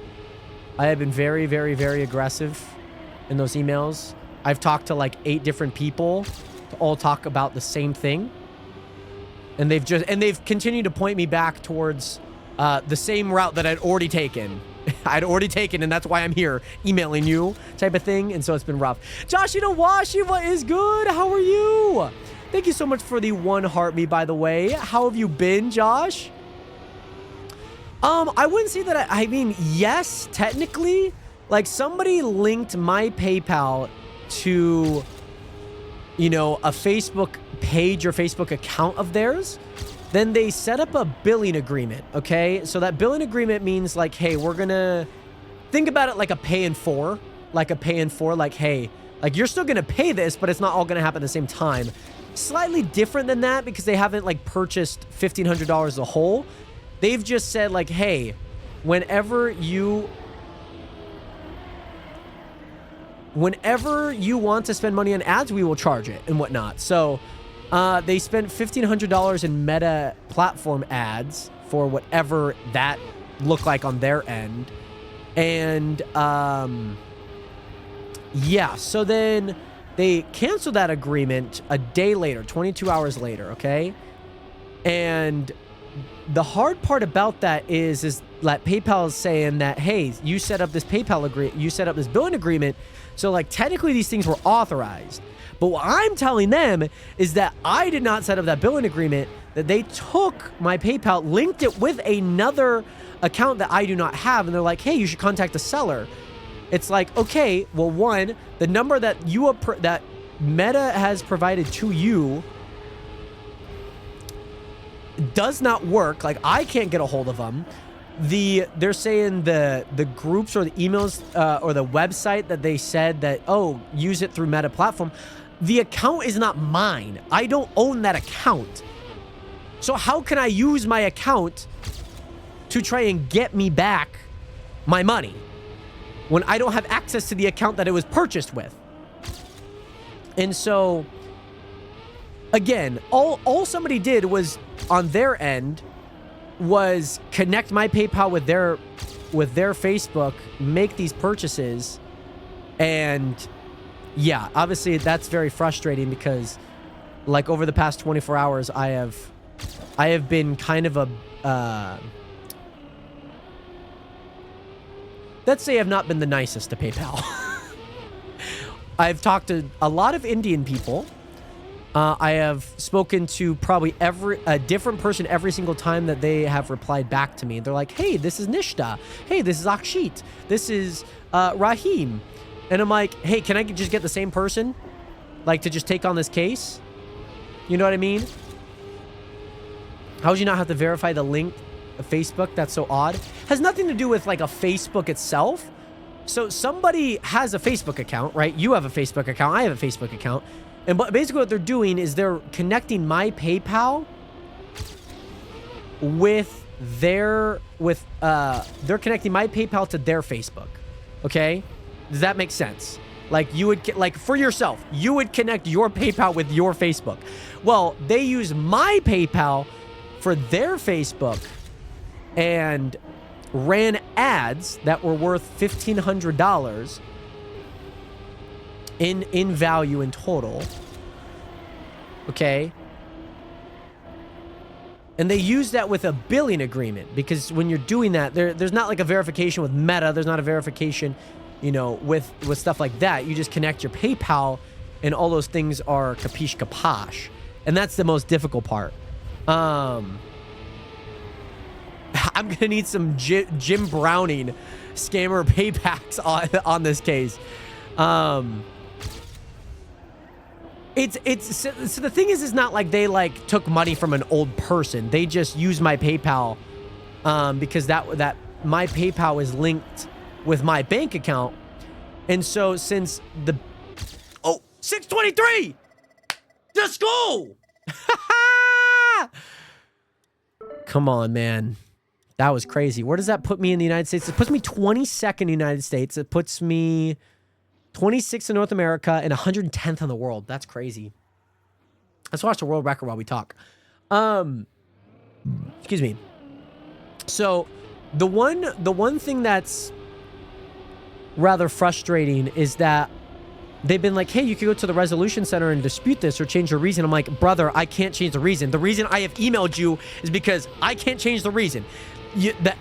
I have been very, very, very aggressive in those emails. I've talked to like 8 different people to all talk about the same thing. And they've continued to point me back towards the same route that I'd already taken. And that's why I'm here emailing you type of thing. And so it's been rough. Josh Inawashi, what is good? How are you? Thank you so much for the 1 heart me, by the way. How have you been, Josh? I wouldn't say that. I mean, yes, technically, like somebody linked my PayPal to, you know, a Facebook page or Facebook account of theirs. Then they set up a billing agreement, okay? So that billing agreement means like, hey, we're gonna think about it like a pay in four. Like, hey, like you're still gonna pay this, but it's not all gonna happen at the same time. Slightly different than that because they haven't like purchased $1,500 as a whole. They've just said like, hey, whenever you want to spend money on ads, we will charge it and whatnot. So they spent $1,500 in Meta platform ads for whatever that looked like on their end. And yeah, so then they canceled that agreement a day later, 22 hours later, okay? And the hard part about that is that PayPal is saying that, hey, you set up this you set up this billing agreement, so like technically these things were authorized. But what I'm telling them is that I did not set up that billing agreement, that they took my PayPal, linked it with another account that I do not have, and they're like, hey, you should contact the seller. It's like, okay, well, one, the number that that Meta has provided to you does not work. Like, I can't get a hold of them. They're saying the groups or the emails or the website that they said that, oh, use it through Meta platform. The account is not mine. I don't own that account. So how can I use my account to try and get me back my money when I don't have access to the account that it was purchased with? And so, again, all somebody did was, on their end, was connect my PayPal with their Facebook, make these purchases, and yeah, obviously that's very frustrating because, like, over the past 24 hours, I have been kind of let's say I've not been the nicest to PayPal. I've talked to a lot of Indian people. I have spoken to probably a different person every single time that they have replied back to me. They're like, hey, this is Nishta. Hey, this is Akshit. This is Rahim. And I'm like, hey, can I just get the same person? Like, to just take on this case? You know what I mean? How would you not have to verify the link of Facebook? That's so odd. Has nothing to do with, like, a Facebook itself. So somebody has a Facebook account, right? You have a Facebook account. I have a Facebook account. And basically what they're doing is they're connecting my PayPal with they're connecting my PayPal to their Facebook. Okay? Does that make sense? Like, you would, like, for yourself, you would connect your PayPal with your Facebook. Well, they use my PayPal for their Facebook and ran ads that were worth $1,500 in value in total. Okay? And they use that with a billing agreement, because when you're doing that, there's not like a verification with Meta. There's not a verification, you know, with stuff like that. You just connect your PayPal and all those things are capiche caposh. And that's the most difficult part. I'm going to need some Jim Browning scammer paybacks on this case. So the thing is not like they like took money from an old person. They just used my PayPal because that my PayPal is linked with my bank account. And so since 623, let's go. Come on, man. That was crazy. Where does that put me in the United States? It puts me 22nd in the United States. It puts me 26th in North America and 110th in the world. That's crazy. Let's watch the world record while we talk. Excuse me. So the one thing that's rather frustrating is that they've been like, hey, you can go to the resolution center and dispute this or change your reason. I'm like, brother, I can't change the reason. The reason I have emailed you is because I can't change the reason.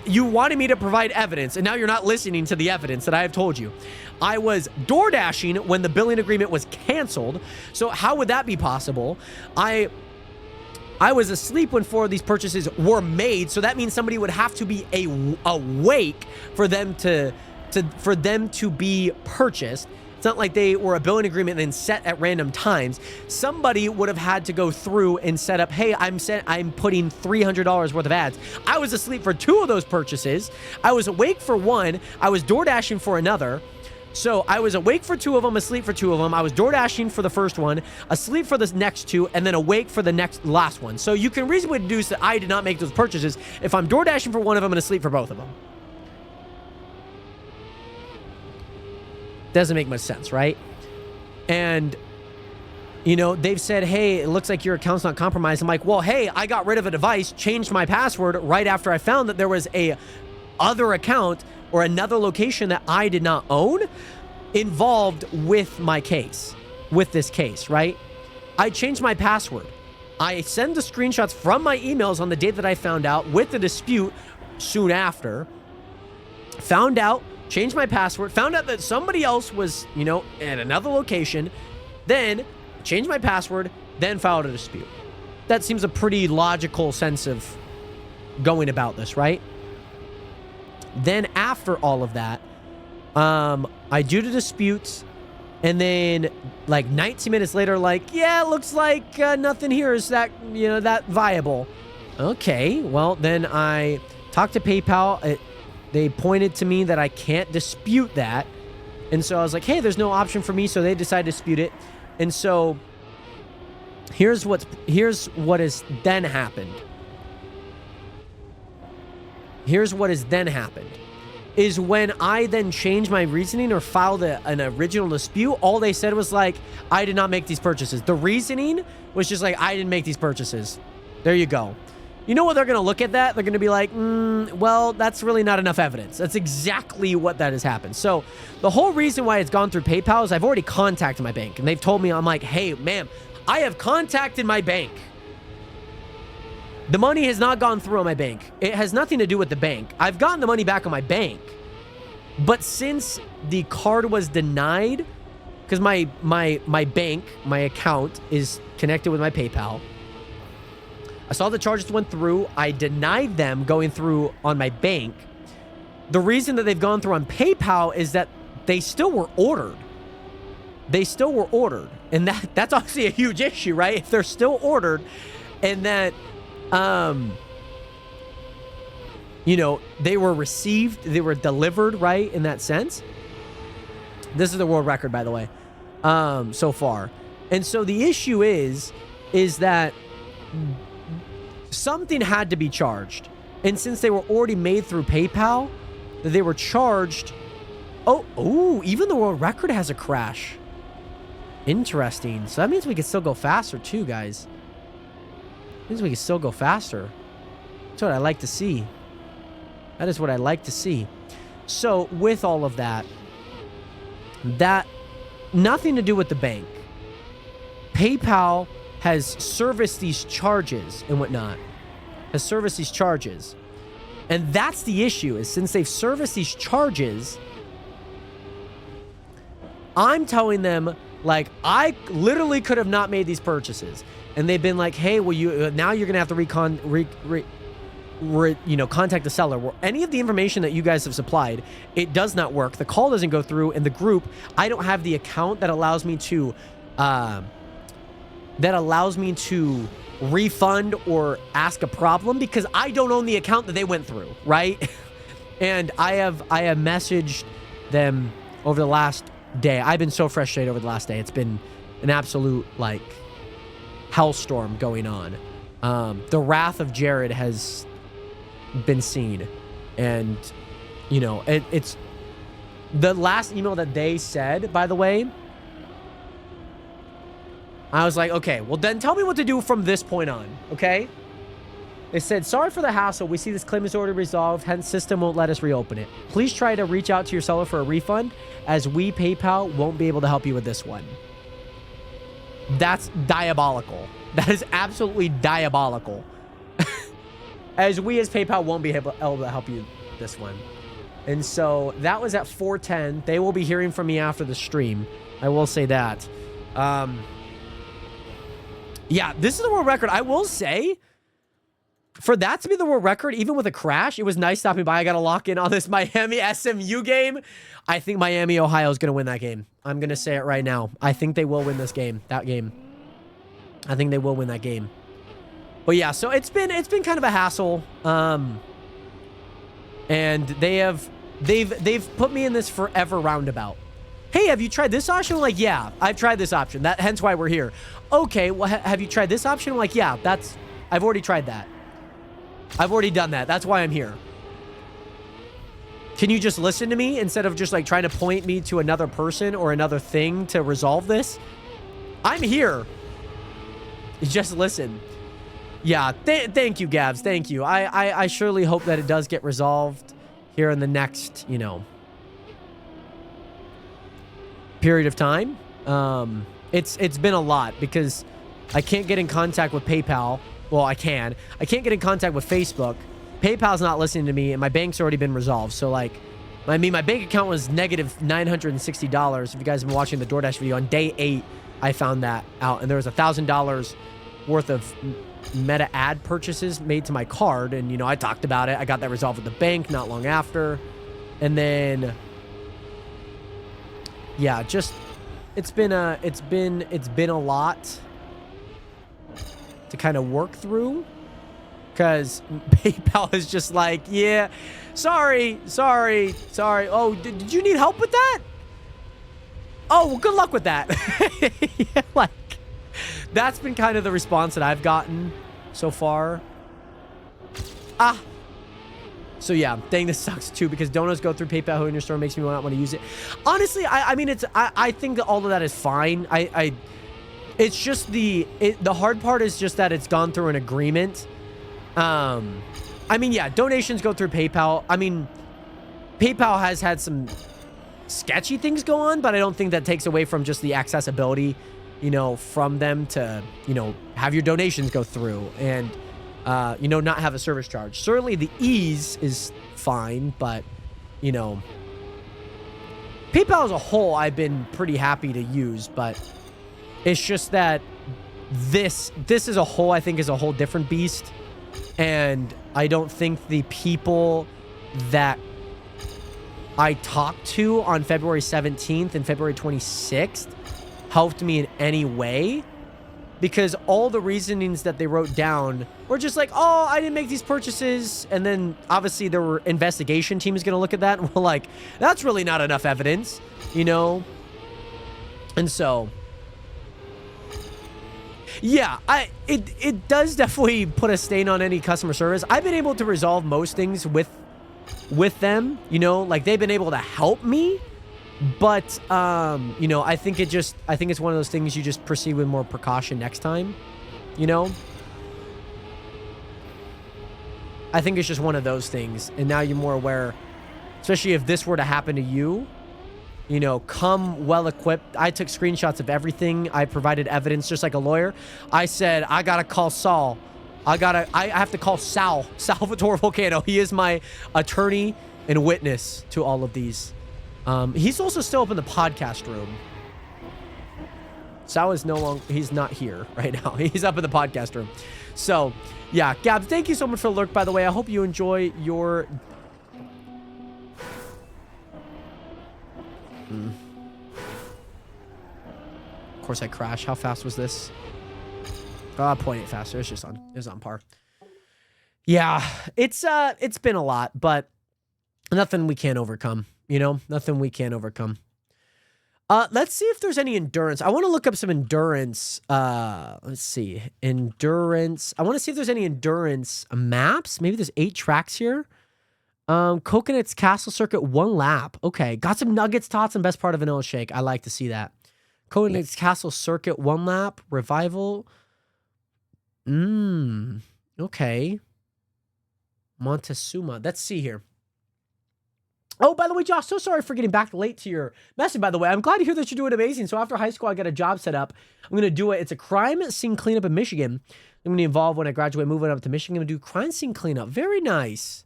You wanted me to provide evidence, and now you're not listening to the evidence that I have told you. I was door dashing when the billing agreement was canceled. So how would that be possible? I was asleep when 4 of these purchases were made. So that means somebody would have to be awake for them to be purchased. It's not like they were a billing agreement and then set at random times. Somebody would have had to go through and set up, hey, I'm putting $300 worth of ads. I was asleep for 2 of those purchases. I was awake for 1. I was door dashing for another. So I was awake for 2 of them, asleep for 2 of them. I was door dashing for the first one, asleep for the next 2, and then awake for the last one. So you can reasonably deduce that I did not make those purchases if I'm door dashing for 1 of them and asleep for both of them. Doesn't make much sense, right? And, you know, they've said, hey, it looks like your account's not compromised. I'm like, well, hey, I got rid of a device, changed my password right after I found that there was a other account or another location that I did not own involved with my case, with this case, right? I changed my password. I send the screenshots from my emails on the day that I found out with the dispute soon after. Found out, changed my password, found out that somebody else was, you know, at another location, then changed my password, then filed a dispute. That seems a pretty logical sense of going about this, right? Then after all of that, I do the disputes, and then like 19 minutes later, like, yeah, it looks like nothing here is that, you know, that viable. Okay, well, then I talked to PayPal. They pointed to me that I can't dispute that. And so I was like, hey, there's no option for me. So they decided to dispute it. And so here's what has then happened. Here's what has then happened. Is when I then changed my reasoning or filed an original dispute, all they said was like, I did not make these purchases. The reasoning was just like, I didn't make these purchases. There you go. You know what they're going to look at that? They're going to be like, well, that's really not enough evidence. That's exactly what that has happened. So the whole reason why it's gone through PayPal is I've already contacted my bank. And they've told me, I'm like, hey, ma'am, I have contacted my bank. The money has not gone through on my bank. It has nothing to do with the bank. I've gotten the money back on my bank. But since the card was denied, because my bank, my account is connected with my PayPal. I saw the charges went through. I denied them going through on my bank. The reason that they've gone through on PayPal is that they still were ordered. They still were ordered. And that's obviously a huge issue, right? If they're still ordered and that, you know, they were received, they were delivered, right? In that sense. This is the world record, by the way, so far. And so the issue is that something had to be charged. And since they were already made through PayPal, they were charged. Oh, even the world record has a crash. Interesting. So that means we can still go faster too, guys. Means we can still go faster. That's what I like to see. That is what I like to see. So with all of that, nothing to do with the bank. PayPal has serviced these charges and whatnot. Has serviced these charges. And that's the issue, is since they've serviced these charges, I'm telling them, like, I literally could have not made these purchases. And they've been like, hey, well, now you're going to have to contact the seller. Well, any of the information that you guys have supplied, it does not work. The call doesn't go through. In the group, I don't have the account that allows me to refund or ask a problem because I don't own the account that they went through, right? And I have messaged them over the last day. I've been so frustrated over the last day. It's been an absolute, like, hellstorm going on. The wrath of Jared has been seen. And, you know, it's the last email that they said, by the way, I was like, okay, well then tell me what to do from this point on, okay? They said, sorry for the hassle. We see this claim is already resolved, hence system won't let us reopen it. Please try to reach out to your seller for a refund, as we, PayPal, won't be able to help you with this one. That's diabolical. That is absolutely diabolical. As PayPal won't be able to help you this one. And so that was at 4:10. They will be hearing from me after the stream. I will say that. Yeah, this is the world record. I will say, for that to be the world record, even with a crash, it was nice stopping by. I got to lock in on this Miami SMU game. I think Miami, Ohio is going to win that game. I'm going to say it right now. I think they will win this game, that game. I think they will win that game. But yeah, so it's been kind of a hassle. And they've put me in this forever roundabout. Hey, have you tried this option? I'm like, yeah, I've tried this option. Hence why we're here. Okay, well, have you tried this option? I'm like, yeah, I've already tried that. I've already done that. That's why I'm here. Can you just listen to me instead of just like trying to point me to another person or another thing to resolve this? I'm here. Just listen. Yeah, thank you, Gabs. Thank you. I surely hope that it does get resolved here in the next, you know, period of time. It's been a lot because I can't get in contact with PayPal. Well, I can't get in contact with Facebook. PayPal's not listening to me, and my bank's already been resolved. So, like, I mean, my bank account was negative $960. If you guys have been watching the DoorDash video, on day 8, I found that out. And there was $1,000 worth of Meta ad purchases made to my card. And, you know, I talked about it. I got that resolved with the bank not long after. And then, yeah, just, it's been a lot to kind of work through. Because PayPal is just like, yeah, sorry. Oh, did you need help with that? Oh, well, good luck with that. Yeah, like, that's been kind of the response that I've gotten so far. So yeah, dang, this sucks too, because donuts go through PayPal in your store makes me not want to use it. Honestly, I mean, I think that all of that is fine. It's just the hard part is just that it's gone through an agreement. I mean, yeah, donations go through PayPal. I mean, PayPal has had some sketchy things go on, but I don't think that takes away from just the accessibility, you know, from them to, you know, have your donations go through and, you know, not have a service charge. Certainly the ease is fine, but, you know, PayPal as a whole, I've been pretty happy to use, but it's just that this as a whole, I think, is a whole different beast. And I don't think the people that I talked to on February 17th and February 26th helped me in any way, because all the reasonings that they wrote down were just like, oh, I didn't make these purchases. And then obviously there were investigation teams going to look at that and we're like, that's really not enough evidence, you know? And so, yeah, it does definitely put a stain on any customer service. I've been able to resolve most things with them, you know, like they've been able to help me, but you know, I think it's one of those things you just proceed with more precaution next time, you know. I think it's just one of those things, and now you're more aware, especially if this were to happen to you. You know, come well equipped. I took screenshots of everything. I provided evidence just like a lawyer. I said, I gotta call Saul. I have to call Salvatore Volcano. He is my attorney and witness to all of these. He's also still up in the podcast room. Sal is he's not here right now. He's up in the podcast room. So, yeah, Gab, thank you so much for the lurk, by the way. I hope you enjoy your... Of course I crashed. How fast was this? 0.8 faster. It's just on par. Yeah, it's been a lot, but nothing we can't overcome. You know, nothing we can't overcome. Let's see if there's any endurance. I want to look up some endurance. Let's see. Endurance. I want to see if there's any endurance maps. Maybe there's 8 tracks here. Coconuts Castle Circuit, 1 lap. Okay. Got some nuggets, tots, and best part of vanilla shake. I like to see that. Coconuts Castle Circuit, 1 lap. Revival. Okay. Montezuma. Let's see here. Oh, by the way, Josh, so sorry for getting back late to your message, by the way. I'm glad to hear that you're doing amazing. So after high school, I got a job set up. I'm going to do it. It's a crime scene cleanup in Michigan. I'm going to be involved when I graduate, moving up to Michigan. I'm going to do crime scene cleanup. Very nice.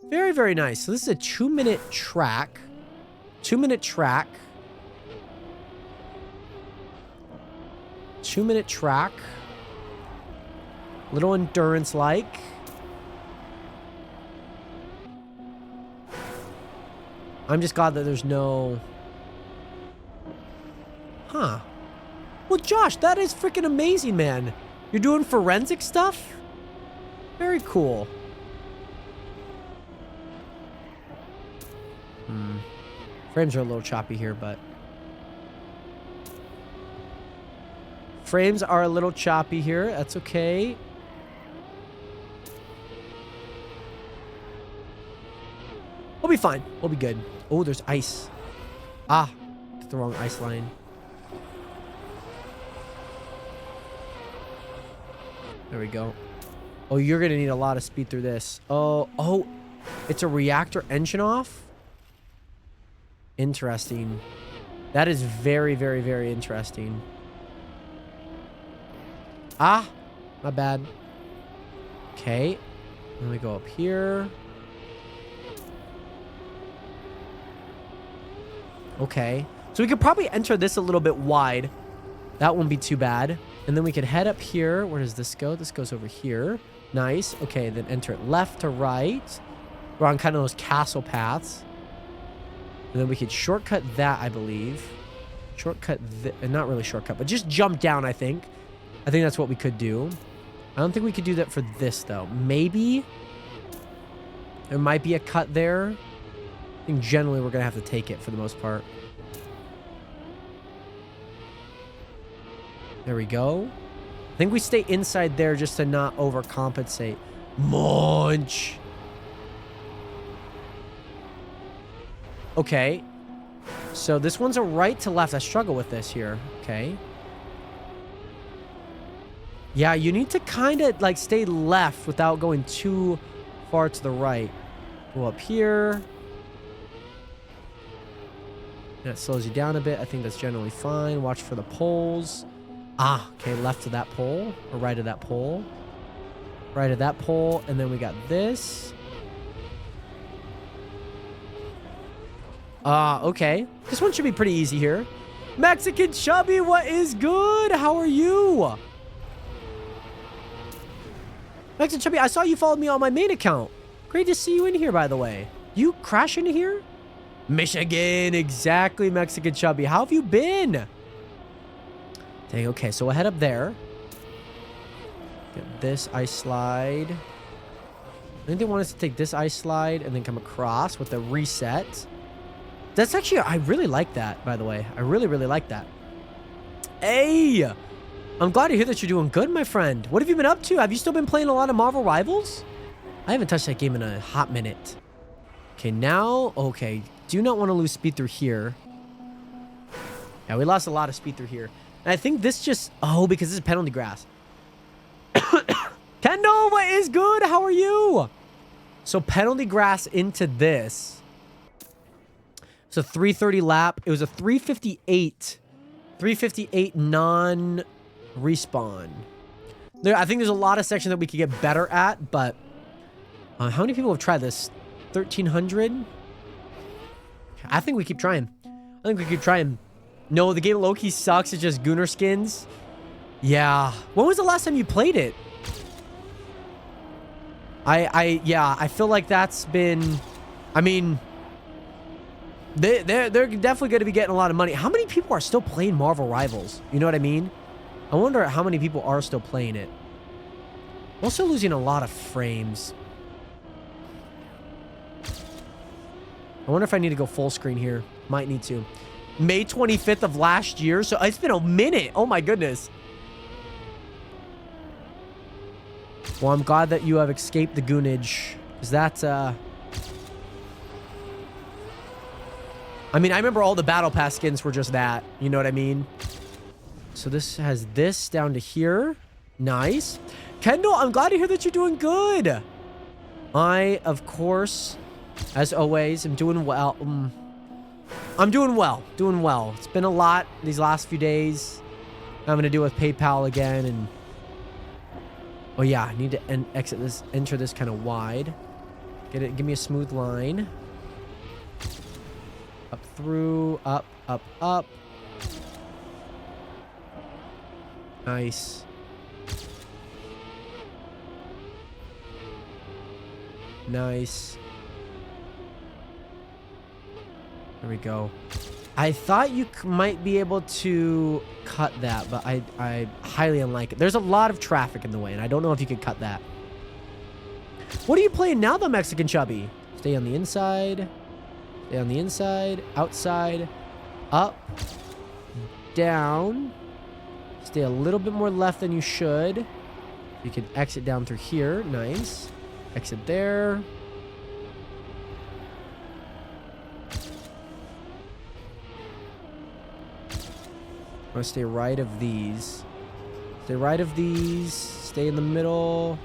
Very, very nice. So this is a 2-minute track. 2-minute track. 2-minute track. Little endurance-like. I'm just glad that there's no... Huh. Well, Josh, that is freaking amazing, man. You're doing forensic stuff? Very cool. Frames are a little choppy here, but... Frames are a little choppy here. That's okay. We'll be fine. We'll be good. Oh, there's ice. Ah, it's the wrong ice line. There we go. Oh, you're going to need a lot of speed through this. Oh, it's a reactor engine off? Interesting. That is very, very, very interesting. Ah, my bad. Okay. Let me go up here. Okay. So we could probably enter this a little bit wide. That won't be too bad. And then we could head up here. Where does this go? This goes over here. Nice. Okay, then enter it left to right. We're on kind of those castle paths. And then we could shortcut that, I believe. Shortcut, not really shortcut, but just jump down, I think. I think that's what we could do. I don't think we could do that for this, though. Maybe. There might be a cut there. I think generally we're going to have to take it for the most part. There we go. I think we stay inside there just to not overcompensate. Munch. Okay. So this one's a right to left. I struggle with this here. Okay. Yeah, you need to kind of like stay left without going too far to the right. Go up here. That slows you down a bit. I think that's generally fine. Watch for the poles. Ah, okay, left of that pole or right of that pole. Right of that pole, and then we got this. Okay. This one should be pretty easy here. Mexican Chubby, what is good? How are you? Mexican Chubby, I saw you followed me on my main account. Great to see you in here, by the way. You crash into here? Michigan, exactly, Mexican Chubby. How have you been? Dang, okay, so we'll head up there. Get this ice slide. I think they want us to take this ice slide and then come across with the reset. That's actually, I really like that, by the way. I really, really like that. Hey! I'm glad to hear that you're doing good, my friend. What have you been up to? Have you still been playing a lot of Marvel Rivals? I haven't touched that game in a hot minute. Okay, now, okay. Do not want to lose speed through here. Yeah, we lost a lot of speed through here. And I think this just, oh, because this is penalty grass. Kendall, what is good? How are you? So penalty grass into this. It's a 330 lap. It was a 358. 358 non-respawn. I think there's a lot of sections that we could get better at, but how many people have tried this? 1,300? I think we keep trying. I think we keep trying. No, the game low-key sucks. It's just Gunnar skins. Yeah. When was the last time you played it? Yeah, I feel like that's been, I mean, they're definitely going to be getting a lot of money. How many people are still playing Marvel Rivals? You know what I mean? I wonder how many people are still playing it. I'm also losing a lot of frames. I wonder if I need to go full screen here. Might need to. May 25th of last year. So it's been a minute. Oh my goodness. Well, I'm glad that you have escaped the goonage. Because that's, I mean, I remember all the Battle Pass skins were just that. You know what I mean? So this has this down to here. Nice. Kendall, I'm glad to hear that you're doing good. I, of course, as always, am doing well. I'm doing well. Doing well. It's been a lot these last few days. Having to do with PayPal again. And oh, yeah. I need to exit this, enter this kind of wide. Get it. Give me a smooth line. Up through. Up, up, up. Nice. Nice. There we go. I thought you might be able to cut that, but I highly unlike it. There's a lot of traffic in the way, and I don't know if you could cut that. What are you playing now, though, Mexican Chubby? Stay on the inside. Stay on the inside. Outside. Up. Down. Stay a little bit more left than you should. You can exit down through here. Nice. Exit there. I'm gonna stay right of these. Stay right of these. Stay in the middle.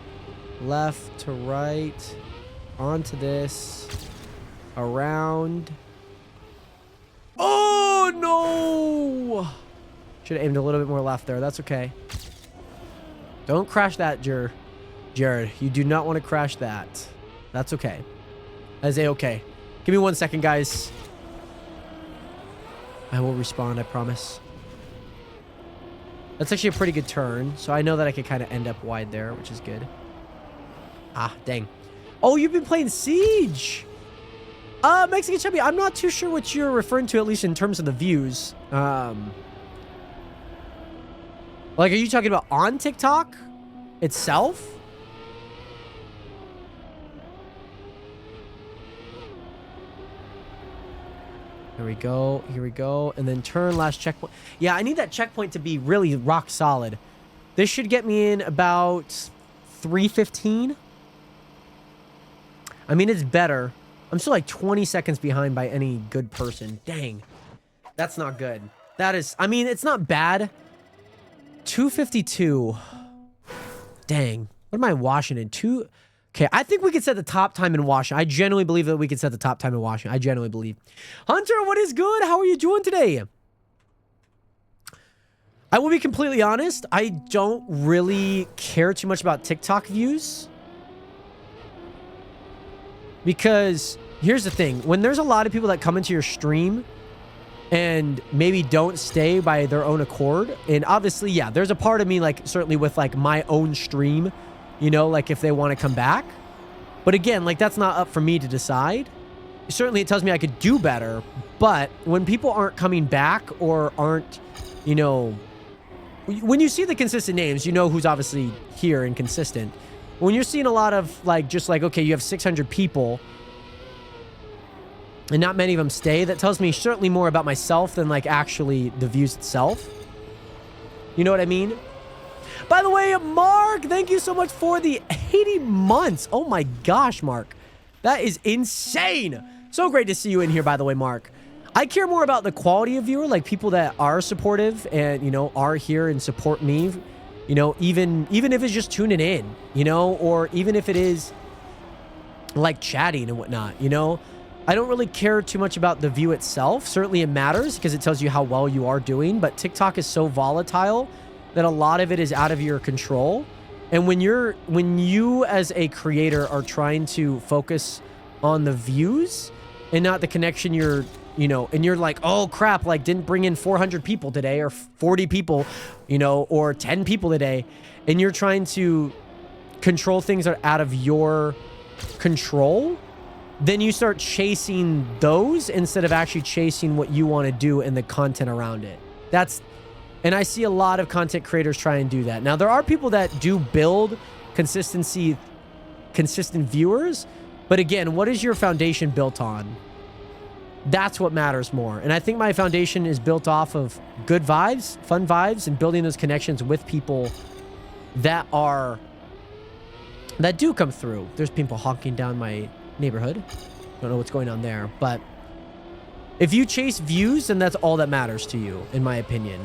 Left to right. Onto this. Around. Oh, no! Should have aimed a little bit more left there. That's okay. Don't crash that, Jared. You do not want to crash that. That's okay. That's A-okay. Give me 1 second, guys. I will respond, I promise. That's actually a pretty good turn. So I know that I could kind of end up wide there, which is good. Ah, dang. Oh, you've been playing Siege. Mexican Chubby, I'm not too sure what you're referring to, at least in terms of the views. Like, are you talking about on TikTok itself? Here we go. Here we go. And then turn last checkpoint. Yeah, I need that checkpoint to be really rock solid. This should get me in about 3:15. I mean, it's better. I'm still like 20 seconds behind by any good person. Dang. That's not good. That is, I mean, it's not bad. 2:52. Dang. What am I in Washington? Okay, I think we could set the top time in Washington. I genuinely believe that we could set the top time in Washington. I genuinely believe. Hunter, what is good? How are you doing today? I will be completely honest. I don't really care too much about TikTok views. Because here's the thing. When there's a lot of people that come into your stream and maybe don't stay by their own accord, and obviously, yeah, there's a part of me, like, certainly with, like, my own stream, you know, like, if they want to come back. But again, like, that's not up for me to decide. Certainly, it tells me I could do better, but when people aren't coming back or aren't, you know, when you see the consistent names, you know who's obviously here and consistent. When you're seeing a lot of, like, just like, okay, you have 600 people and not many of them stay, that tells me certainly more about myself than, like, actually the views itself. You know what I mean? By the way, Mark, thank you so much for the 80 months. Oh my gosh, Mark. That is insane. So great to see you in here, by the way, Mark. I care more about the quality of viewer, like people that are supportive and, you know, are here and support me, you know, even if it's just tuning in, you know, or even if it is like chatting and whatnot, you know. I don't really care too much about the view itself. Certainly it matters because it tells you how well you are doing, but TikTok is so volatile that a lot of it is out of your control. And when you as a creator are trying to focus on the views and not the connection you're, you know, and you're like, oh crap, like didn't bring in 400 people today or 40 people, you know, or 10 people today, and you're trying to control things that are out of your control, then you start chasing those instead of actually chasing what you want to do and the content around it. And I see a lot of content creators try and do that. Now, there are people that do build consistent viewers, but again, what is your foundation built on? That's what matters more. And I think my foundation is built off of good vibes, fun vibes, and building those connections with people that do come through. There's people honking down my neighborhood. Don't know what's going on there, but if you chase views, then that's all that matters to you, in my opinion.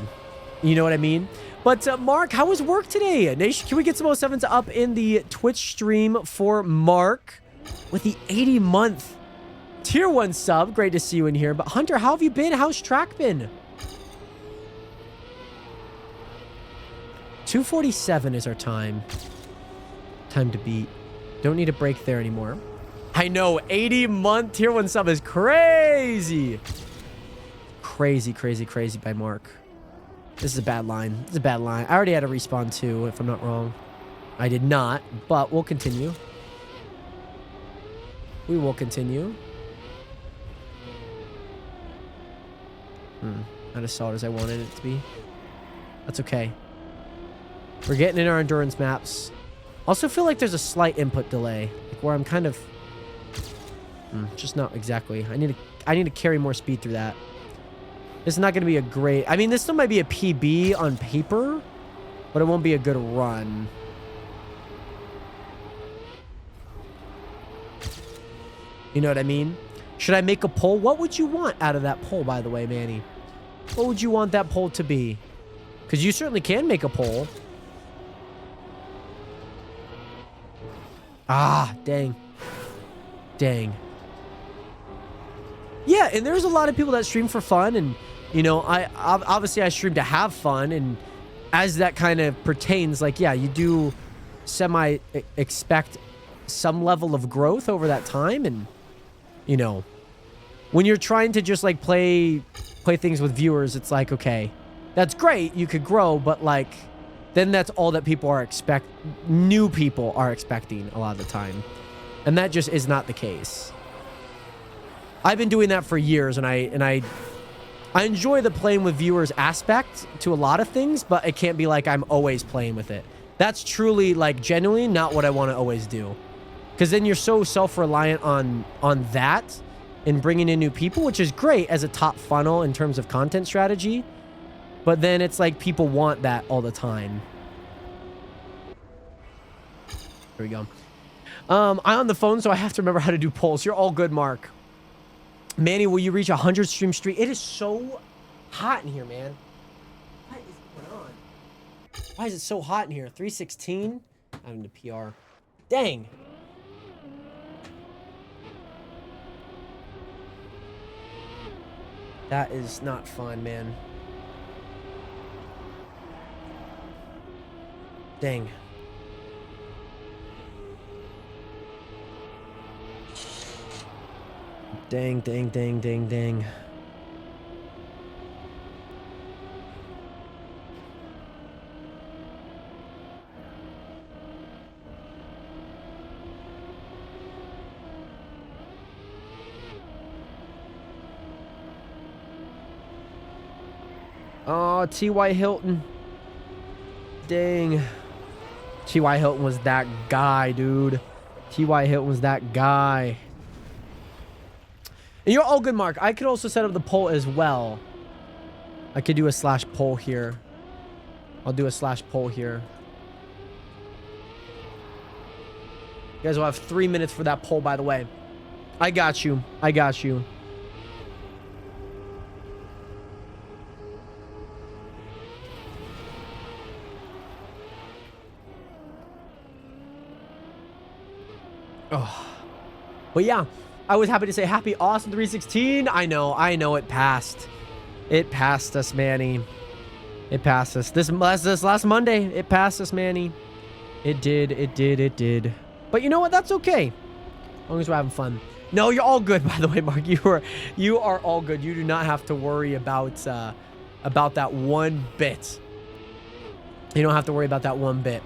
You know what I mean? But Mark, how was work today? Nation, can we get some 07s up in the Twitch stream for Mark with the 80-month tier 1 sub? Great to see you in here. But Hunter, how have you been? How's track been? 2:47 is our time. Time to beat. Don't need a break there anymore. I know, 80-month tier 1 sub is crazy. Crazy, crazy, crazy by Mark. This is a bad line. This is a bad line. I already had a respawn too, if I'm not wrong. I did not, but we'll continue. We will continue. Not as solid as I wanted it to be. That's okay. We're getting in our endurance maps. Also feel like there's a slight input delay, like where I'm kind of just not exactly. I need to carry more speed through that. This is not going to be a great... I mean, this still might be a PB on paper, but it won't be a good run. You know what I mean? Should I make a poll? What would you want out of that poll, by the way, Manny? What would you want that poll to be? Because you certainly can make a poll. Ah, dang. Dang. Yeah, and there's a lot of people that stream for fun, and you know, obviously I stream to have fun, and as that kind of pertains, like, yeah, you do expect some level of growth over that time, and you know, when you're trying to just like play things with viewers, it's like, okay, that's great, you could grow, but like, then that's all that people are new people are expecting a lot of the time, and that just is not the case. I've been doing that for years, and I enjoy the playing with viewers aspect to a lot of things, but it can't be like I'm always playing with it. That's truly, like, genuinely not what I want to always do. Because then you're so self-reliant on that and bringing in new people, which is great as a top funnel in terms of content strategy. But then it's like people want that all the time. Here we go. I'm on the phone, so I have to remember how to do polls. You're all good, Mark. Manny, will you reach 100 stream streak? It is so hot in here, man. What is going on? Why is it so hot in here? 316? I'm in the PR. Dang. That is not fun, man. Dang. Dang, dang, dang, dang, dang. Oh, T.Y. Hilton. Dang. T.Y. Hilton was that guy, dude. T.Y. Hilton was that guy. And you're all good, Mark. I could also set up the poll as well. I could do a slash poll here. I'll do a slash poll here. You guys will have 3 minutes for that poll, by the way. I got you. I got you. Oh. But yeah, I was happy to say happy awesome 316. I know it passed. It passed us, Manny. It passed us. This last Monday, it passed us, Manny. It did. But you know what? That's okay. As long as we're having fun. No, you're all good, by the way, Mark. You are all good. You do not have to worry about that one bit. You don't have to worry about that one bit.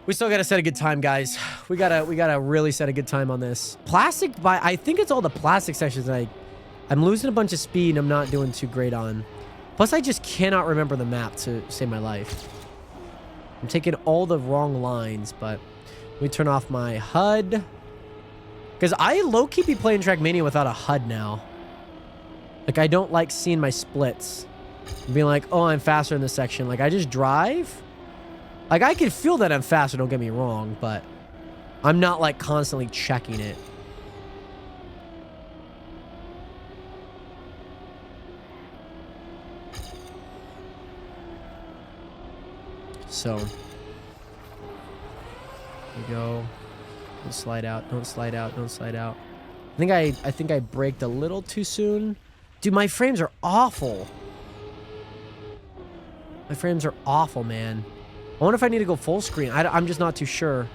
We still gotta set a good time, guys. We gotta really set a good time on this. Plastic, I think it's all the plastic sections that I'm losing a bunch of speed and I'm not doing too great on. Plus, I just cannot remember the map to save my life. I'm taking all the wrong lines, but let me turn off my HUD. Because I low-key be playing Trackmania without a HUD now. Like, I don't like seeing my splits. Being like, oh, I'm faster in this section. Like, I just drive. Like, I can feel that I'm faster, don't get me wrong, but I'm not, like, constantly checking it. So, here we go. Don't slide out, don't slide out, don't slide out. I think I braked a little too soon. Dude, my frames are awful. My frames are awful, man. I wonder if I need to go full screen. I'm just not too sure.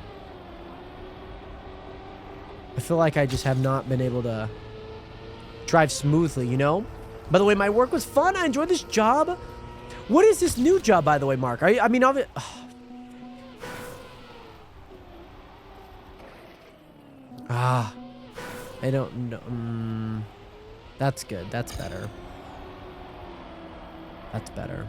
I feel like I just have not been able to drive smoothly, you know? By the way, my work was fun. I enjoyed this job. What is this new job, by the way, Mark? I mean, I don't know. That's good. That's better. That's better.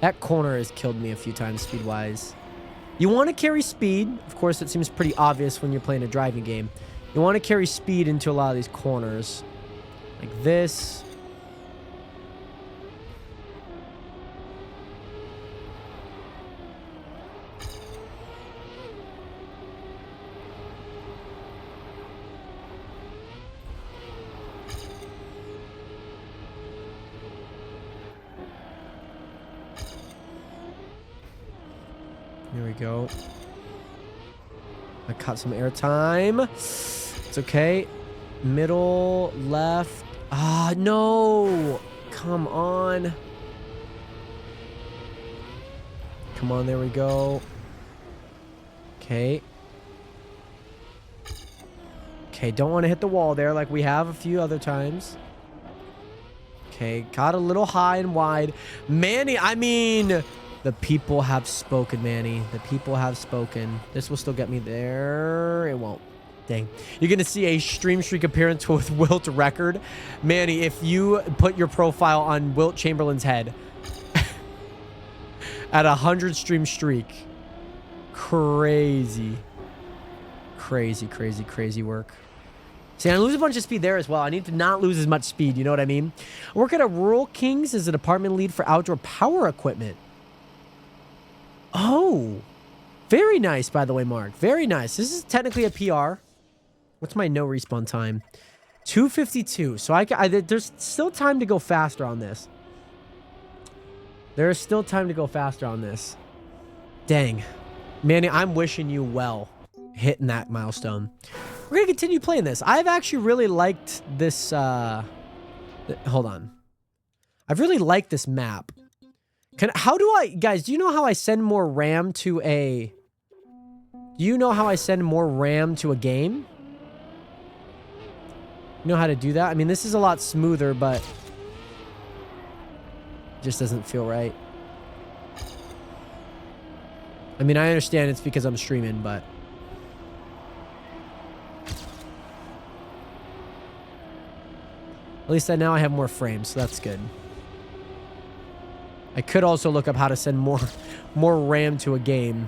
That corner has killed me a few times speed-wise. You want to carry speed. Of course, it seems pretty obvious when you're playing a driving game. You want to carry speed into a lot of these corners. Like this. There we go. I caught some airtime. It's okay. Middle, left. Ah, no. Come on. Come on, there we go. Okay. Okay, don't want to hit the wall there like we have a few other times. Okay, got a little high and wide. Manny, I mean... The people have spoken, Manny. The people have spoken. This will still get me there. It won't. Dang. You're going to see a stream streak appearance with Wilt record. Manny, if you put your profile on Wilt Chamberlain's head at 100 stream streak. Crazy. Crazy, crazy, crazy work. See, I lose a bunch of speed there as well. I need to not lose as much speed. You know what I mean? I work at a Rural Kings as a department lead for outdoor power equipment. Oh, very nice, by the way, Mark. Very nice. This is technically a PR. What's my no respawn time? 2:52. So there's still time to go faster on this. There is still time to go faster on this. Dang. Manny, I'm wishing you well hitting that milestone. We're going to continue playing this. I've actually really liked this. Hold on. I've really liked this map. How do I, guys, do you know how I send more RAM to a, do you know how I send more RAM to a game? You know how to do that? I mean, this is a lot smoother, but it just doesn't feel right. I mean, I understand it's because I'm streaming, but at least now I have more frames, so that's good. I could also look up how to send more RAM to a game.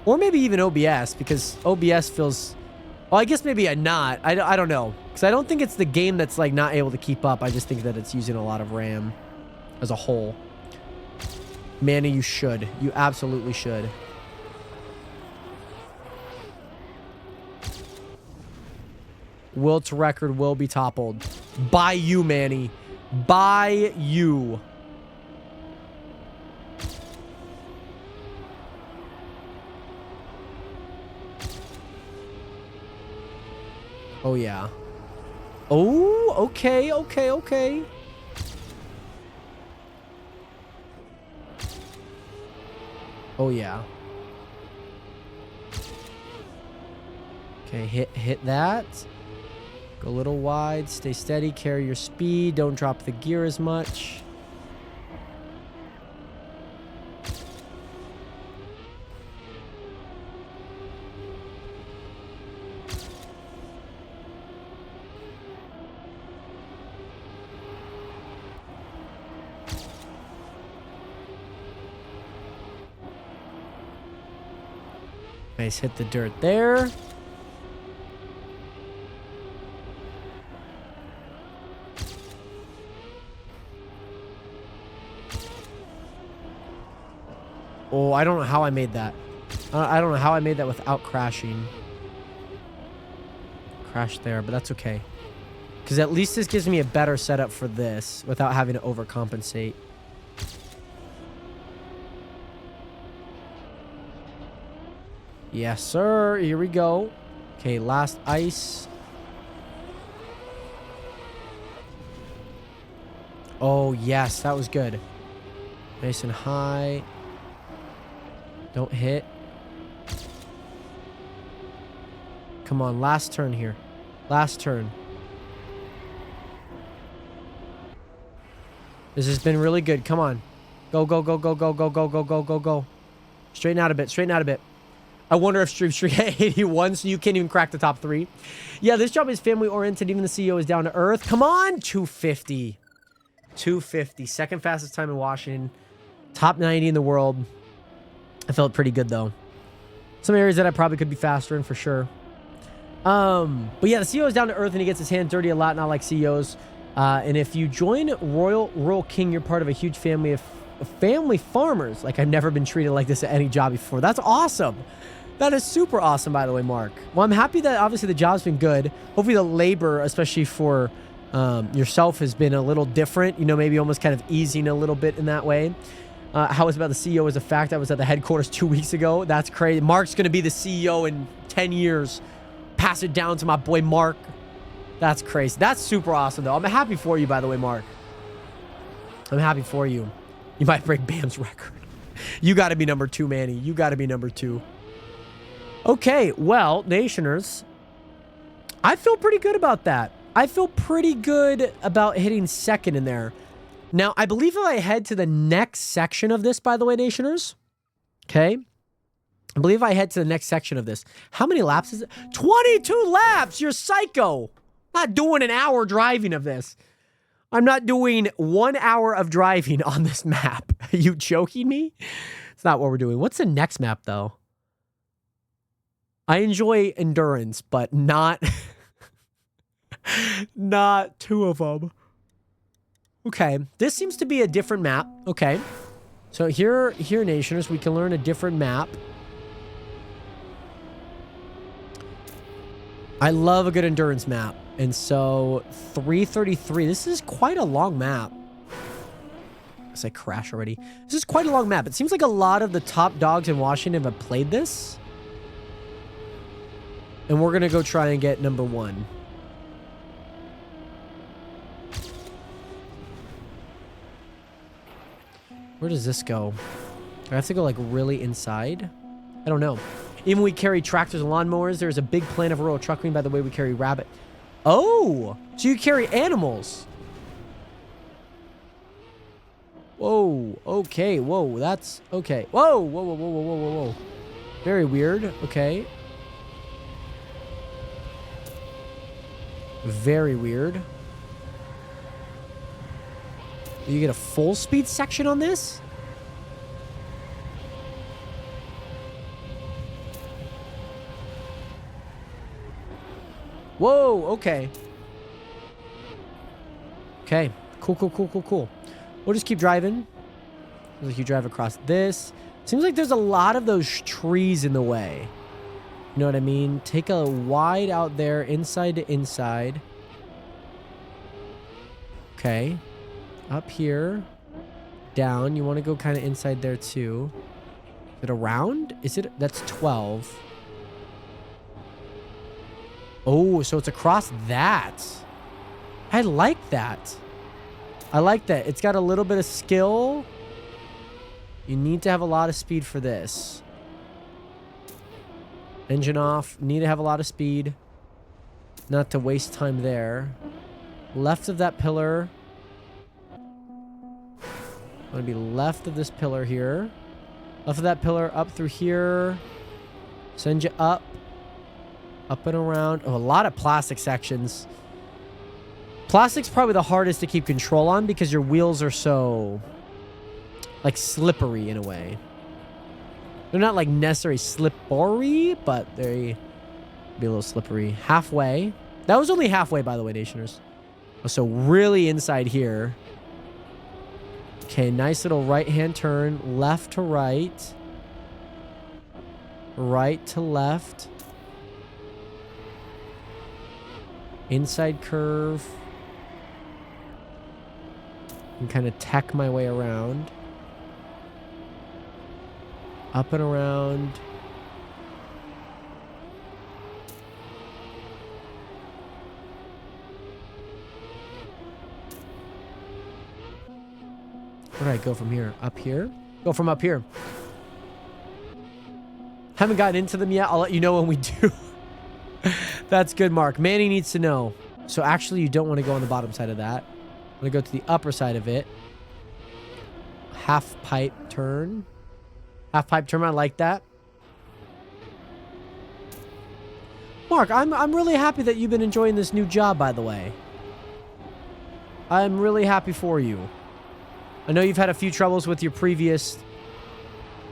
Or maybe even OBS, because OBS feels... Well, I guess maybe not. I don't know. Because I don't think it's the game that's like not able to keep up. I just think that it's using a lot of RAM as a whole. Manny, you should. You absolutely should. Wilt's record will be toppled. By you, Manny. By you. Oh, yeah. Oh, okay, okay, okay. Oh, yeah. Okay, hit that. Go a little wide, stay steady, carry your speed, don't drop the gear as much. Nice, hit the dirt there. Oh, I don't know how I made that. I don't know how I made that without crashing. Crashed there, but that's okay. Because at least this gives me a better setup for this without having to overcompensate. Yes, sir. Here we go. Okay, last ice. Oh, yes. That was good. Nice and high. Don't hit. Come on, last turn here. Last turn. This has been really good. Come on. Go, go, go, go, go, go, go, go, go, go, go. Straighten out a bit. Straighten out a bit. I wonder if Stream Street hit 81, so you can't even crack the top 3. Yeah, this job is family-oriented. Even the CEO is down to earth. Come on! 250. 250. Second fastest time in Washington. Top 90 in the world. I felt pretty good, though. Some areas that I probably could be faster in, for sure. But yeah, the CEO is down to earth, and he gets his hand dirty a lot, not like CEOs. And if you join Royal King, you're part of a huge family of family farmers. Like, I've never been treated like this at any job before. That's awesome. That is super awesome, by the way, Mark. Well, I'm happy that obviously the job's been good. Hopefully the labor, especially for yourself, has been a little different. You know, maybe almost kind of easing a little bit in that way. How was about the CEO is a fact. I was at the headquarters 2 weeks ago. That's crazy. Mark's going to be the CEO in 10 years. Pass it down to my boy, Mark. That's crazy. That's super awesome, though. I'm happy for you, by the way, Mark. I'm happy for you. You might break Bam's record. You got to be number 2, Manny. You got to be number 2. Okay, well, Nationers, I feel pretty good about that. I feel pretty good about hitting second in there. Now, I believe if I head to the next section of this, by the way, Nationers, okay, I believe I head to the next section of this. How many laps is it? 22 laps! You're psycho! I'm not doing an hour driving of this. I'm not doing 1 hour of driving on this map. Are you joking me? It's not what we're doing. What's the next map, though? I enjoy endurance, but not... not 2 of them. Okay, this seems to be a different map. Okay. So here, Nationers, we can learn a different map. I love a good endurance map. And so 333, this is quite a long map. Guess I crashed already. This is quite a long map. It seems like a lot of the top dogs in Washington have played this. And we're going to go try and get number 1. Where does this go? Do I have to go like really inside? I don't know. Even we carry tractors and lawnmowers. There's a big plan of rural trucking by the way we carry rabbit. Oh, so you carry animals. Whoa, okay, whoa, that's okay. Whoa, whoa, whoa, whoa, whoa, whoa, whoa, whoa. Very weird, okay. Very weird. You get a full speed section on this? Whoa, okay. Okay, cool, cool, cool, cool, cool. We'll just keep driving. Like you drive across this. Seems like there's a lot of those trees in the way. You know what I mean? Take a wide out there, inside to inside. Okay. Up here. Down. You want to go kind of inside there too. Is it around? Is it? That's 12. Oh, so it's across that. I like that. I like that. It's got a little bit of skill. You need to have a lot of speed for this. Engine off. Need to have a lot of speed. Not to waste time there. Left of that pillar. I'm going to be left of this pillar here. Left of that pillar. Up through here. Send you up. Up and around. Oh, a lot of plastic sections. Plastic's probably the hardest to keep control on because your wheels are so, like, slippery in a way. They're not, like, necessarily slippery, but they be a little slippery. Halfway. That was only halfway, by the way, Nationers. So really inside here. Okay, nice little right-hand turn. Left to right. Right to left. Inside curve. And kind of tack my way around. Up and around. Where do I go from here? Up here? Go from up here. Haven't gotten into them yet. I'll let you know when we do. That's good, Mark. Manny needs to know. So actually, you don't want to go on the bottom side of that. I'm going to go to the upper side of it. Half pipe turn. Half pipe turn. I like that. Mark, I'm really happy that you've been enjoying this new job, by the way. I'm really happy for you. I know you've had a few troubles with your previous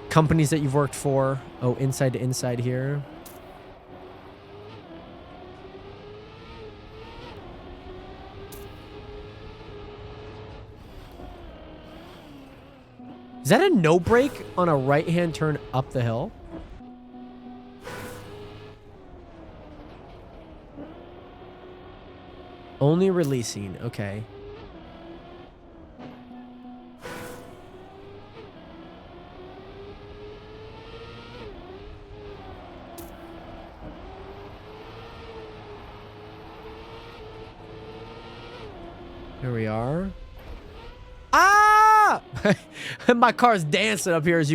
companies that you've worked for. Oh, inside to inside here. Is that a no brake on a right-hand turn up the hill? Only releasing. Okay. Here we are. Ah! My car's dancing up here, as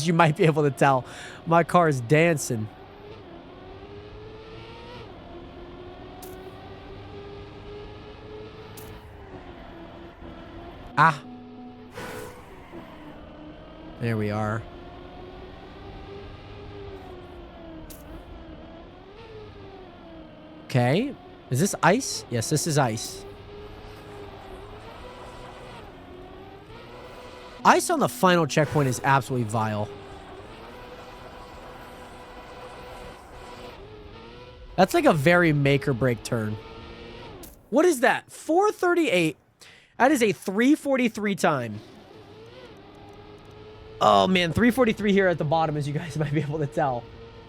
you might be able to tell. My car is dancing. Ah. There we are. Okay. Is this ice? Yes, this is ice. Ice on the final checkpoint is absolutely vile. That's like a very make or break turn. What is that? 4:38. That is a 3:43 time. Oh man, 3:43 here at the bottom, as you guys might be able to tell.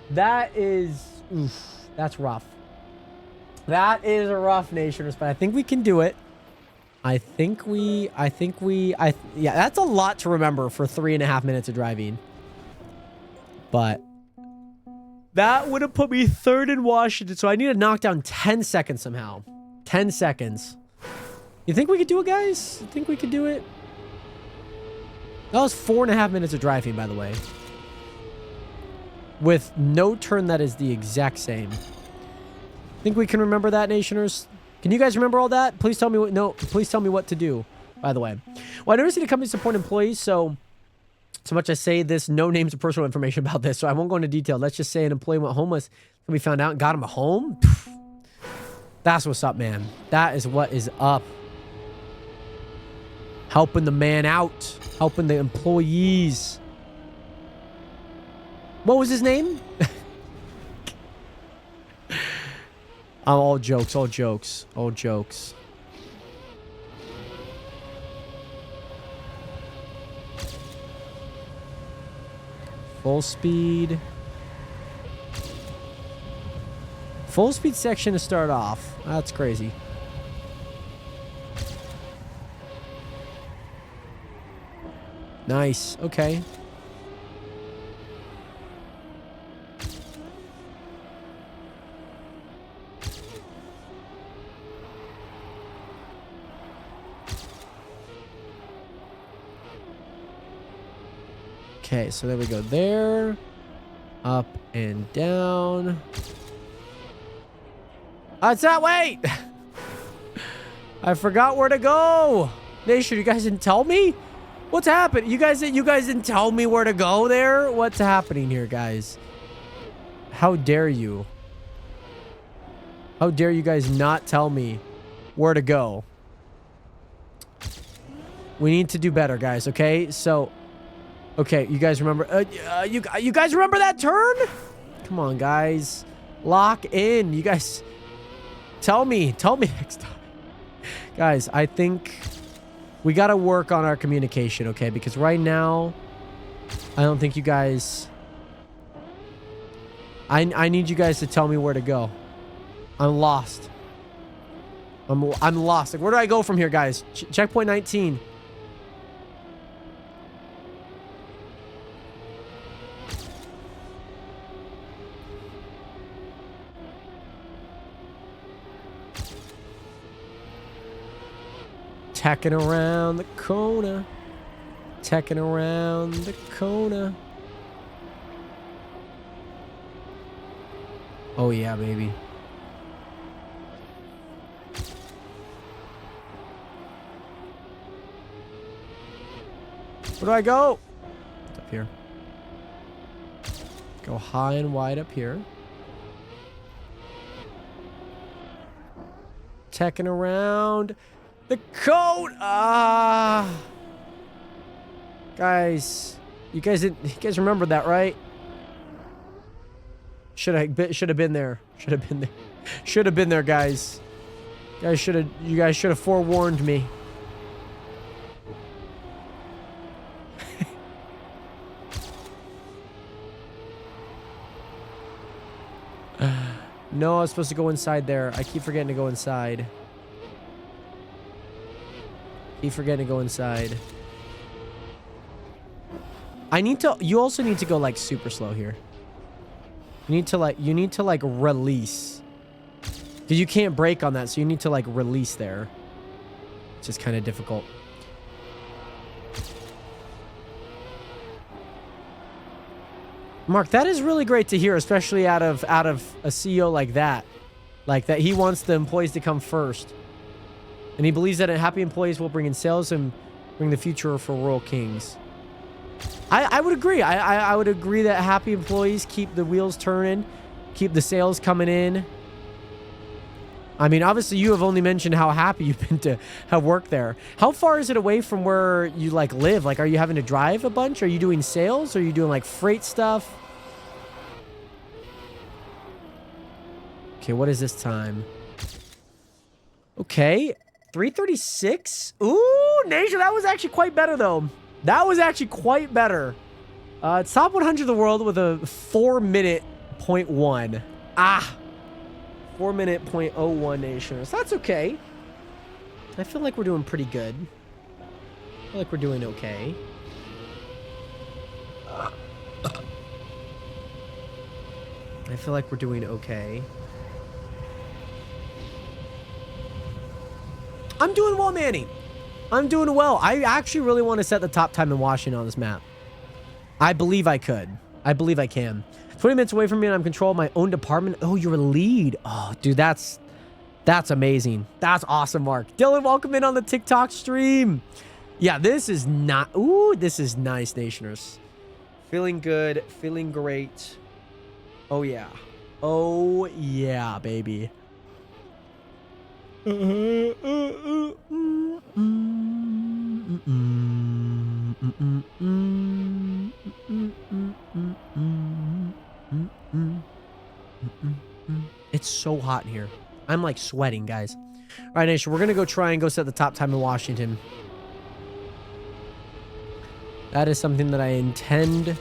That is, oof, that's rough. That is a rough, Nationers, but I think we can do it. Yeah, that's a lot to remember for 3.5 minutes of driving. But that would have put me third in Washington, so I need to knock down 10 seconds somehow. 10 seconds. You think we could do it, guys? You think we could do it? That was 4.5 minutes of driving, by the way. With no turn that is the exact same. Think we can remember that, Nationers? Can you guys remember all that? Please tell me what. No, please tell me what to do. By the way, well, I noticed that the company support employees, so much I say this, no names or personal information about this, so I won't go into detail. Let's just say an employee went homeless and we found out and got him a home. That's what's up, man. That is what is up. Helping the man out, helping the employees. What was his name? All jokes, all jokes, all jokes. Full speed. Full speed section to start off. That's crazy. Nice. Okay. Okay, so there we go. There. Up and down. It's that way! I forgot where to go! Nation, you guys didn't tell me? What's happening? You guys didn't tell me where to go there? What's happening here, guys? How dare you? How dare you guys not tell me where to go? We need to do better, guys, okay? So, okay, you guys remember... you guys remember that turn? Come on, guys. Lock in. You guys... Tell me next time. Guys, I think we got to work on our communication, okay? Because right now, I don't think you guys... I need you guys to tell me where to go. I'm lost. I'm lost. Like, where do I go from here, guys? Checkpoint 19. Tacking around the corner. Tacking around the corner. Oh, yeah, baby. Where do I go? It's up here. Go high and wide up here. Tacking around the code. Guys, you guys remember that, right? Should have been there. Should have been there, guys. You guys should have forewarned me. No, I was supposed to go inside there. I keep forgetting to go inside. Keep forgetting to go inside. You also need to go like super slow here. You need to like release. Because you can't brake on that, so you need to like release there. It's just kind of difficult. Mark, that is really great to hear, especially out of a CEO like that. Like that he wants the employees to come first. And he believes that happy employees will bring in sales and bring the future for Royal Kings. I would agree. I would agree that happy employees keep the wheels turning, keep the sales coming in. I mean, obviously, you have only mentioned how happy you've been to have worked there. How far is it away from where you, like, live? Like, are you having to drive a bunch? Are you doing sales? Are you doing, like, freight stuff? Okay, what is this time? Okay, 3:36. Ooh, Nation, that was actually quite better, though. That was actually quite better. It's top 100 of the world with a 4-minute 0.1. 4-minute 0.01 Nationers. That's okay. I feel like we're doing pretty good. I feel like we're doing okay. I feel like we're doing okay. I'm doing well, Manny. I'm doing well. I actually really want to set the top time in Washington on this map. I believe I could. I believe I can. 20 minutes away from me and I'm control of my own department. Oh, you're a lead. Oh, dude, that's amazing. That's awesome, Mark. Dylan, welcome in on the TikTok stream. Yeah, this is not... Ooh, this is nice, Nationers. Feeling good. Feeling great. Oh, yeah. Oh, yeah, baby. It's so hot in here. I'm like sweating, guys. All right, Nation, we're going to go try and go set the top time in Washington. That is something that I intend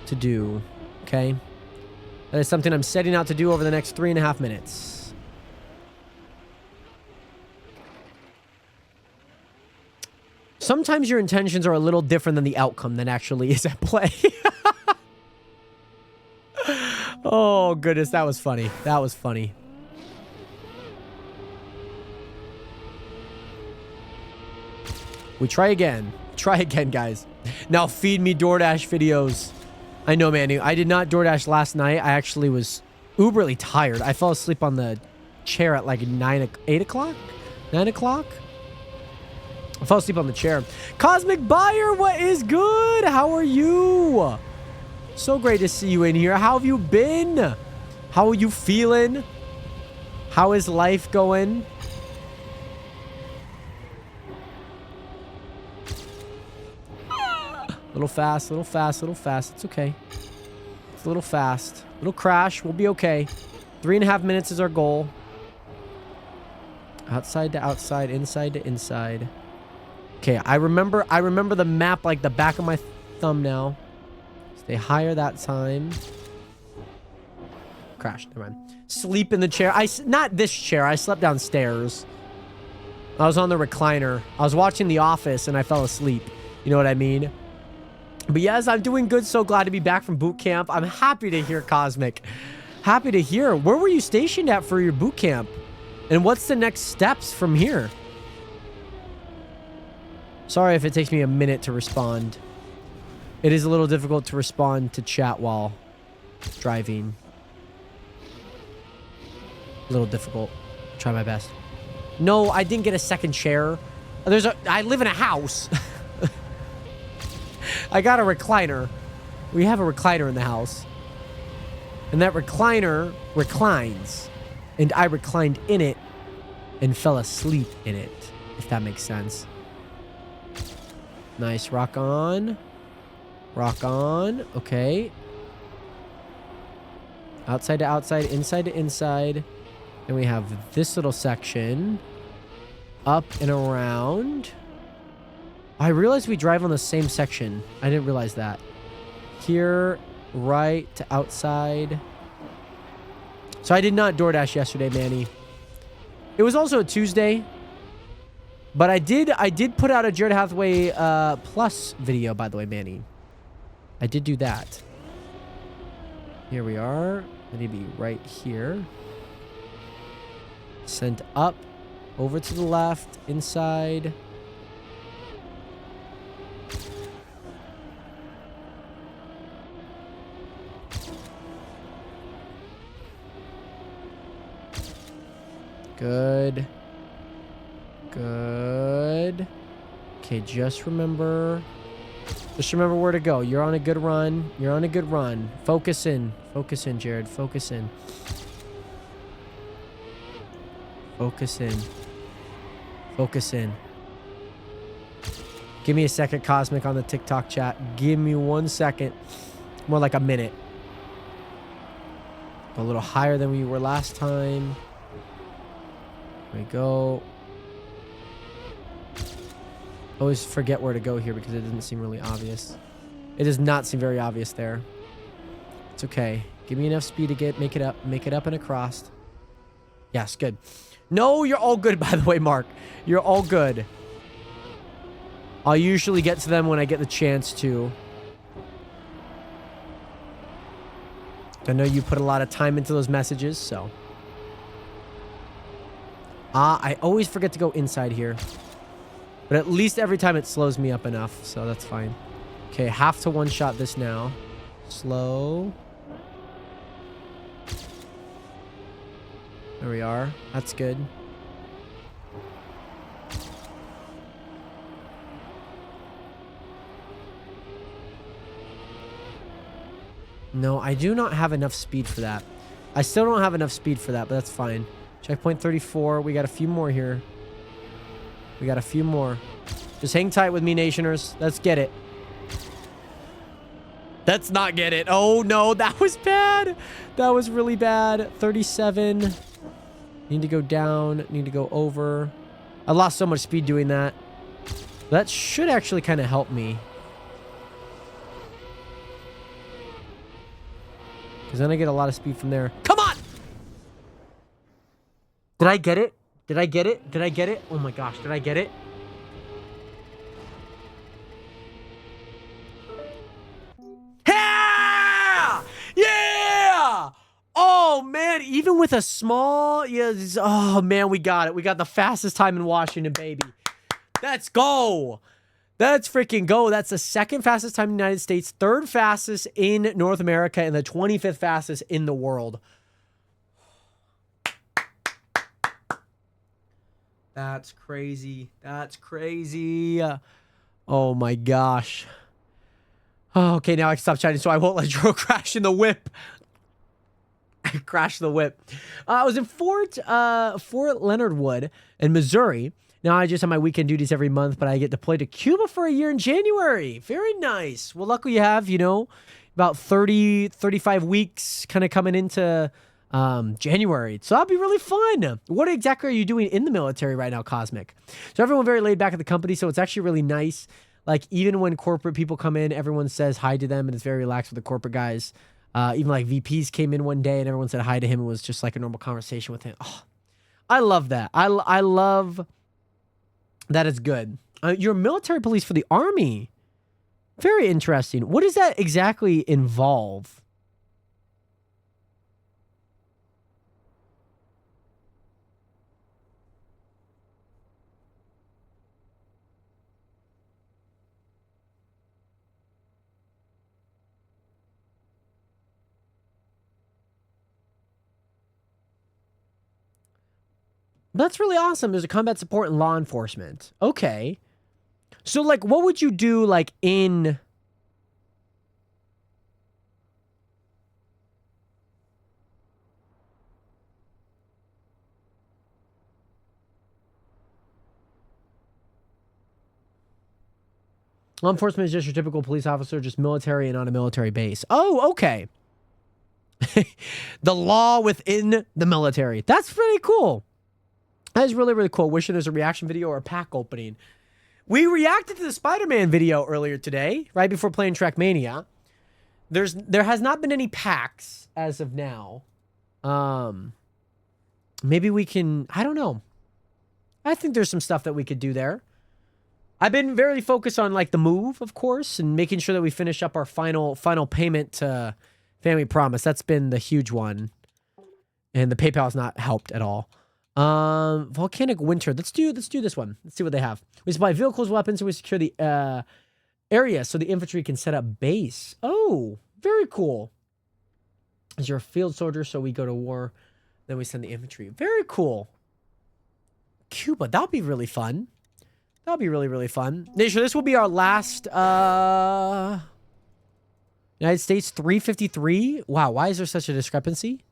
to do, okay? That is something I'm setting out to do over the next 3.5 minutes. Sometimes your intentions are a little different than the outcome that actually is at play. Oh, goodness, that was funny. That was funny. We try again. Try again, guys. Now feed me DoorDash videos. I know, Manny. I did not DoorDash last night. I actually was uberly tired. I fell asleep on the chair at like 8 o'clock? 9 o'clock? I fell asleep on the chair. Cosmic Buyer, what is good? How are you? So great to see you in here. How have you been? How are you feeling? How is life going? Little fast, little fast, little fast. It's okay. It's a little fast. Little crash. We'll be okay. 3.5 minutes is our goal. Outside to outside, inside to inside. Okay, I remember the map like the back of my thumb now. Stay higher that time. Crash. Never mind. Sleep in the chair. Not this chair. I slept downstairs. I was on the recliner. I was watching The Office and I fell asleep. You know what I mean? But yes, I'm doing good. So glad to be back from boot camp. I'm happy to hear, Cosmic. Happy to hear. Where were you stationed at for your boot camp? And what's the next steps from here? Sorry if it takes me a minute to respond. It is a little difficult to respond to chat while driving. A little difficult. Try my best. No, I didn't get a second chair. I live in a house. I got a recliner. We have a recliner in the house. And that recliner reclines. And I reclined in it and fell asleep in it, if that makes sense. Nice. Rock on. Rock on. Okay. Outside to outside, inside to inside. Then we have this little section. Up and around. I realized we drive on the same section. I didn't realize that. Here, right to outside. So I did not DoorDash yesterday, Manny. It was also a Tuesday. But I did put out a Jared Hathaway Plus video, by the way, Manny. I did do that. Here we are. I need to be right here. Sent up. Over to the left. Inside. Good. Good. Okay, just remember where to go. You're on a good run. You're on a good run. Focus in. Focus in, Jared. Focus in. Focus in. Focus in. Give me a second, Cosmic, on the TikTok chat. Give me 1 second. More like a minute. A little higher than we were last time. There we go. Always forget where to go here because it doesn't seem really obvious. It does not seem very obvious there. It's okay. Give me enough speed to make it up and across. Yes, good. No, you're all good, by the way, Mark. You're all good. I'll usually get to them when I get the chance to. I know you put a lot of time into those messages, so. I always forget to go inside here. But at least every time it slows me up enough, so that's fine. Okay, have to one-shot this now. Slow. There we are. That's good. No, I do not have enough speed for that. I still don't have enough speed for that, but that's fine. Checkpoint 34. We got a few more here. We got a few more. Just hang tight with me, Nationers. Let's get it. Let's not get it. Oh, no. That was bad. That was really bad. 37. Need to go down. Need to go over. I lost so much speed doing that. That should actually kind of help me. Because then I get a lot of speed from there. Come on! Did I get it? Did I get it? Did I get it? Oh my gosh, did I get it? Yeah! Yeah! Oh man, even with a small... Yes, oh man, we got it. We got the fastest time in Washington, baby. Let's go! Let's freaking go. That's the second fastest time in the United States, third fastest in North America, and the 25th fastest in the world. That's crazy. That's crazy. Oh my gosh. Oh, okay, now I can stop chatting so I won't let Drew crash in the whip. Crash the whip. I was in Fort Leonard Wood in Missouri. Now I just have my weekend duties every month, but I get deployed to Cuba for a year in January. Very nice. Well, luckily you have, you know, about 30, 35 weeks kind of coming into January. So that'll be really fun. What exactly are you doing in the military right now, Cosmic? So everyone very laid back at the company, so it's actually really nice. Like even when corporate people come in, everyone says hi to them and it's very relaxed with the corporate guys. Even like VPs came in one day and everyone said hi to him. It was just like a normal conversation with him. Oh, I love that. I love that it's good. You're military police for the Army. Very interesting. What does that exactly involve? That's really awesome. There's a combat support and law enforcement. Okay. So, like, what would you do, like, in... Law enforcement is just your typical police officer, just military and on a military base. Oh, okay. The law within the military. That's pretty cool. That is really, really cool. Wishing there's a reaction video or a pack opening. We reacted to the Spider-Man video earlier today, right before playing Trackmania. There has not been any packs as of now. Maybe we can... I don't know. I think there's some stuff that we could do there. I've been very focused on, like, the move, of course, and making sure that we finish up our final payment to Family Promise. That's been the huge one. And the PayPal has not helped at all. Volcanic Winter. Let's do this one. Let's see what they have. We supply vehicles, weapons, and we secure the area so the infantry can set up base. Oh, very cool. As you're a field soldier, so we go to war, then we send the infantry. Very cool. Cuba. That'll be really fun. That'll be really, really fun. Nation, this will be our last United States 353. Wow, why is there such a discrepancy?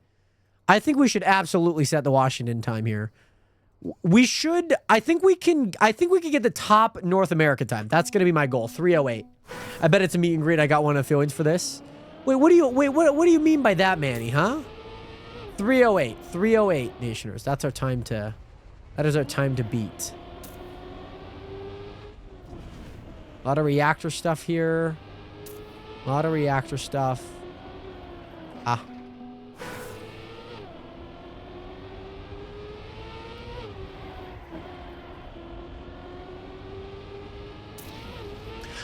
I think we should absolutely set the Washington time here. We should. I think we can get the top North America time. That's gonna be my goal. 3:08. I bet it's a meet and greet. I got one of the feelings for this. Wait, what do you mean by that, Manny? Huh? 3:08. 3:08, Nationers. That is our time to beat. A lot of reactor stuff here. A lot of reactor stuff. Ah.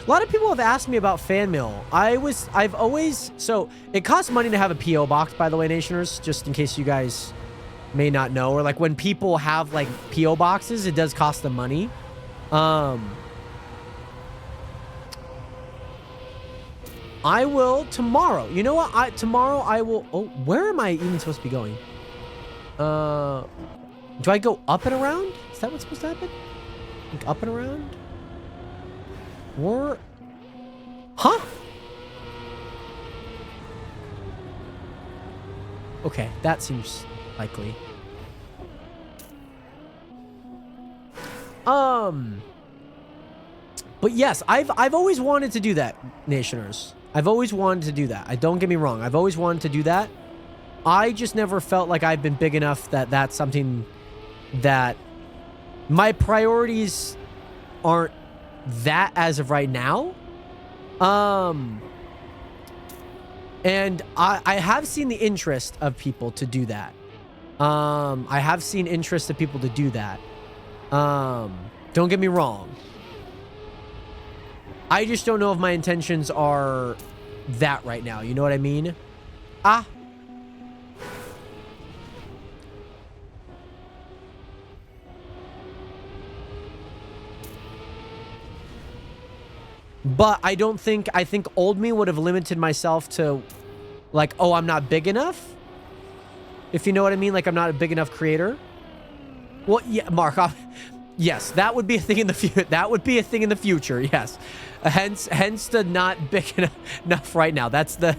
A lot of people have asked me about fan mail. I've always, so it costs money to have a PO box, by the way, Nationers, just in case you guys may not know, or like when people have like PO boxes, it does cost them money. I will tomorrow. You know what? Tomorrow I will. Oh, where am I even supposed to be going? Do I go up and around? Is that what's supposed to happen? Like up and around? Or... Huh? Okay, that seems likely. But yes, I've always wanted to do that, Nationers. I've always wanted to do that. Don't get me wrong. I've always wanted to do that. I just never felt like I've been big enough that that's something that my priorities aren't that as of right now. And I have seen the interest of people to do that. I have seen interest of people to do that. Don't get me wrong. I just don't know if my intentions are that right now. You know what I mean? Ah. But I think old me would have limited myself to like, oh, I'm not big enough. If you know what I mean, like I'm not a big enough creator. Well, yeah, Mark, yes, that would be a thing in the future. That would be a thing in the future. Yes. Hence the not big enough right now. That's the,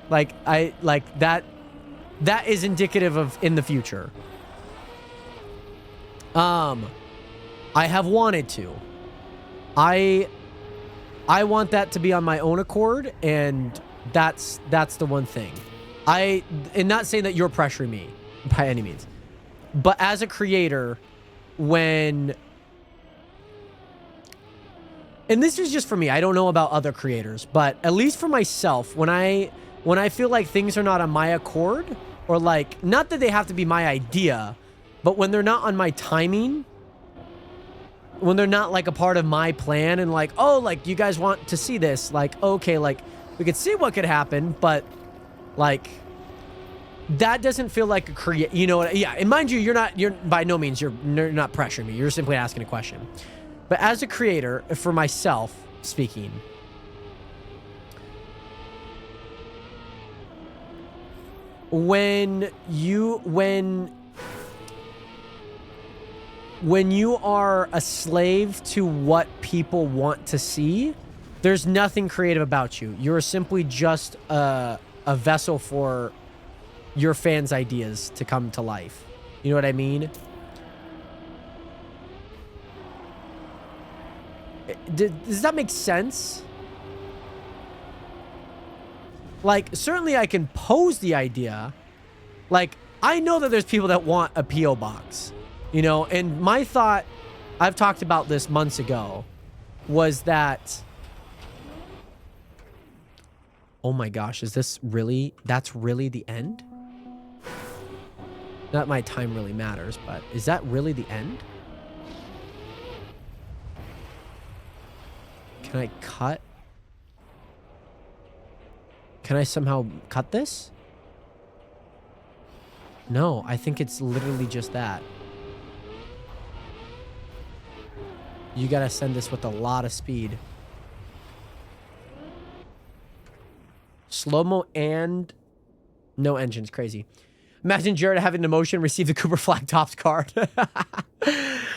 like, that is indicative of in the future. I have wanted to. I want that to be on my own accord, and that's the one thing. And not saying that you're pressuring me by any means, but as a creator, and this is just for me, I don't know about other creators, but at least for myself, when I feel like things are not on my accord, or like, not that they have to be my idea, but when they're not on my timing, when they're not like a part of my plan, and like, oh, like you guys want to see this, like, okay, like we could see what could happen, but like that doesn't feel like a you know what? Yeah, and mind you, you're by no means you're not pressuring me. You're simply asking a question. But as a creator, for myself speaking, when you are a slave to what people want to see, there's nothing creative about you. You're simply just a vessel for your fans' ideas to come to life. You know what I mean? Does that make sense? Like, certainly I can pose the idea. Like, I know that there's people that want a P.O. box. You know, and my thought, I've talked about this months ago, was that, oh my gosh, is this really, that's really the end? Not my time really matters, but is that really the end? Can I cut? Can I somehow cut this? No, I think it's literally just that. You gotta send this with a lot of speed. Slow-mo and no engines. Crazy. Imagine Jared having an emotion, receive the Cooper Flag Tops card.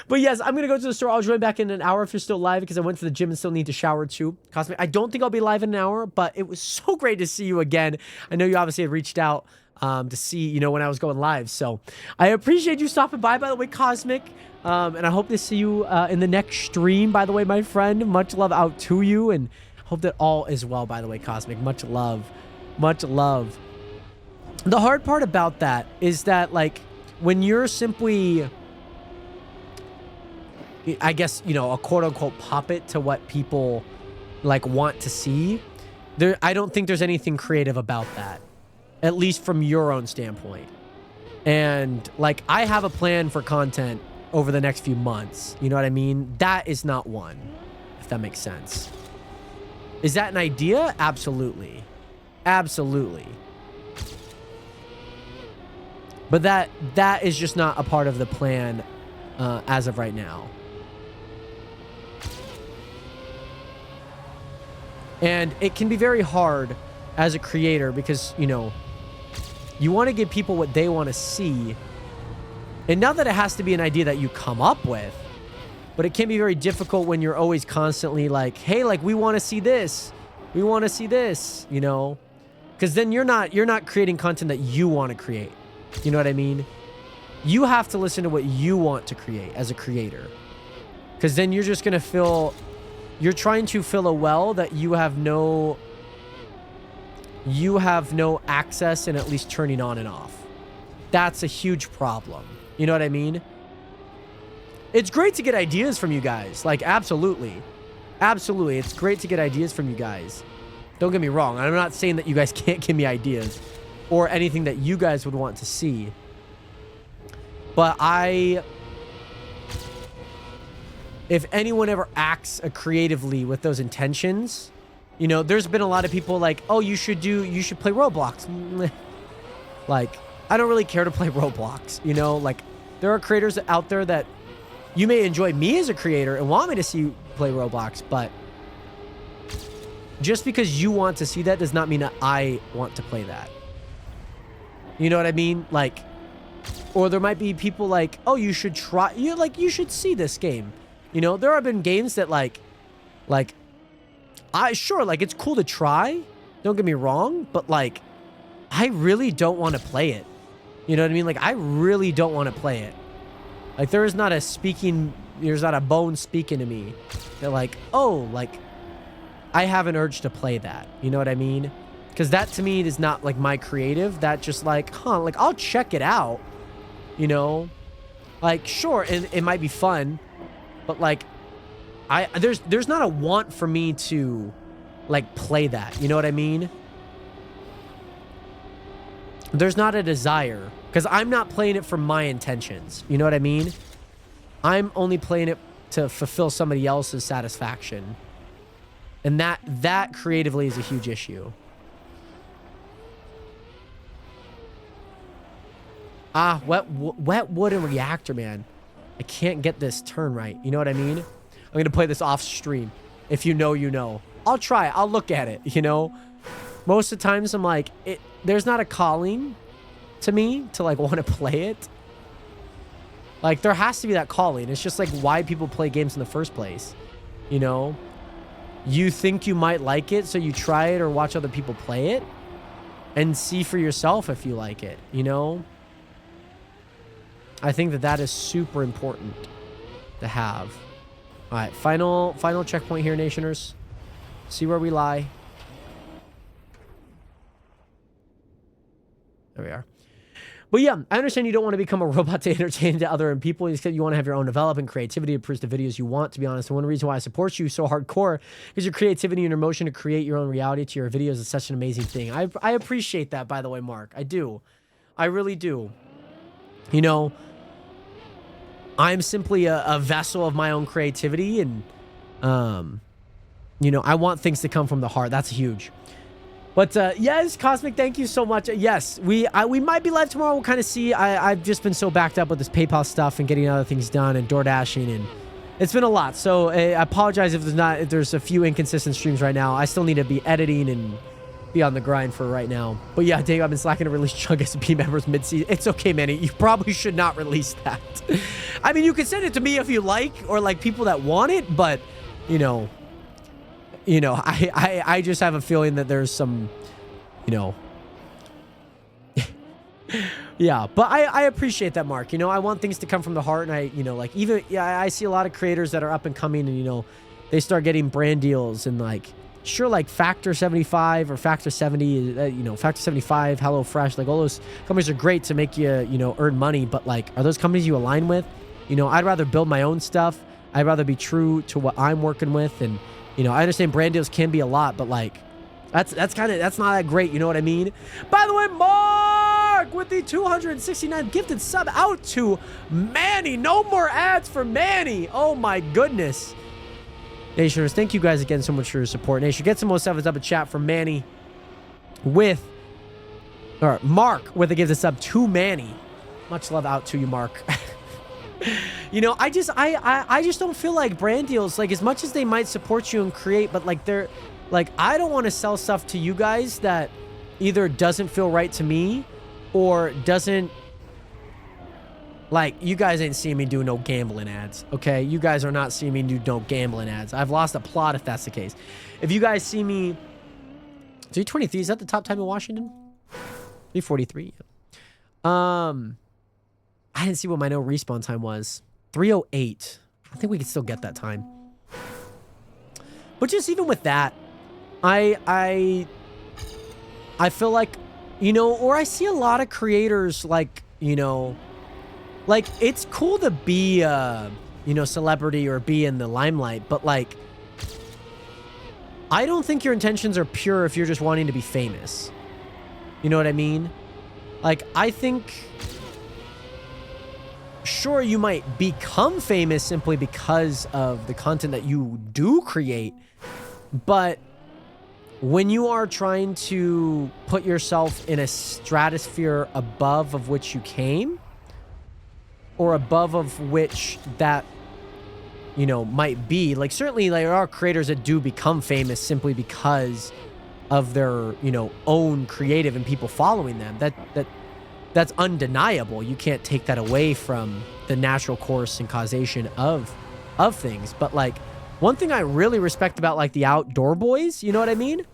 But yes, I'm going to go to the store. I'll join back in an hour if you're still live, because I went to the gym and still need to shower too. Cosmic, I don't think I'll be live in an hour, but it was so great to see you again. I know you obviously had reached out to see, you know, when I was going live. So I appreciate you stopping by the way, Cosmic. And I hope to see you in the next stream, by the way, my friend. Much love out to you, and hope that all is well, by the way, Cosmic. Much love. Much love. The hard part about that is that, like, when you're simply, I guess, you know, a quote-unquote puppet to what people, like, want to see, I don't think there's anything creative about that, at least from your own standpoint. And, like, I have a plan for content over the next few months. You know what I mean? That is not one, if that makes sense. Is that an idea? Absolutely. Absolutely. But that is just not a part of the plan as of right now. And it can be very hard as a creator because, you know, you want to give people what they want to see. And not that it has to be an idea that you come up with, but it can be very difficult when you're always constantly like, hey, like, we want to see this. We want to see this, you know? Because then you're not creating content that you want to create. You know what I mean? You have to listen to what you want to create as a creator. Because then you're just going to feel... You're trying to fill a well that you have no access in at least turning on and off. That's a huge problem. You know what I mean? It's great to get ideas from you guys. Like, absolutely. Absolutely. It's great to get ideas from you guys. Don't get me wrong. I'm not saying that you guys can't give me ideas or anything that you guys would want to see. But if anyone ever acts creatively with those intentions, you know, there's been a lot of people like, oh, you should play Roblox. Like, I don't really care to play Roblox, you know? Like, there are creators out there that you may enjoy me as a creator and want me to see you play Roblox, but just because you want to see that does not mean that I want to play that. You know what I mean? Like, or there might be people like, oh, you should you should see this game. You know, there have been games that like, it's cool to try. Don't get me wrong, but like, I really don't want to play it. You know what I mean? Like, I really don't want to play it. Like, there's not a bone speaking to me that like, oh, like, I have an urge to play that. You know what I mean? Because that to me is not like my creative. That just like, like, I'll check it out. You know, like, sure, it might be fun. But like, there's not a want for me to like play that. You know what I mean? There's not a desire because I'm not playing it for my intentions. You know what I mean? I'm only playing it to fulfill somebody else's satisfaction. And that creatively is a huge issue. Wet wooden reactor, man. I can't get this turn right. You know what I mean? I'm going to play this off stream. If you know, you know. I'll try. I'll look at it, you know? Most of the times I'm like, there's not a calling to me to like want to play it. Like, there has to be that calling. It's just like why people play games in the first place. You know? You think you might like it, so you try it or watch other people play it and see for yourself if you like it, you know? I think that is super important to have. All right, final checkpoint here, Nationers. See where we lie. There we are. But yeah, I understand you don't want to become a robot to entertain to other people. Instead, you want to have your own development, creativity to produce the videos you want, to be honest. And one reason why I support you so hardcore is your creativity and your motion to create your own reality to your videos is such an amazing thing. I appreciate that, by the way, Mark. I do. I really do. You know, I'm simply a vessel of my own creativity, and you know, I want things to come from the heart. That's huge. But yes, Cosmic, thank you so much. Yes, we might be live tomorrow. We'll kind of see. I've just been so backed up with this PayPal stuff and getting other things done and door dashing, and it's been a lot. So I apologize if there's a few inconsistent streams right now. I still need to be editing and be on the grind for right now. But yeah, Dave, I've been slacking to release Chunk SMP members mid-season. It's okay, Manny. You probably should not release that. I mean, you can send it to me if you like, or like people that want it, but you know, I just have a feeling that there's some, you know, yeah, but I appreciate that, Mark. You know, I want things to come from the heart, and I see a lot of creators that are up and coming, and, you know, they start getting brand deals, and like, sure, like Factor 75 or Factor 70, you know, Factor 75, HelloFresh, like all those companies are great to make you, you know, earn money, but like, are those companies you align with? You know, I'd rather build my own stuff. I'd rather be true to what I'm working with, and you know, I understand brand deals can be a lot, but like, that's not that great. You know what I mean? By the way, Mark with the 269 gifted sub out to Manny. No more ads for Manny. Oh my goodness. Nationers, thank you guys again so much for your support. Nation, get some more sevens up in chat from Manny Mark with a gifted sub to Manny. Much love out to you, Mark. You know, I just don't feel like brand deals, like, as much as they might support you and create, but like Like, I don't want to sell stuff to you guys that either doesn't feel right to me or doesn't... Like, you guys ain't seeing me do no gambling ads, okay? You guys are not seeing me do no gambling ads. I've lost a plot if that's the case. If you guys see me... 3:23, is that the top time in Washington? 3:43, yeah. I didn't see what my no respawn time was. 3:08. I think we can still get that time. But just even with that, I feel like, you know, or I see a lot of creators like, you know, like it's cool to be you know, celebrity or be in the limelight, but like I don't think your intentions are pure if you're just wanting to be famous. You know what I mean? Like, I think sure, you might become famous simply because of the content that you do create, but when you are trying to put yourself in a stratosphere above of which you came, or above of which that, you know, might be, like, certainly there are creators that do become famous simply because of their, you know, own creative and people following them. That's undeniable. You can't take that away from the natural course and causation of things. But like, one thing I really respect about like the Outdoor Boys, you know what I mean?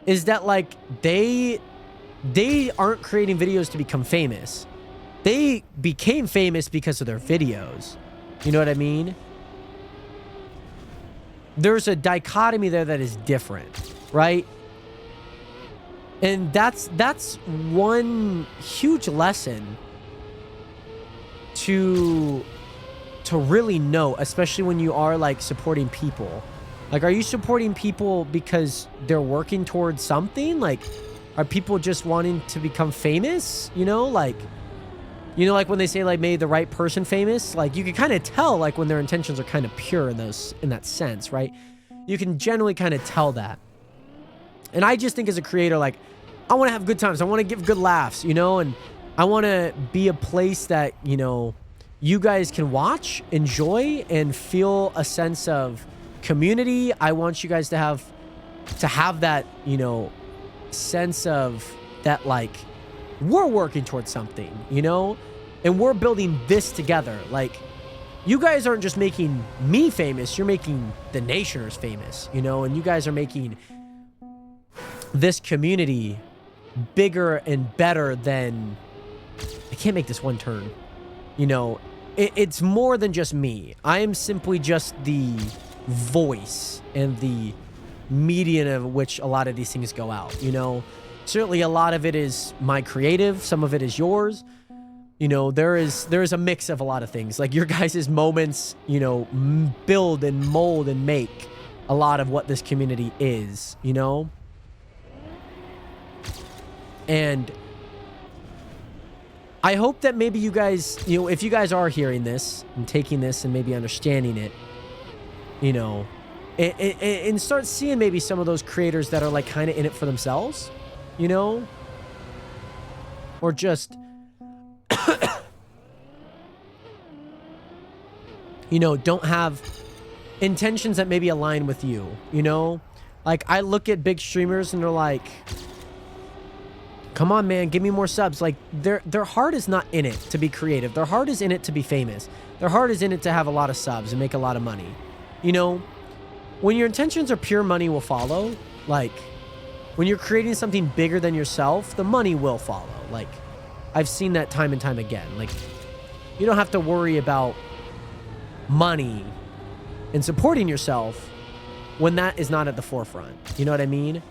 Is that like they aren't creating videos to become famous. They became famous because of their videos. You know what I mean? There's a dichotomy there that is different, right? And that's one huge lesson to really know, especially when you are like supporting people. Like, are you supporting people because they're working towards something? Like, are people just wanting to become famous? You know, like when they say like made the right person famous, like you can kind of tell like when their intentions are kind of pure in that sense, right? You can generally kind of tell that. And I just think as a creator, like, I want to have good times. I want to give good laughs, you know, and I want to be a place that, you know, you guys can watch, enjoy, and feel a sense of community. I want you guys to have that, you know, sense of that, like, we're working towards something, you know, and we're building this together. Like, you guys aren't just making me famous, you're making the Nationers famous, you know, and you guys are making this community bigger and better than... I can't make this one turn. You know, it's more than just me. I am simply just the voice and the medium of which a lot of these things go out, you know. Certainly a lot of it is my creative, some of it is yours. You know, there is a mix of a lot of things. Like, your guys' moments, you know, build and mold and make a lot of what this community is, you know. And I hope that maybe you guys, you know, if you guys are hearing this and taking this and maybe understanding it, you know, and start seeing maybe some of those creators that are like kind of in it for themselves, you know, or just, you know, don't have intentions that maybe align with you, you know. Like, I look at big streamers and they're like, come on, man, give me more subs. Like, their heart is not in it to be creative. Their heart is in it to be famous. Their heart is in it to have a lot of subs and make a lot of money. You know, when your intentions are pure, money will follow. Like, when you're creating something bigger than yourself, the money will follow. Like, I've seen that time and time again. Like, you don't have to worry about money and supporting yourself when that is not at the forefront. You know what I mean?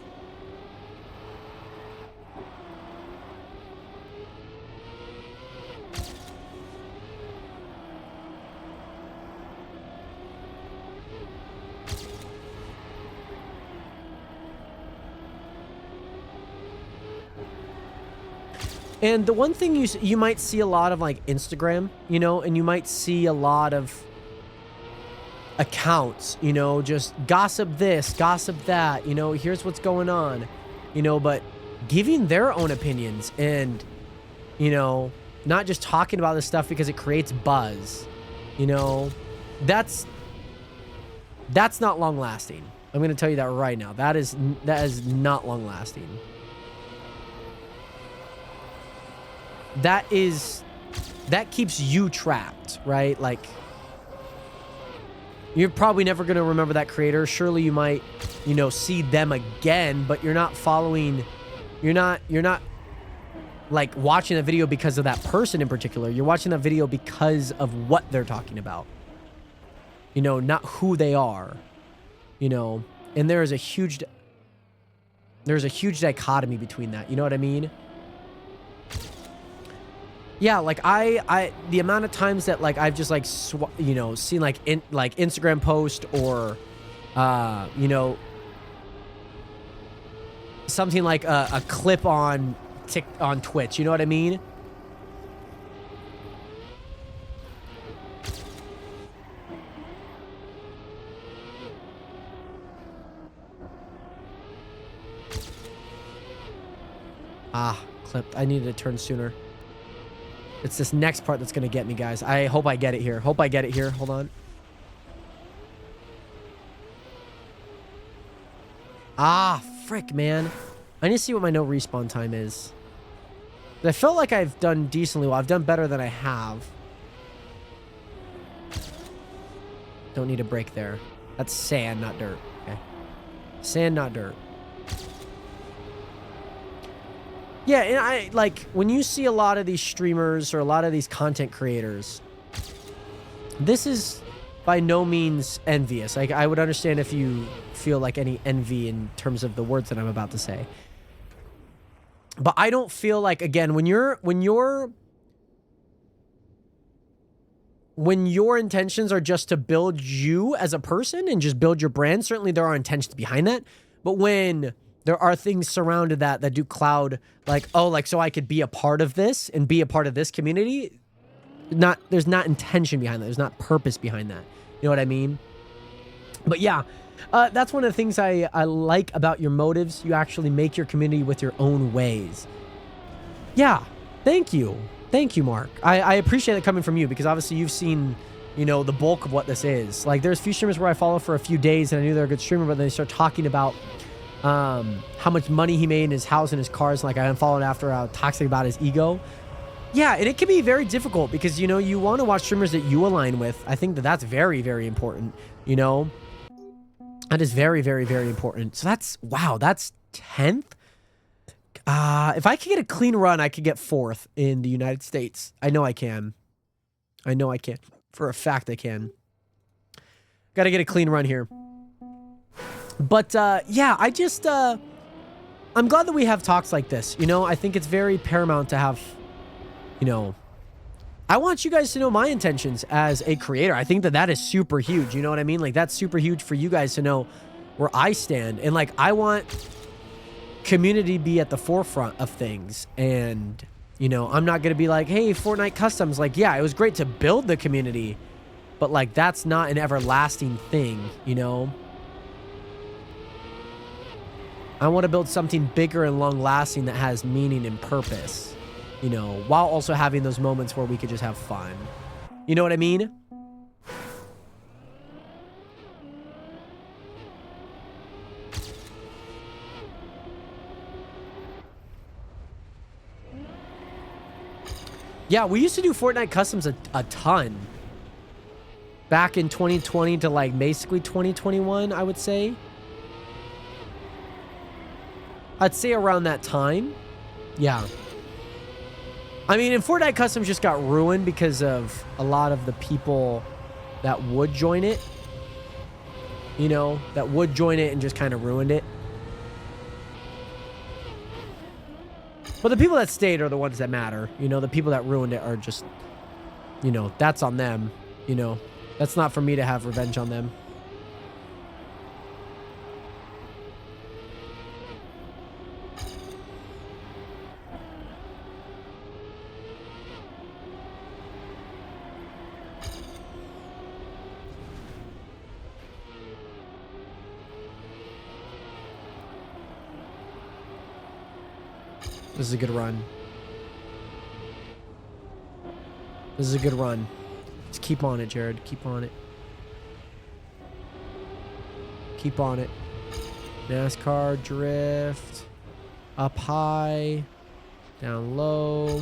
And the one thing you might see a lot of, like, Instagram, you know, and you might see a lot of accounts, you know, just gossip this, gossip that, you know, here's what's going on, you know, but giving their own opinions and, you know, not just talking about this stuff because it creates buzz, you know, that's not long lasting. I'm going to tell you that right now. That is not long lasting. That keeps you trapped, right? Like, you're probably never going to remember that creator. Surely you might, you know, see them again, but you're not following, you're not like watching a video because of that person in particular. You're watching that video because of what they're talking about. You know, not who they are. You know, and there's a huge dichotomy between that. You know what I mean? Yeah, like the amount of times that like I've just like you know, seen like Instagram post or you know, something like a clip on Twitch, you know what I mean? Clipped. I needed to turn sooner. It's this next part that's gonna get me, guys. I hope I get it here. Hold on. Frick, man. I need to see what my no respawn time is. I felt like I've done decently well. I've done better than I have. Don't need a break there. That's sand, not dirt. Okay. Sand, not dirt. Yeah, and I like when you see a lot of these streamers or a lot of these content creators, this is by no means envious. Like, I would understand if you feel like any envy in terms of the words that I'm about to say. But I don't feel like, again, when your intentions are just to build you as a person and just build your brand, certainly there are intentions behind that. But when there are things surrounded that do cloud, like, oh, like, so I could be a part of this and be a part of this community. There's not intention behind that. There's not purpose behind that. You know what I mean? But yeah, that's one of the things I like about your motives. You actually make your community with your own ways. Yeah. Thank you. Thank you, Mark. I appreciate it coming from you because obviously you've seen, you know, the bulk of what this is. Like, there's a few streamers where I follow for a few days and I knew they're a good streamer, but then they start talking about how much money he made in his house and his cars. Like, I unfollowed after toxic about his ego. Yeah, and it can be very difficult because, you know, you want to watch streamers that you align with. I think that's very, very important, you know? That is very, very, very important. So that's, wow, that's 10th? If I could get a clean run, I could get 4th in the United States. I know I can. I know I can. For a fact I can. Got to get a clean run here. But, yeah, I just, I'm glad that we have talks like this. You know, I think it's very paramount to have, you know, I want you guys to know my intentions as a creator. I think that is super huge. You know what I mean? Like, that's super huge for you guys to know where I stand. And, like, I want community to be at the forefront of things. And, you know, I'm not going to be like, hey, Fortnite Customs. Like, yeah, it was great to build the community. But, like, that's not an everlasting thing, you know? I want to build something bigger and long-lasting that has meaning and purpose, you know, while also having those moments where we could just have fun. You know what I mean? Yeah, we used to do Fortnite Customs a ton. Back in 2020 to, like, basically 2021, I would say. I'd say around that time. Yeah. I mean, and Fortnite Customs just got ruined because of a lot of the people that would join it. You know, that would join it and just kind of ruined it. But the people that stayed are the ones that matter. You know, the people that ruined it are just, you know, that's on them. You know, that's not for me to have revenge on them. This is a good run. This is a good run. Just keep on it, Jared. Keep on it. Keep on it. NASCAR drift. Up high. Down low.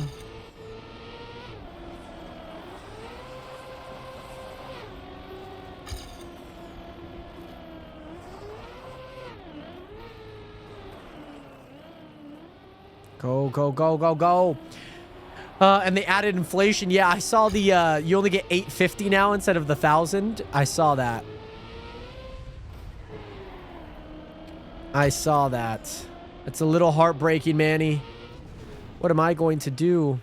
Go, go, go, go, go. And they added inflation. Yeah, I saw the, you only get 850 now instead of the 1,000. I saw that. I saw that. It's a little heartbreaking, Manny. What am I going to do?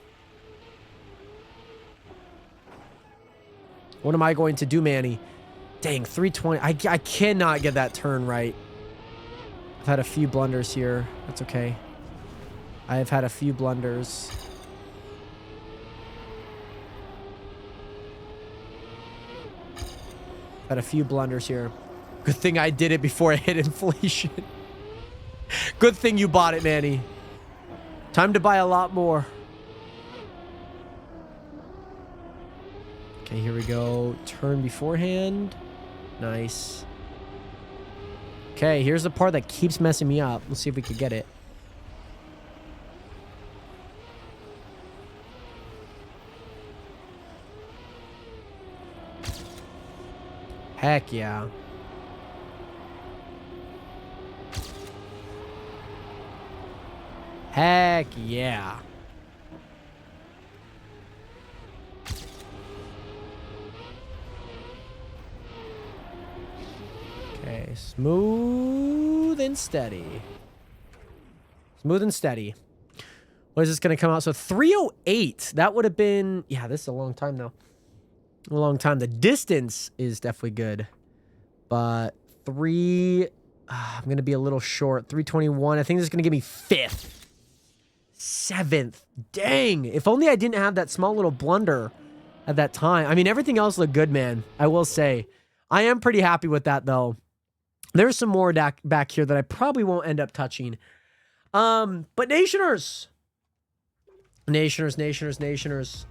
What am I going to do, Manny? Dang, 320. I cannot get that turn right. I've had a few blunders here. That's okay. I have had a few blunders. Had a few blunders here. Good thing I did it before I hit inflation. Good thing you bought it, Manny. Time to buy a lot more. Okay, here we go. Turn beforehand. Nice. Okay, here's the part that keeps messing me up. Let's see if we can get it. Heck yeah. Heck yeah. Okay, smooth and steady. Smooth and steady. What is this going to come out? So 308. That would have been... Yeah, this is a long time, though. A long time. The distance is definitely good. But I'm going to be a little short. 321. I think this is going to give me 5th. 7th. Dang. If only I didn't have that small little blunder at that time. I mean, everything else looked good, man. I will say. I am pretty happy with that, though. There's some more back here that I probably won't end up touching. But Nationers. Nationers.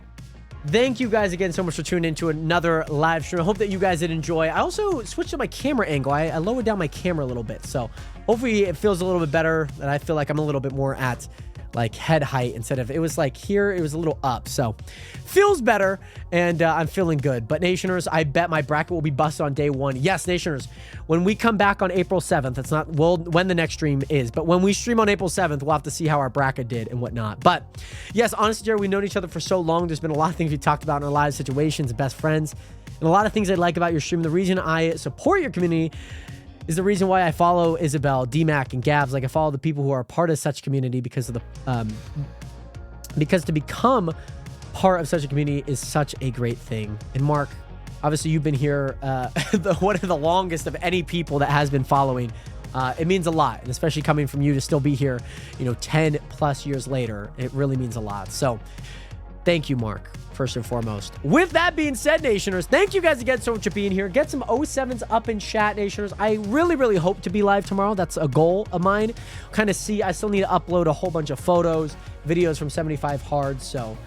Thank you guys again so much for tuning into another live stream. I hope that you guys did enjoy. I also switched to my camera angle. I lowered down my camera a little bit. So hopefully it feels a little bit better. And I feel like I'm a little bit more at like head height instead of, it was like here, it was a little up. So feels better and I'm feeling good. But Nationers, I bet my bracket will be busted on day 1. Yes, Nationers, when we come back on April 7th, it's not when the next stream is, but when we stream on April 7th, we'll have to see how our bracket did and whatnot. But yes, honestly, Jared, we've known each other for so long. There's been a lot of things we talked about in our live situations, best friends, and a lot of things I like about your stream. The reason I support your community is the reason why I follow Isabel, DMAC, and Gabs. Like, I follow the people who are a part of such community because of the because to become part of such a community is such a great thing. And Mark, obviously you've been here one of the longest of any people that has been following. It means a lot, and especially coming from you to still be here, 10 plus years later, it really means a lot. So thank you, Mark, first and foremost. With that being said, Nationers, thank you guys again so much for being here. Get some 07s up in chat, Nationers. I really, really hope to be live tomorrow. That's a goal of mine. Kind of see, I still need to upload a whole bunch of photos, videos from 75 Hard. So,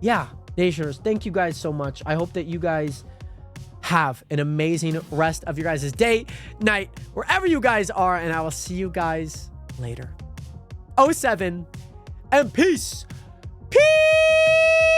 yeah, Nationers, thank you guys so much. I hope that you guys have an amazing rest of your guys' day, night, wherever you guys are, and I will see you guys later. 07 and peace. Peace.